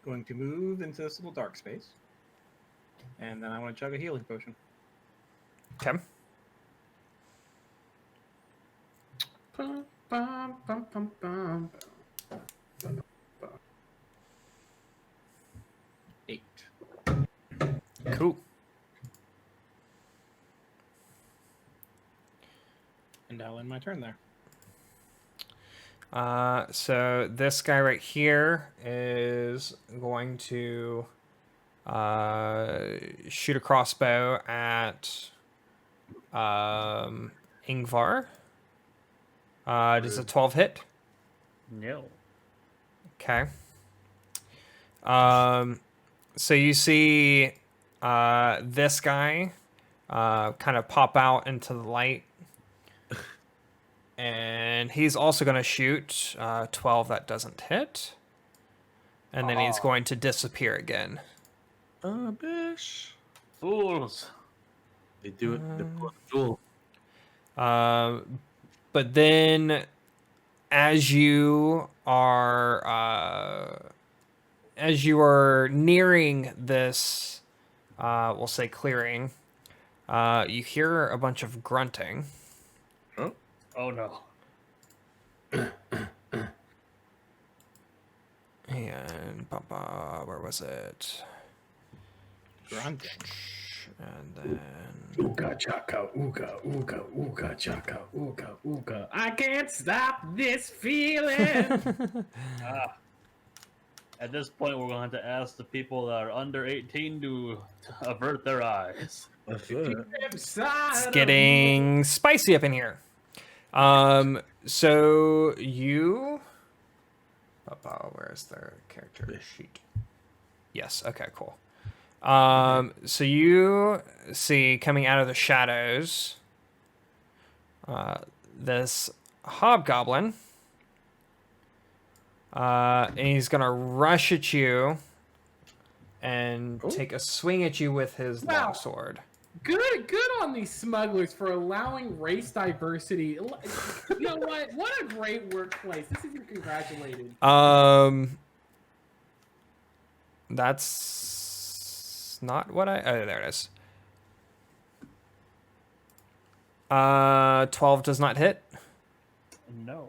Going to move into this little dark space. And then I want to chug a healing potion. Okay. Bum, bum, bum, bum, bum. 8. Cool. And I'll end my turn there. So this guy right here is going to shoot a crossbow at Ingvar. Does a 12 hit? No. Okay. So you see this guy kind of pop out into the light. And he's also going to shoot 12 that doesn't hit. And then he's going to disappear again. Bish. Fools. They do it. They pull the jewel. But then as you are nearing this, we'll say clearing, you hear a bunch of grunting. Oh no. And where was it? Grunting. And then Ooga chaka, ooga, ooga, ooga chaka, ooga, ooga. I can't stop this feeling. At this point, we're going to ask the people that are under 18 to avert their eyes. That's it. it's getting spicy up in here. So you... where's their character sheet? Yes, okay, cool. So you see coming out of the shadows this hobgoblin. And he's gonna rush at you and take a swing at you with his Wow. longsword. Good on these smugglers for allowing race diversity. You know what? What a great workplace. This isn't congratulated. That's not what I... Oh, there it is. 12 does not hit. No.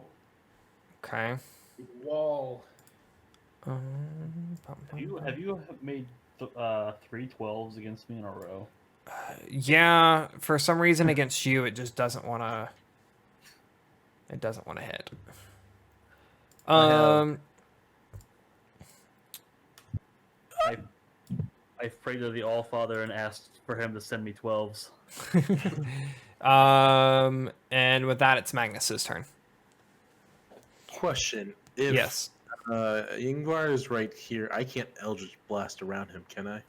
Okay. Whoa. Have you made 3 12s against me in a row? Yeah, for some reason against you, it just doesn't want to... It doesn't want to hit. I prayed to the Allfather and asked for him to send me 12s. And with that, it's Magnus's turn. Question: If Yes. Ingvar is right here. I can't Eldritch Blast around him, can I?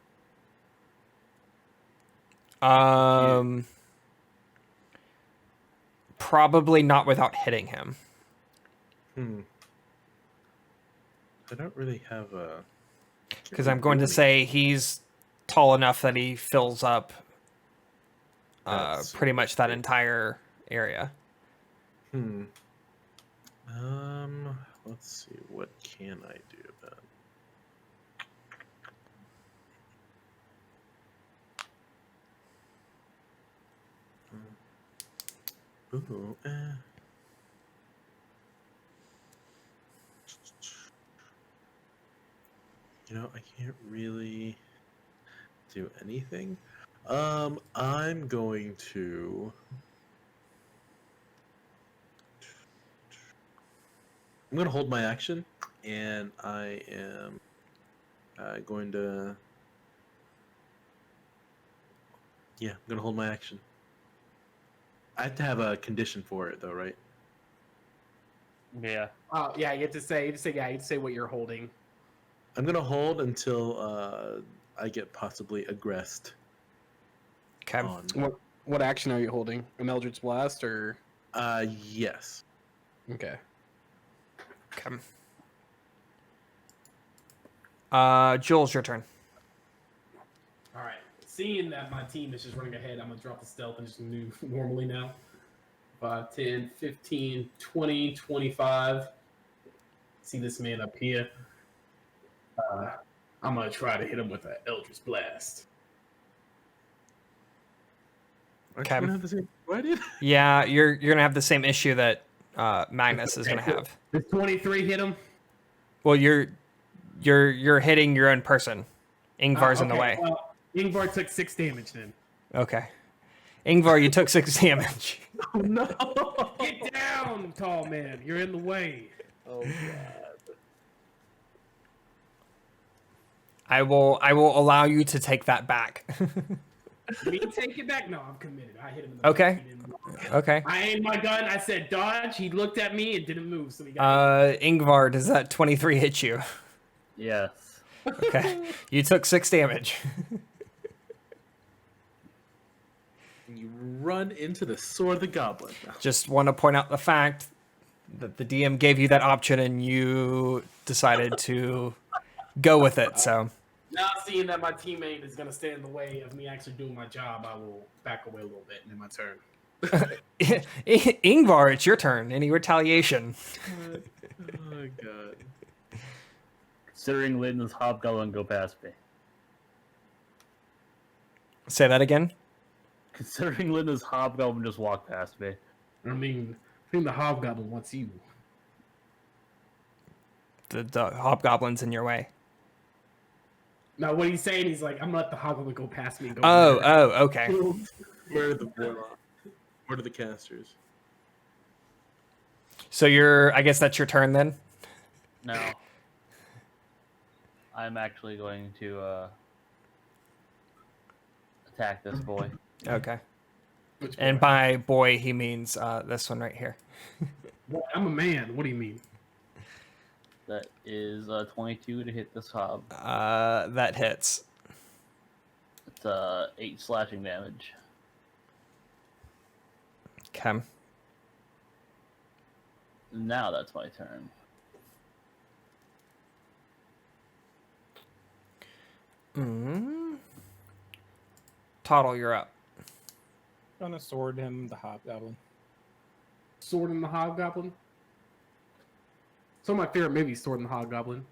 Probably not without hitting him. I don't really have a... Because I'm going to say he's tall enough that he fills up That's pretty much that okay. entire area. Let's see. What can I do then? Ooh, I can't really do anything. I'm going to... I'm going to hold my action, and I am going to... Yeah, I'm going to hold my action. I have to have a condition for it, though, right? Yeah. Oh yeah, you have to say what you're holding. I'm going to hold until I get possibly aggressed. Okay. What action are you holding? An Eldritch Blast or? Yes. Okay. Okay. Jules, your turn. All right. Seeing that my team is just running ahead, I'm going to drop the stealth and just move normally now. 5, 10, 15, 20, 25. See this man up here. I'm going to try to hit him with an Eldritch Blast. Aren't you gonna have the same... Why did... Yeah, you're gonna have the same issue that Magnus is gonna have. Does 23 hit him? Well, you're hitting your own person. Ingvar's in the way. Well, Ingvar took 6 damage then. Okay. Ingvar, you took 6 damage. Oh no! Get down, tall man. You're in the way. Oh god. I will allow you to take that back. Me take it back? No, I'm committed. I hit him in the Okay. back. He didn't move. Okay. I aimed my gun. I said dodge. He looked at me and didn't move. So he got Ingvar, does that 23 hit you? Yes. Okay. You took 6 damage. And you run into the Sword of the Goblin. Just want to point out the fact that the DM gave you that option and you decided to go with it. So now seeing that my teammate is gonna stand in the way of me actually doing my job, I will back away a little bit and then my turn. Ingvar, it's your turn. Any retaliation? Oh god. Considering letting this hobgoblin go past me. Say that again. Considering letting this hobgoblin just walk past me. I think the hobgoblin wants you. The hobgoblin's in your way. Now what he's saying, he's like, I'm gonna let the hobgoblin go past me and go. Okay. Where are the warlock? Where are the casters? So I guess that's your turn then? No. I'm actually going to attack this boy. Okay. Which And boy? by boy, he means this one right here. Boy, I'm a man. What do you mean? That is 22 to hit this hob. That hits. It's 8 slashing damage. Okay. Now that's my turn. Toddle, you're up. Gonna sword him the hobgoblin. Sword in the hobgoblin. Some of my favorite movies, Sword in the Hobgoblin.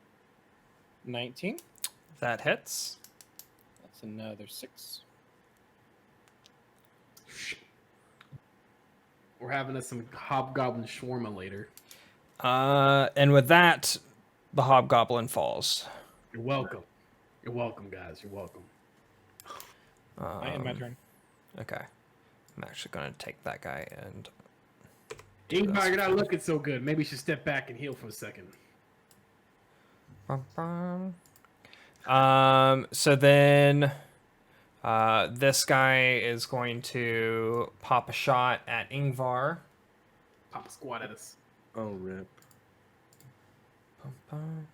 19. That hits. That's another 6. We're having us some hobgoblin shawarma later. And with that, the hobgoblin falls. You're welcome. You're welcome, guys. You're welcome. I end my turn. Okay. I'm actually going to take that guy and... Ingvar, you're not looking so good. Maybe you should step back and heal for a second. So then this guy is going to pop a shot at Ingvar. Pop a squad at us. Oh rip. Come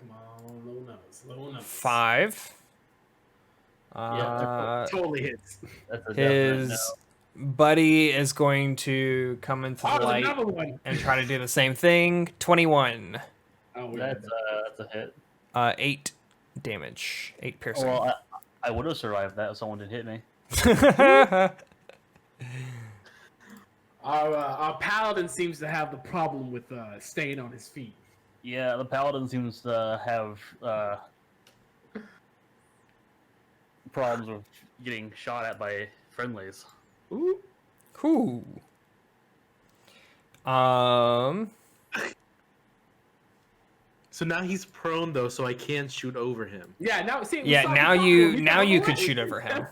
on, low numbers. Low numbers. 5. Totally hits. That's a definite no. His buddy is going to come into the Oh, there's light another one. and try to do the same thing. 21. Oh, That's a hit. 8 damage. 8 piercing. Well, I would have survived that if someone didn't hit me. Our paladin seems to have the problem with staying on his feet. Yeah, the paladin seems to have problems with getting shot at by friendlies. Ooh. Cool. So now he's prone though, so I can shoot over him. Yeah, now see. Yeah, now you could shoot over him.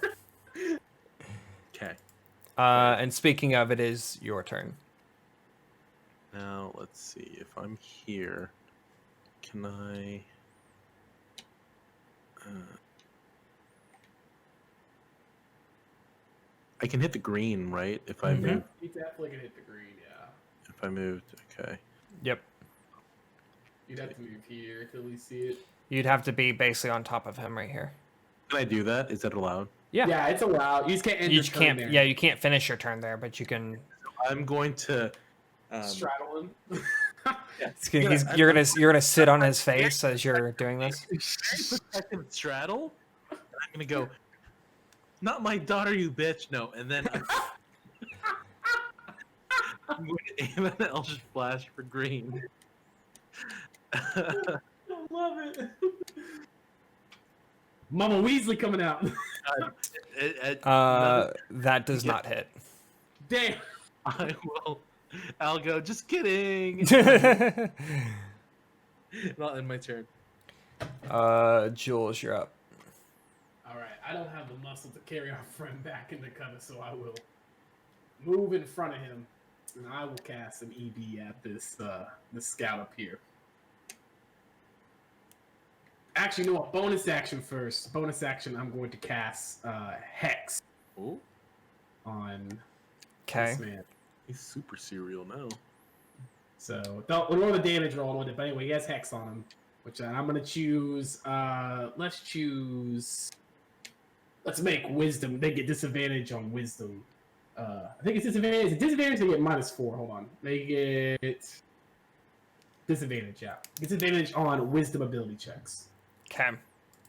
Okay. And speaking of, it is your turn. Now let's see if I'm here. Can I? I can hit the green, right? If I move. You definitely can hit the green. Yeah. If I moved, okay. Yep. You'd have to move here to at least see it. You'd have to be basically on top of him right here. Can I do that? Is that allowed? Yeah. Yeah, it's allowed. You just can't end You your just turn can't. there. Yeah, you can't finish your turn there, but you can. I'm going to. Straddle him. You're gonna sit on his face as you're doing this. Second straddle. And I'm gonna go. Not my daughter, you bitch. No, and then I'm going to aim at an Eldritch Flash for green. I love it. Mama Weasley coming out. That does not hit. Damn. I will. I'll go. Just kidding. Not in my turn. Jules, you're up. All right, I don't have the muscle to carry our friend back into cover, so I will move in front of him, and I will cast an EB at this scout up here. Actually, you know what? Bonus action first. Bonus action. I'm going to cast Hex Ooh, on Okay. this man. He's super serial now. So don't ignore the damage roll with it. But anyway, he has Hex on him, which I'm going to choose. Let's make Wisdom. They get disadvantage on Wisdom. I think it's disadvantage. Is it disadvantage? They get -4. Hold on. They get disadvantage. Yeah, disadvantage on Wisdom ability checks. Okay.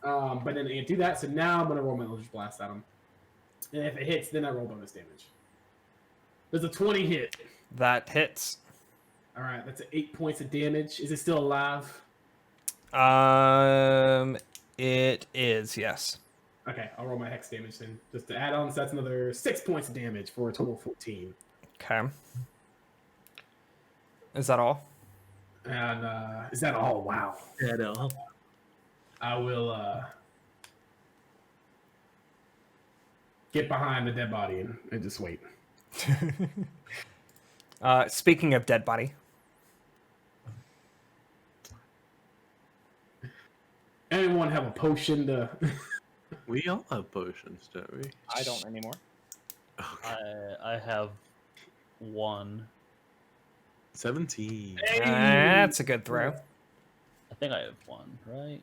But then they can't do that. So now I'm gonna roll my Eldritch Blast at him, and if it hits, then I roll bonus damage. There's a 20 hit. That hits. All right, that's 8 points of damage. Is it still alive? It is, yes. Okay, I'll roll my Hex damage then, just to add on. So that's another 6 points of damage for a total of 14. Okay. Is that all? And is that all? Wow. yeah, no. I will get behind the dead body and just wait. Speaking of dead body. Anyone have a potion to? We all have potions, don't we? I don't anymore. I have 1. 17. That's a good throw. I think I have 1, right?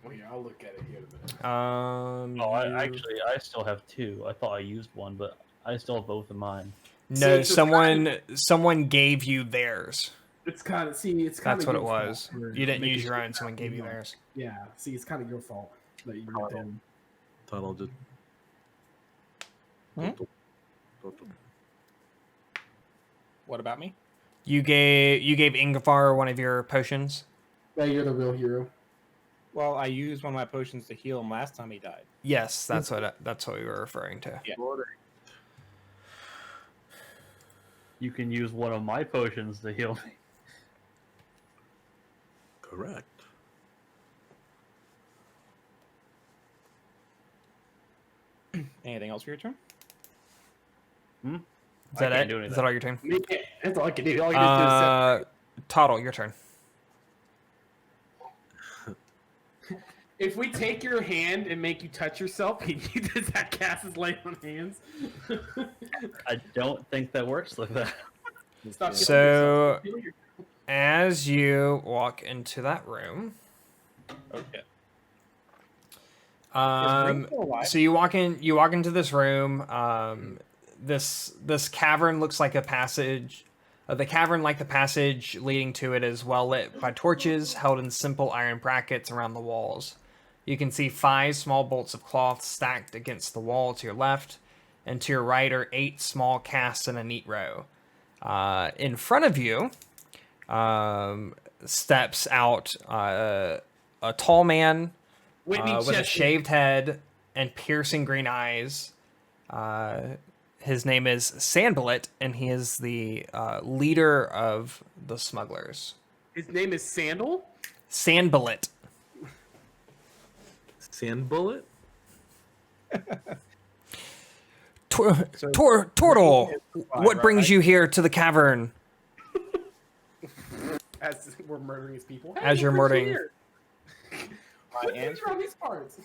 Well, yeah, I'll look at it here in a minute. Oh, I still have 2. I thought I used 1, but I still have both of mine. No, it's someone gave you theirs. It's kind of It's kind That's of what it was. You didn't use your own. Someone gave you theirs. Yeah. See, it's kind of your fault that you went in. Tunnel did. Hmm? What about me? You gave Ingvar one of your potions. Yeah, you're the real hero. Well, I used one of my potions to heal him last time he died. Yes, that's what we were referring to. Yeah. You can use one of my potions to heal me. Correct. Anything else for your turn? Is I that can't it? do Is anything. that all your turn? That's all I can do. All you can do is Toddle, your turn. if we take your hand and make you touch yourself, does that cast as light on hands? I don't think that works like that. Stop So- killing yourself. As you walk into that room, Okay. um, still alive? so you walk in. You walk into this room. This cavern looks like a passage. The cavern, like the passage leading to it, is well lit by torches held in simple iron brackets around the walls. You can see 5 small bolts of cloth stacked against the wall to your left, and to your right are 8 small casts in a neat row. In front of you, steps out a tall man Whitney with a Chester. shaved head and piercing green eyes. His name is Sandbullet, and he is the leader of the smugglers. His name is Sandal. Sandbullet. Sand bullet? Turtle, what brings you here to the cavern? As we're murdering his people. As you're murdering- My Put answer, picture on these parts.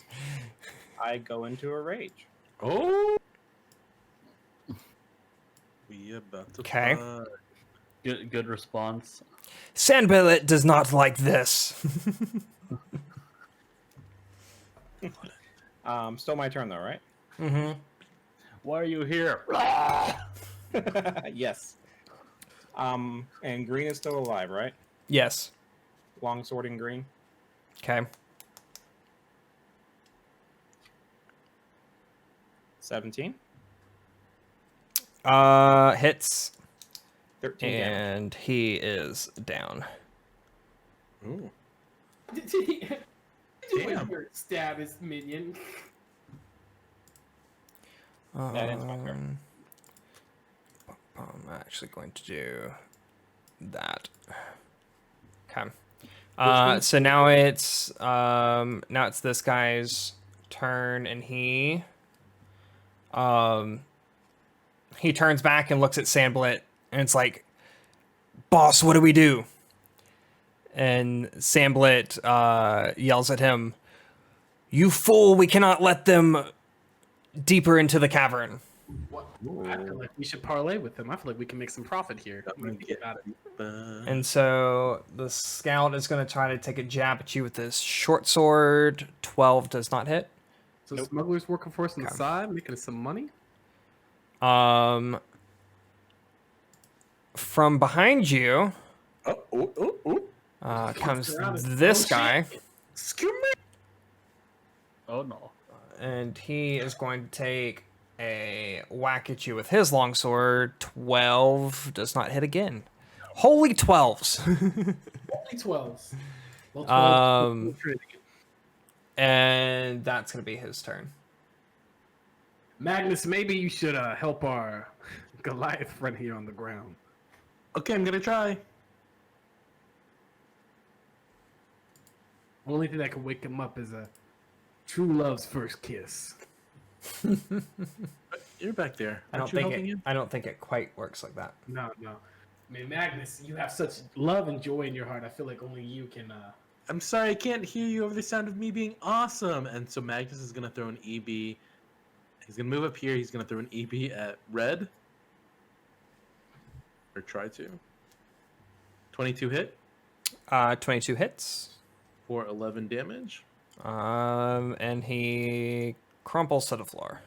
I go into a rage. Oh. We about to. Okay. fight. Good response. Sandbullet does not like this. Still my turn though, right? Mm-hmm. Why are you here? Yes. And green is still alive, right? Yes. Long sword in green. Okay. 17. Hits, 13 damage. and he is down. Ooh. Did you Damn. stab his minion? That ends my turn. I'm actually going to do that. Okay. So now it's this guy's turn, and he turns back and looks at Sandblit, and it's like, "Boss, what do we do?" And Sandblit yells at him, "You fool! We cannot let them deeper into the cavern." What? I feel like we should parlay with him. I feel like we can make some profit here. I'm gonna get About it. And so the scout is going to try to take a jab at you with his short sword. 12 does not hit. So smugglers working for us on the Okay. side, making us some money. From behind you Oh. comes around us. this Oh, guy, Excuse me. Oh no. and he is going to take a whack at you with his longsword. 12 does not hit again. Holy 12s. Only 12s. Well, 12 Um, and that's going to be his turn. Magnus, maybe you should help our Goliath friend here on the ground. Okay, I'm gonna try. Only thing that can wake him up is a true love's first kiss. You're back there. I Aren't don't you think helping it. him? I don't think it quite works like that. No. I mean, Magnus, you have such love and joy in your heart. I feel like only you can. I'm sorry, I can't hear you over the sound of me being awesome. And so Magnus is gonna throw an EB. He's gonna move up here. He's gonna throw an EB at red, or try to. 22 hit 22 hits. for 11 damage. And he crumples to the floor.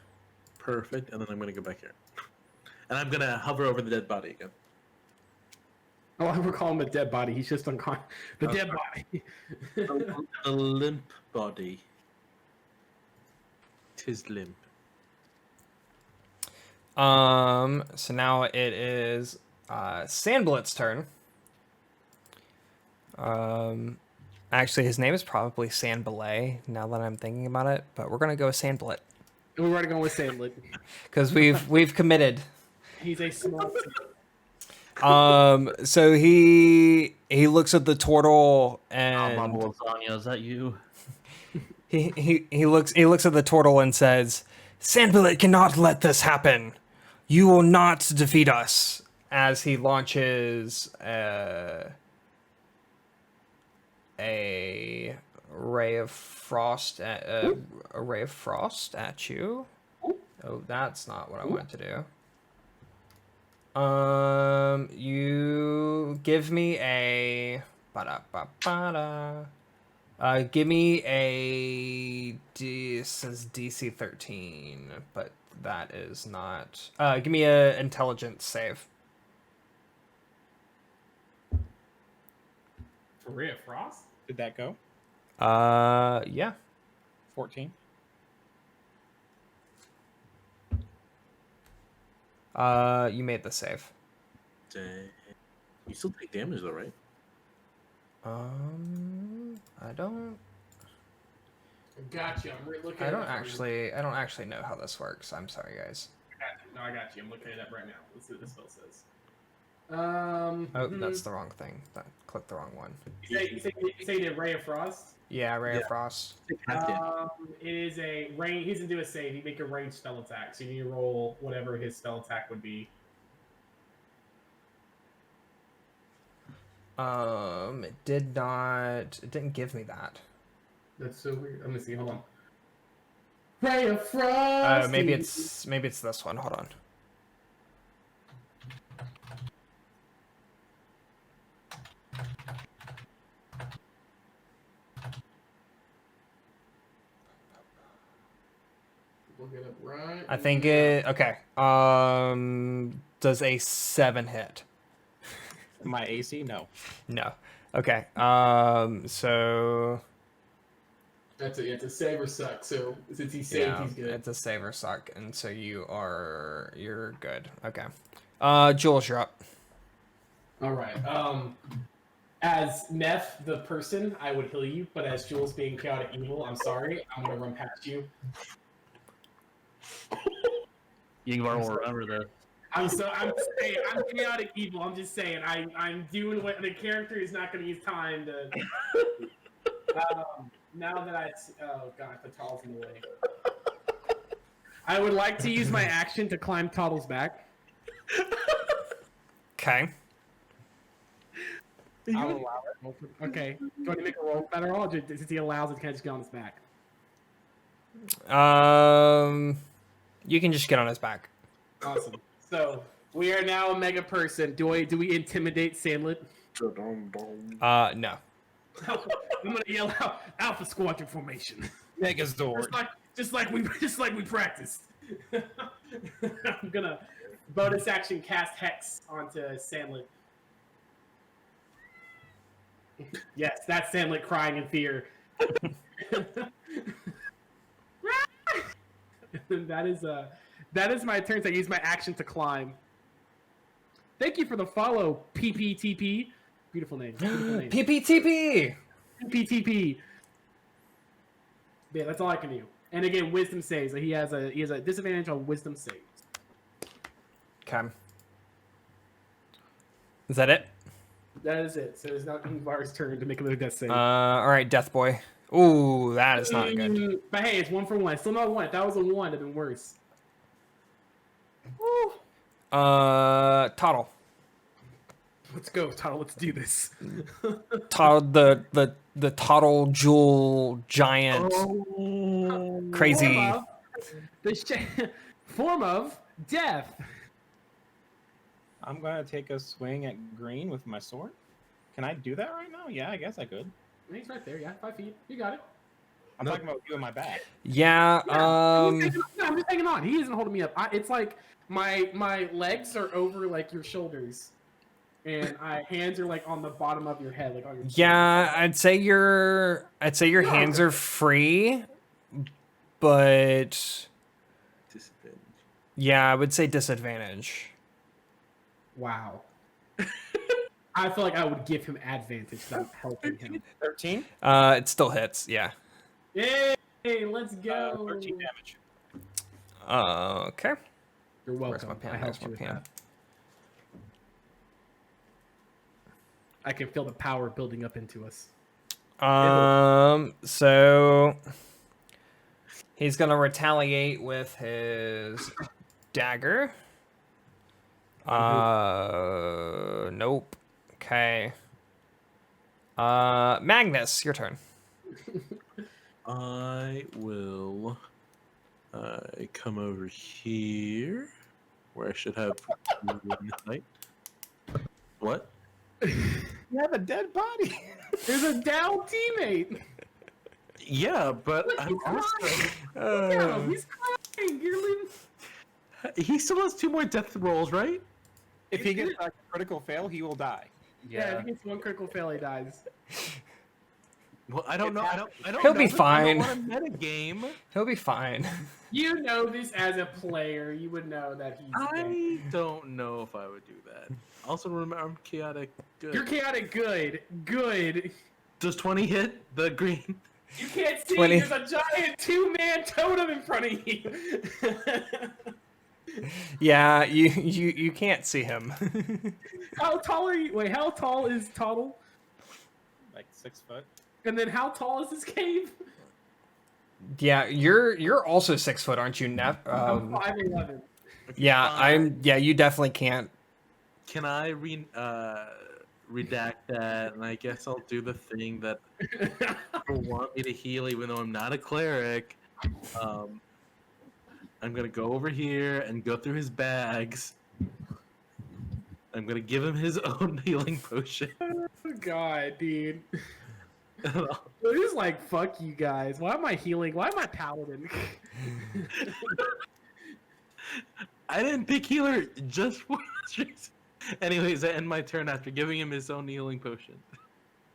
Perfect. And then I'm gonna go back here, and I'm gonna hover over the dead body again. Oh, I would call him a dead body. He's just unconscious. The Oh, dead sorry. body. A limp body. Tis limp. So now it is Sandbullet's turn. Actually, his name is probably Sandbullet, now that I'm thinking about it, but we're gonna go with Sandbullet And we're already going with Sandlin. because we've committed. He's a small. So he looks at the turtle Oh, and Mama Lasagna, is that you? he looks at the turtle and says, "Sandbullet cannot let this happen. You will not defeat us." As he launches a ray of frost at you. Oh, that's not what I wanted to do. You give me a ba-da-ba-ba-da. Give me a this says DC 13, but that is not. Give me a intelligence save. For Ray of Frost? Did that go? Yeah. 14. You made the save. Dang. You still take damage though, right? I don't. Got you. I'm looking. I don't actually know how this works. I'm sorry, guys. No, I got you. I'm looking it up right now. Let's see what this spell says. Oh, that's the wrong thing. Click the wrong one. You say the Ray of Frost? Yeah, Ray of Frost. It is a range. He's gonna do a save. You make a ranged spell attack, so you need to roll whatever his spell attack would be. It did not. It didn't give me that. That's so weird. Let me see. Hold on. Ray of Frost. Maybe it's this one. Hold on. Look it up right. I think it. Okay. Does a 7 hit? My AC? No. No. Okay. So. That's it. It's a save or suck. So since he saved, Yeah, he's good. it's a save or suck, and so you're good. Okay. Jules, you're up. All right. As Neff, the person, I would heal you, but as Jules being chaotic evil, I'm sorry. I'm gonna run past you. Ingvar will remember this. I'm saying I'm chaotic evil. I'm just saying I'm doing what the character is not gonna use time to. Now that oh god, the Toddle's in the way. I would like to use my action to climb Toddle's back. Okay. I'll allow it. Okay. Do you want to make a roll better roll? Since he allows it, can I just get on his back? You can just get on his back. Awesome. So we are now a mega person. Do we intimidate Sandlit? No. I'm gonna yell out Alpha Squadron formation. Megazord. Just like we practiced. I'm gonna bonus action cast Hex onto Sandlit. Yes, that's Sandlit crying in fear. That is my turn. So I use my action to climb. Thank you for the follow, PPTP. Beautiful name. Beautiful name. PPTP. PPTP. Yeah, that's all I can do. And again, wisdom saves. He has a disadvantage on wisdom saves. Okay. Is that it? That is it. So it's now Ingvar's turn to make another death save. All right, Death Boy. Ooh, that is not good. But hey, it's 1 for 1. Still not 1. If that was a 1, it'd been worse. Woo. Toddle. Let's go, Toddle. Let's do this. Toddle, the Toddle Jewel giant, crazy. Form of death. I'm gonna take a swing at green with my sword. Can I do that right now? Yeah, I guess I could. He's right there. Yeah, 5 feet. You got it. I'm talking about you in my back. Yeah. I'm just hanging on. He isn't holding me up. It's like my legs are over like your shoulders, and hands are like on the bottom of your head, like on your. Yeah, I'd say your hands are free, but Disadvantage. yeah, I would say disadvantage. Wow. I feel like I would give him advantage without helping him. 13? It still hits. Yeah. Yay! Let's go. 13 damage. Okay. You're Where's welcome. my pen? I Where's helped my you with pen? that. I can feel the power building up into us. So he's gonna retaliate with his dagger. Nope. Okay. Magnus, your turn. I will come over here. where I should have one height. What? You have a dead body. There's a down teammate. Yeah, but Look, I'm he's also. Look at him. He's crying. You're leaving. He still has 2 more death rolls, right? If he gets a critical fail, he will die. Yeah, if he gets one critical fail, he dies. Well, I don't know. I don't. He'll know be this. fine. I don't want a metagame. He'll be fine. You know this as a player. You would know that he's dead. I don't know if I would do that. Also, remember, I'm chaotic good. You're chaotic good. Good. Does 20 hit the green? You can't see. 20. There's a giant 2-man totem in front of you. Yeah, you can't see him. How tall are you? Wait, how tall is Tuttle? Like 6 foot. And then how tall is this cave? Yeah, you're also 6 foot, aren't you, Neff? I'm 5'11". Yeah, you definitely can't. Can I redact that? And I guess I'll do the thing that people want me to heal, even though I'm not a cleric. I'm gonna go over here and go through his bags. I'm gonna give him his own healing potion. Oh God, dude. It is like, fuck you guys. Why am I healing? Why am I paladin? I didn't pick healer just for this reason. Anyways, I end my turn after giving him his own healing potion.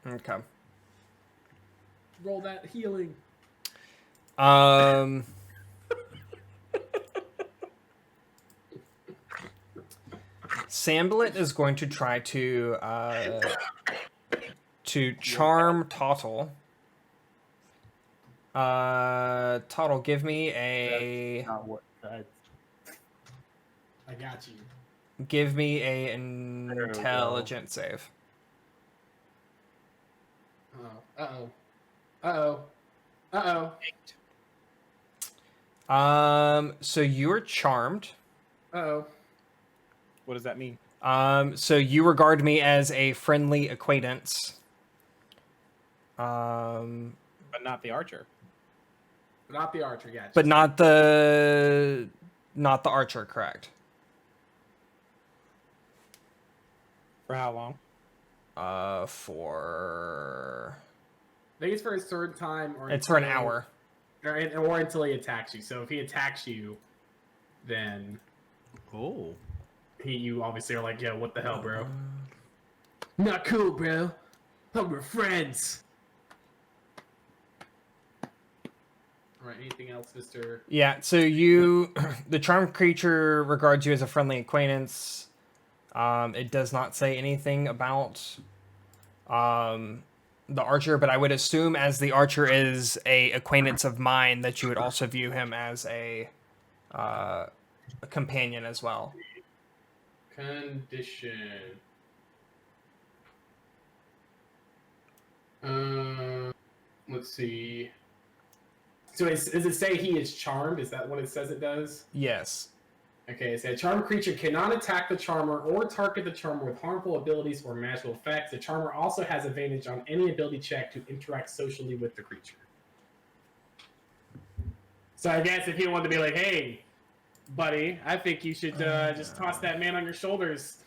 Okay. Roll that healing. Samblet is going to try to charm Tottle. Tottle, give me a Not what I I got you. intelligence save. Uh-oh. Uh-oh. Uh-oh. So you're charmed. Uh-oh. What does that mean? So you regard me as a friendly acquaintance. But not the archer. Not the archer, yeah. But not the archer, correct? For how long? For I think it's for a certain time, or it's for an hour. or until he attacks you. So if he attacks you, then Oh. you obviously are like, yo, what the hell, bro? Not cool, bro. But we're friends. All right. Anything else, Mister? Yeah. So the charmed creature regards you as a friendly acquaintance. It does not say anything about the archer, but I would assume as the archer is a acquaintance of mine that you would also view him as a companion as well. Condition. Let's see. So does it say he is charmed? Is that what it says it does? Yes. Okay, it said a charmed creature cannot attack the charmer or target the charmer with harmful abilities or magical effects. The charmer also has advantage on any ability check to interact socially with the creature. So I guess if you want to be like, hey, buddy, I think you should just toss that man on your shoulders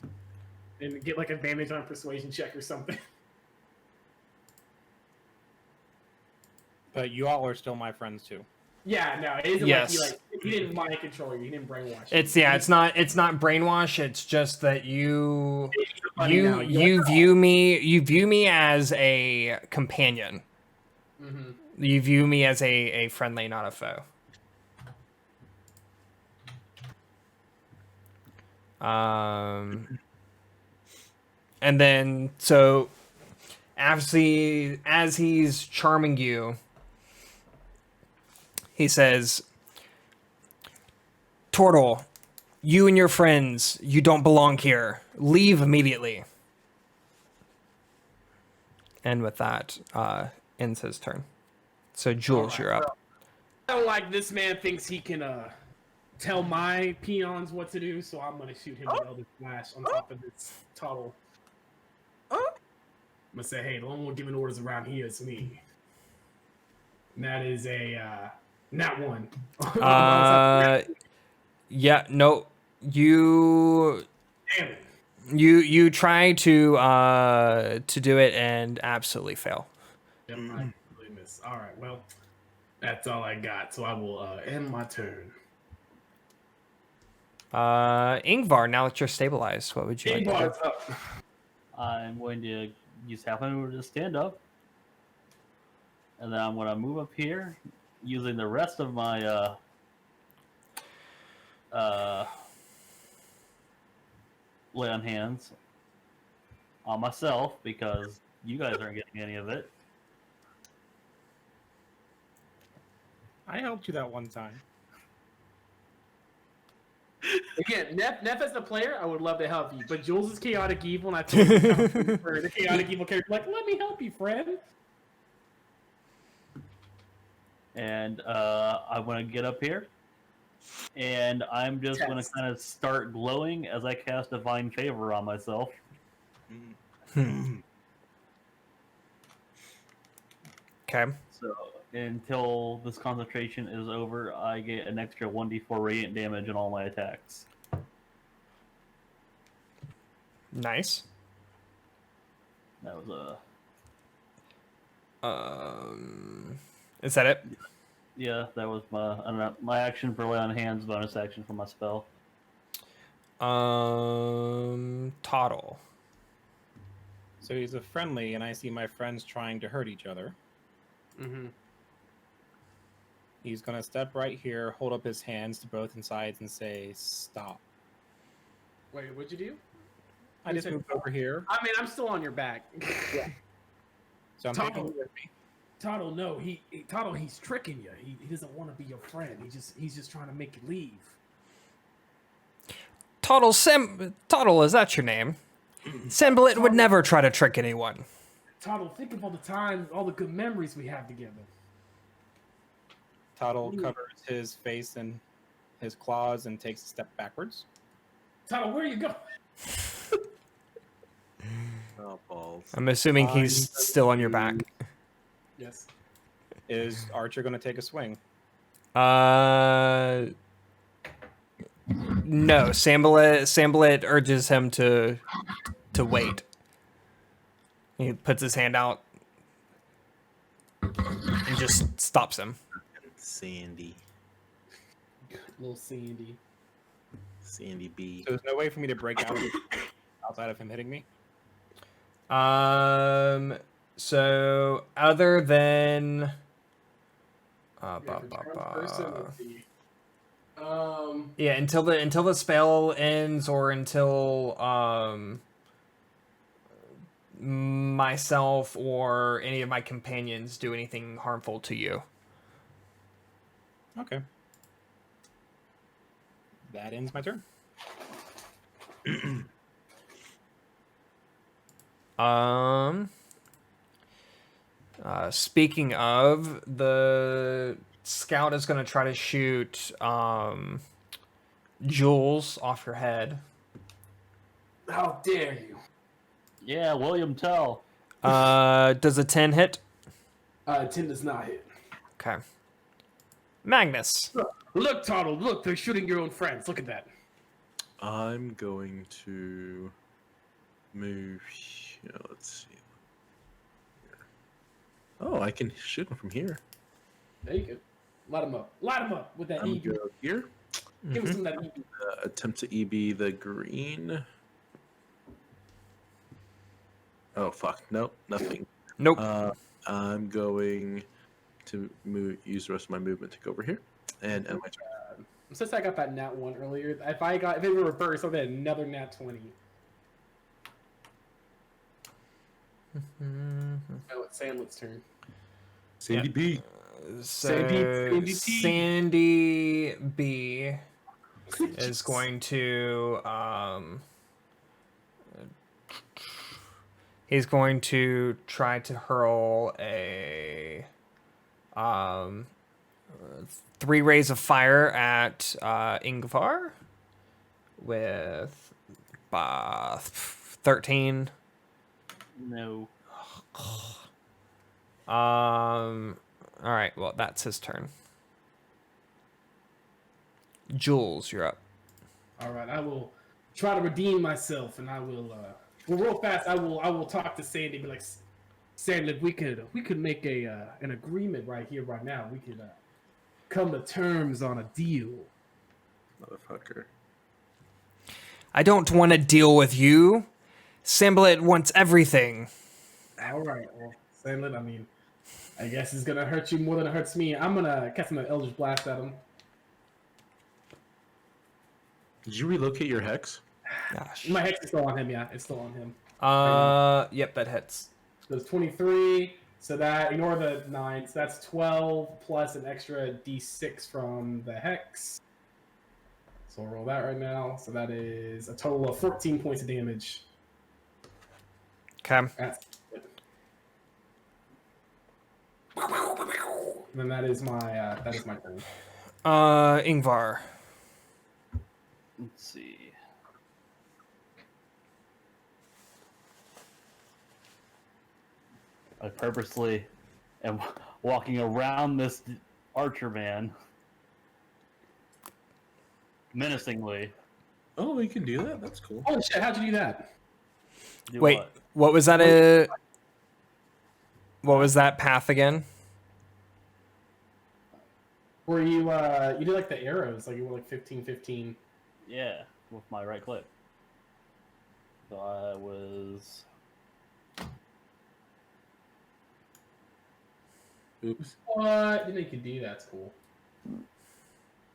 and get like advantage on a persuasion check or something. But you all are still my friends too. Yeah, no, it isn't Yes. like he didn't mind control you, he didn't brainwash you. It's not brainwash. It's just that you Funny now. view me as a companion. Mhm. You view me as a friendly, not a foe. And then so as he's charming you, he says, "Tortle, you and your friends, you don't belong here. Leave immediately." And with that, ends his turn. So Jules, you're up. I don't like this man thinks he can tell my peons what to do, so I'm gonna shoot him with Elder Flash on top of this Tuttle. I'm gonna say, hey, the only one giving orders around here is me. And that is a nat one. Yeah, no. You Damn it. you try to do it and absolutely fail. Yep, I completely miss. All right, well, that's all I got. So I will end my turn. Ingvar, now that you're stabilized, what would you like to do? Ingvar's up. I'm going to use half an hour to stand up, and then I'm going to move up here, using the rest of my lay on hands on myself because you guys aren't getting any of it. I helped you that one time. Again, Neff as the player, I would love to help you, but Jules is chaotic evil, and I feel like it's kind of for the chaotic evil character. Like, let me help you, friend. And I want to get up here, and I'm just going to Test. kind of start glowing as I cast Divine Favor on myself. Okay. So until this concentration is over, I get an extra 1d4 radiant damage on all my attacks. Nice. That was Is that it? yeah, that was my action for lay on hands, bonus action for my spell. Toddle. So he's a friendly, and I see my friends trying to hurt each other. Mm-hmm. He's gonna step right here, hold up his hands to both sides, and say, "Stop." Wait, what'd you do? I just moved over here, I mean, I'm still on your back. so I'm Tom. taking you with me. Tuttle, no, Tuttle, he's tricking you. He doesn't want to be your friend. He's just trying to make you leave. Toddle, is that your name? Semblait would never try to trick anyone. Tuttle, think of all the time, all the good memories we have together. Tuttle covers his face in his claws and takes a step backwards. Tuttle, where are you going? Oh, balls. I'm assuming he's still on your back. Yes. Is Archer gonna take a swing? No, Sambalit urges him to wait. He puts his hand out and just stops him. Sandy. Little Sandy. Sandy B. So there's no way for me to break out outside of him hitting me. So other than yeah, until the spell ends or until myself or any of my companions do anything harmful to you. Okay. That ends my turn. Speaking of, the scout is going to try to shoot Jules off your head. How dare you? Yeah, William Tell. Does a 10 hit? 10 does not hit. Okay. Magnus. Look, Tuttle, look, they're shooting your own friends. Look at that. I'm going to move. Let's see. Oh, I can shoot him from here. There you go. Light him up. Light him up with that I'm EB. gonna go here. Give us some of that EB. Attempt to EB the green. Oh fuck! Nope, nothing. Nope. I'm going to use the rest of my movement to go over here and end my turn. Since I got that nat 1 earlier, if it were reversed, I'd have another nat 20. Oh, it's Sandlet's turn. Sandy B. So Sandy T. Sandy B is going to he's going to try to hurl a 3 rays of fire at Ingvar with 13. No. All right, well, that's his turn. Jules, you're up. All right, I will try to redeem myself, and I will. Well, real fast, I will talk to Sandy. Be like, Sandy, we could make an agreement right here, right now. We could come to terms on a deal. Motherfucker. I don't want to deal with you. Samblet wants everything. All right, well, Sandy, I mean, I guess it's gonna hurt you more than it hurts me. I'm gonna cast an Eldritch Blast at him. Did you relocate your hex? Gosh. My hex is still on him. Yeah, it's still on him. Yep, that hits. So it's 23. So that, ignore the 9. So that's 12 plus an extra d6 from the hex. So I'll roll that right now. So that is a total of 14 points of damage. Okay. That's it. And then that is my turn. Ingvar. Let's see. I purposely am walking around this archer man menacingly. Oh, we can do that. That's cool. Holy shit! How'd you do that? Do Wait, what was that? What was that path again? Where you did like the arrows, like you were like 15, 15. Yeah, with my right click. So I was. Oops. What? Didn't make you do that? That's cool.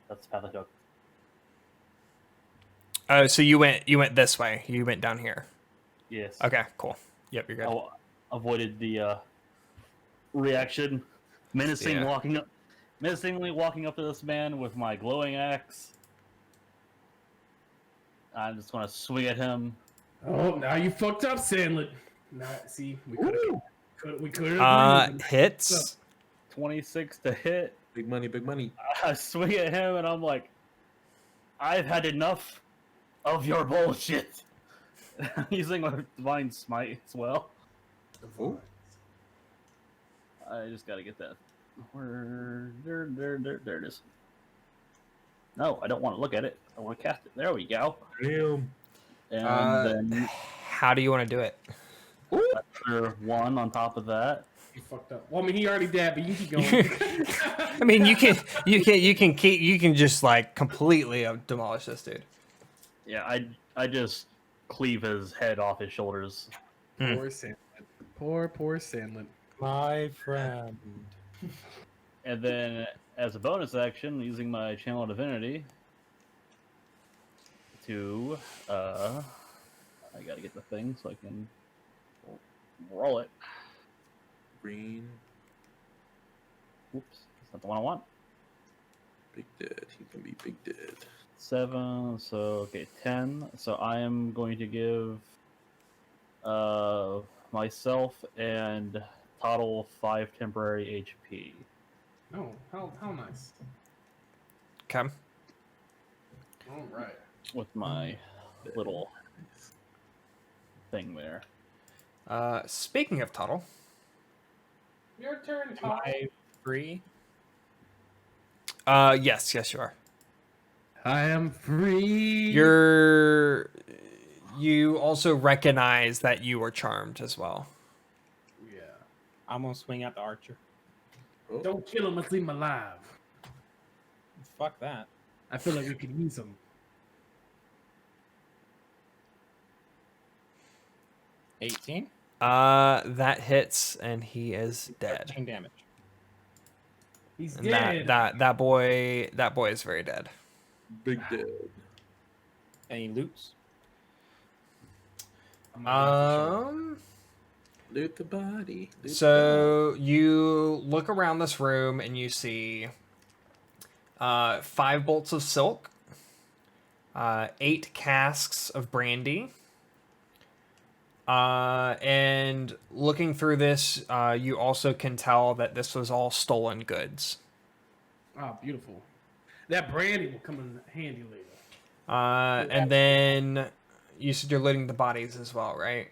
That's the path I took. Oh, so you went this way. You went down here. Yes. Okay, cool. Yep, you're good. I avoided the reaction. Menacingly walking up to this man with my glowing axe. I'm just gonna swing at him. Oh, now you fucked up, Sandlet. Now, see, we could have. Hits. 26 to hit. Big money, big money. I swing at him and I'm like, I've had enough of your bullshit. I'm using my divine smite as well. Oh. I just gotta get that. There it is. No, I don't want to look at it. I want to cast it. There we go. Damn. And then How do you want to do it? another one on top of that. You fucked up. Well, I mean, he already dead, but you keep going. I mean, you can just like completely demolish this dude. Yeah, I just cleave his head off his shoulders. Poor Sandlet. Poor Sandlet. My friend. And then, as a bonus action, using my Channel Divinity to, I gotta get the thing so I can roll it. Green. Oops, that's not the one I want. Big dead. He can be big dead. 7, so, okay, 10. So I am going to give myself and Toddle 5 temporary HP. Oh, how nice. Okay. All right. With my little thing there. Speaking of Tuttle, Your turn, Am Todd. I free? yes, you are. I am free. You also recognize that you were charmed as well. Yeah. I'm gonna swing at the archer. Don't kill him. Let's leave him alive. Fuck that. I feel like we could use him. 18. That hits and he is dead. 13 damage. He's And dead. that boy is very dead. Big dead. Any loots? Loot the body. Loot So you look around this room and you see 5 bolts of silk, 8 casks of brandy, and looking through this, you also can tell that this was all stolen goods. Oh, beautiful. That brandy will come in handy later. And then you said you're looting the bodies as well, right?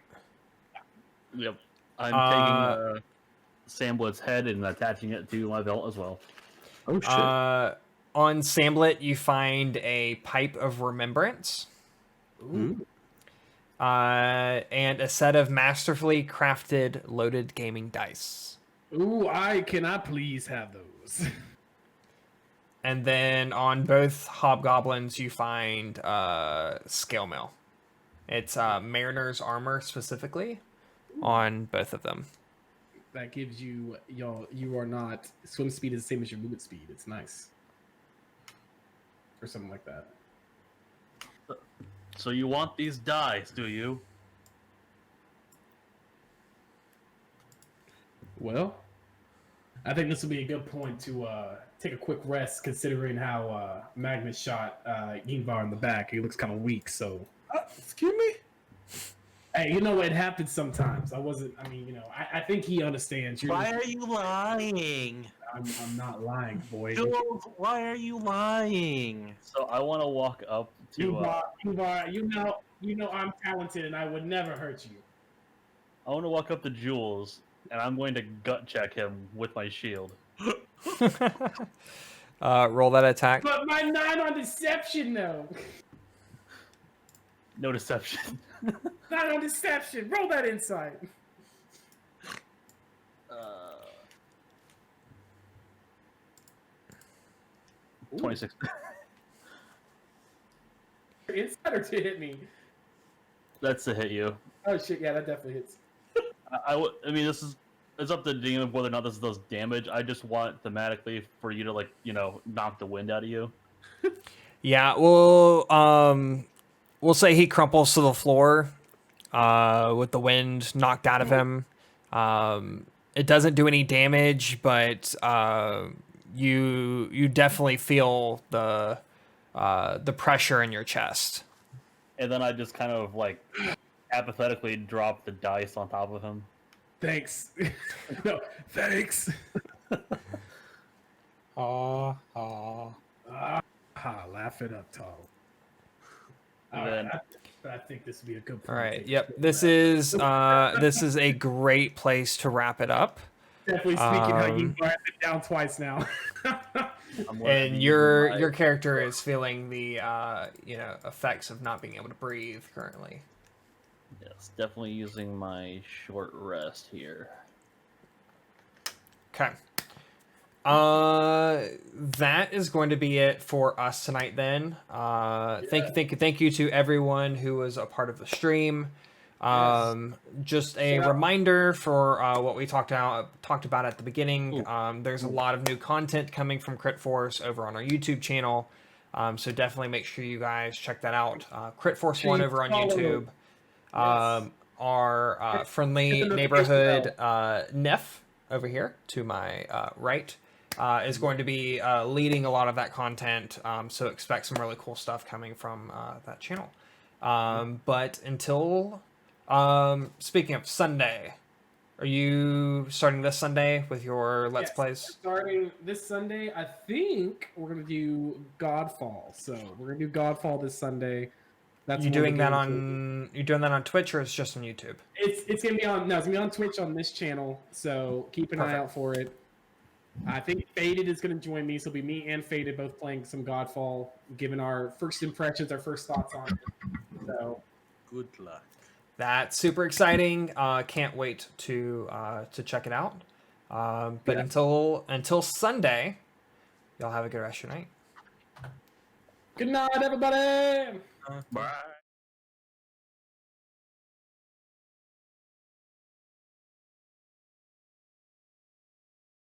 Yep. I'm taking Samblet's head and attaching it to my belt as well. Oh shit. on Samlet, you find a pipe of remembrance. Ooh. And a set of masterfully crafted loaded gaming dice. Ooh, can I please have those? And then on both hobgoblins, you find scale mail. It's mariner's armor specifically on both of them. That gives you, you are not, swim speed is the same as your movement speed. It's nice. Or something like that. So you want these dice, do you? Well, I think this will be a good point to take a quick rest, considering how Magnus shot Ingvar in the back. He looks kind of weak, so... Excuse me? Hey, you know, it happens sometimes. I think he understands. Why are you lying? I'm not lying, boy. Jules, why are you lying? So I want to walk up to. Ingvar, you know I'm talented and I would never hurt you. I want to walk up to Jules, and I'm going to gut check him with my shield. Roll that attack. But my 9 on deception, though. No deception. 9 on deception. Roll that insight. 26. Insight or to hit me? That's to hit you. Oh shit! Yeah, that definitely hits. I mean, it's up to DM whether or not this does damage. I just want thematically for you to knock the wind out of you. Yeah, we'll say he crumples to the floor with the wind knocked out of him. It doesn't do any damage, but you definitely feel the pressure in your chest. And then I just kind of apathetically drop the dice on top of him. Thanks. No, thanks. Aw. Laugh it up, Tom. And then- I think this would be a good point. All right. Yep. This is a great place to wrap it up. Definitely speaking how you are down twice now. And your character is feeling the effects of not being able to breathe currently. Yes, definitely using my short rest here. Okay. That is going to be it for us tonight then. Thank you to everyone who was a part of the stream. Just a reminder for what we talked about at the beginning. There's a lot of new content coming from CritForce over on our YouTube channel. So definitely make sure you guys check that out. CritForce1 over on YouTube. Our friendly neighborhood Neff over here to my right is going to be leading a lot of that content. So expect some really cool stuff coming from that channel. But until speaking of Sunday, are you starting this Sunday with your Let's Plays? Starting this Sunday, I think we're gonna do Godfall. So we're gonna do Godfall this Sunday. That's You doing that on Twitch or it's just on YouTube? It's gonna be on it's gonna be on Twitch on this channel. So keep an eye out for it. I think Faded is gonna join me, so it'll be me and Faded both playing some Godfall, giving our first impressions, our first thoughts on it. So Good luck. That's super exciting. Can't wait to check it out. But until Sunday, y'all have a good rest of your night. good night, everybody. Bye.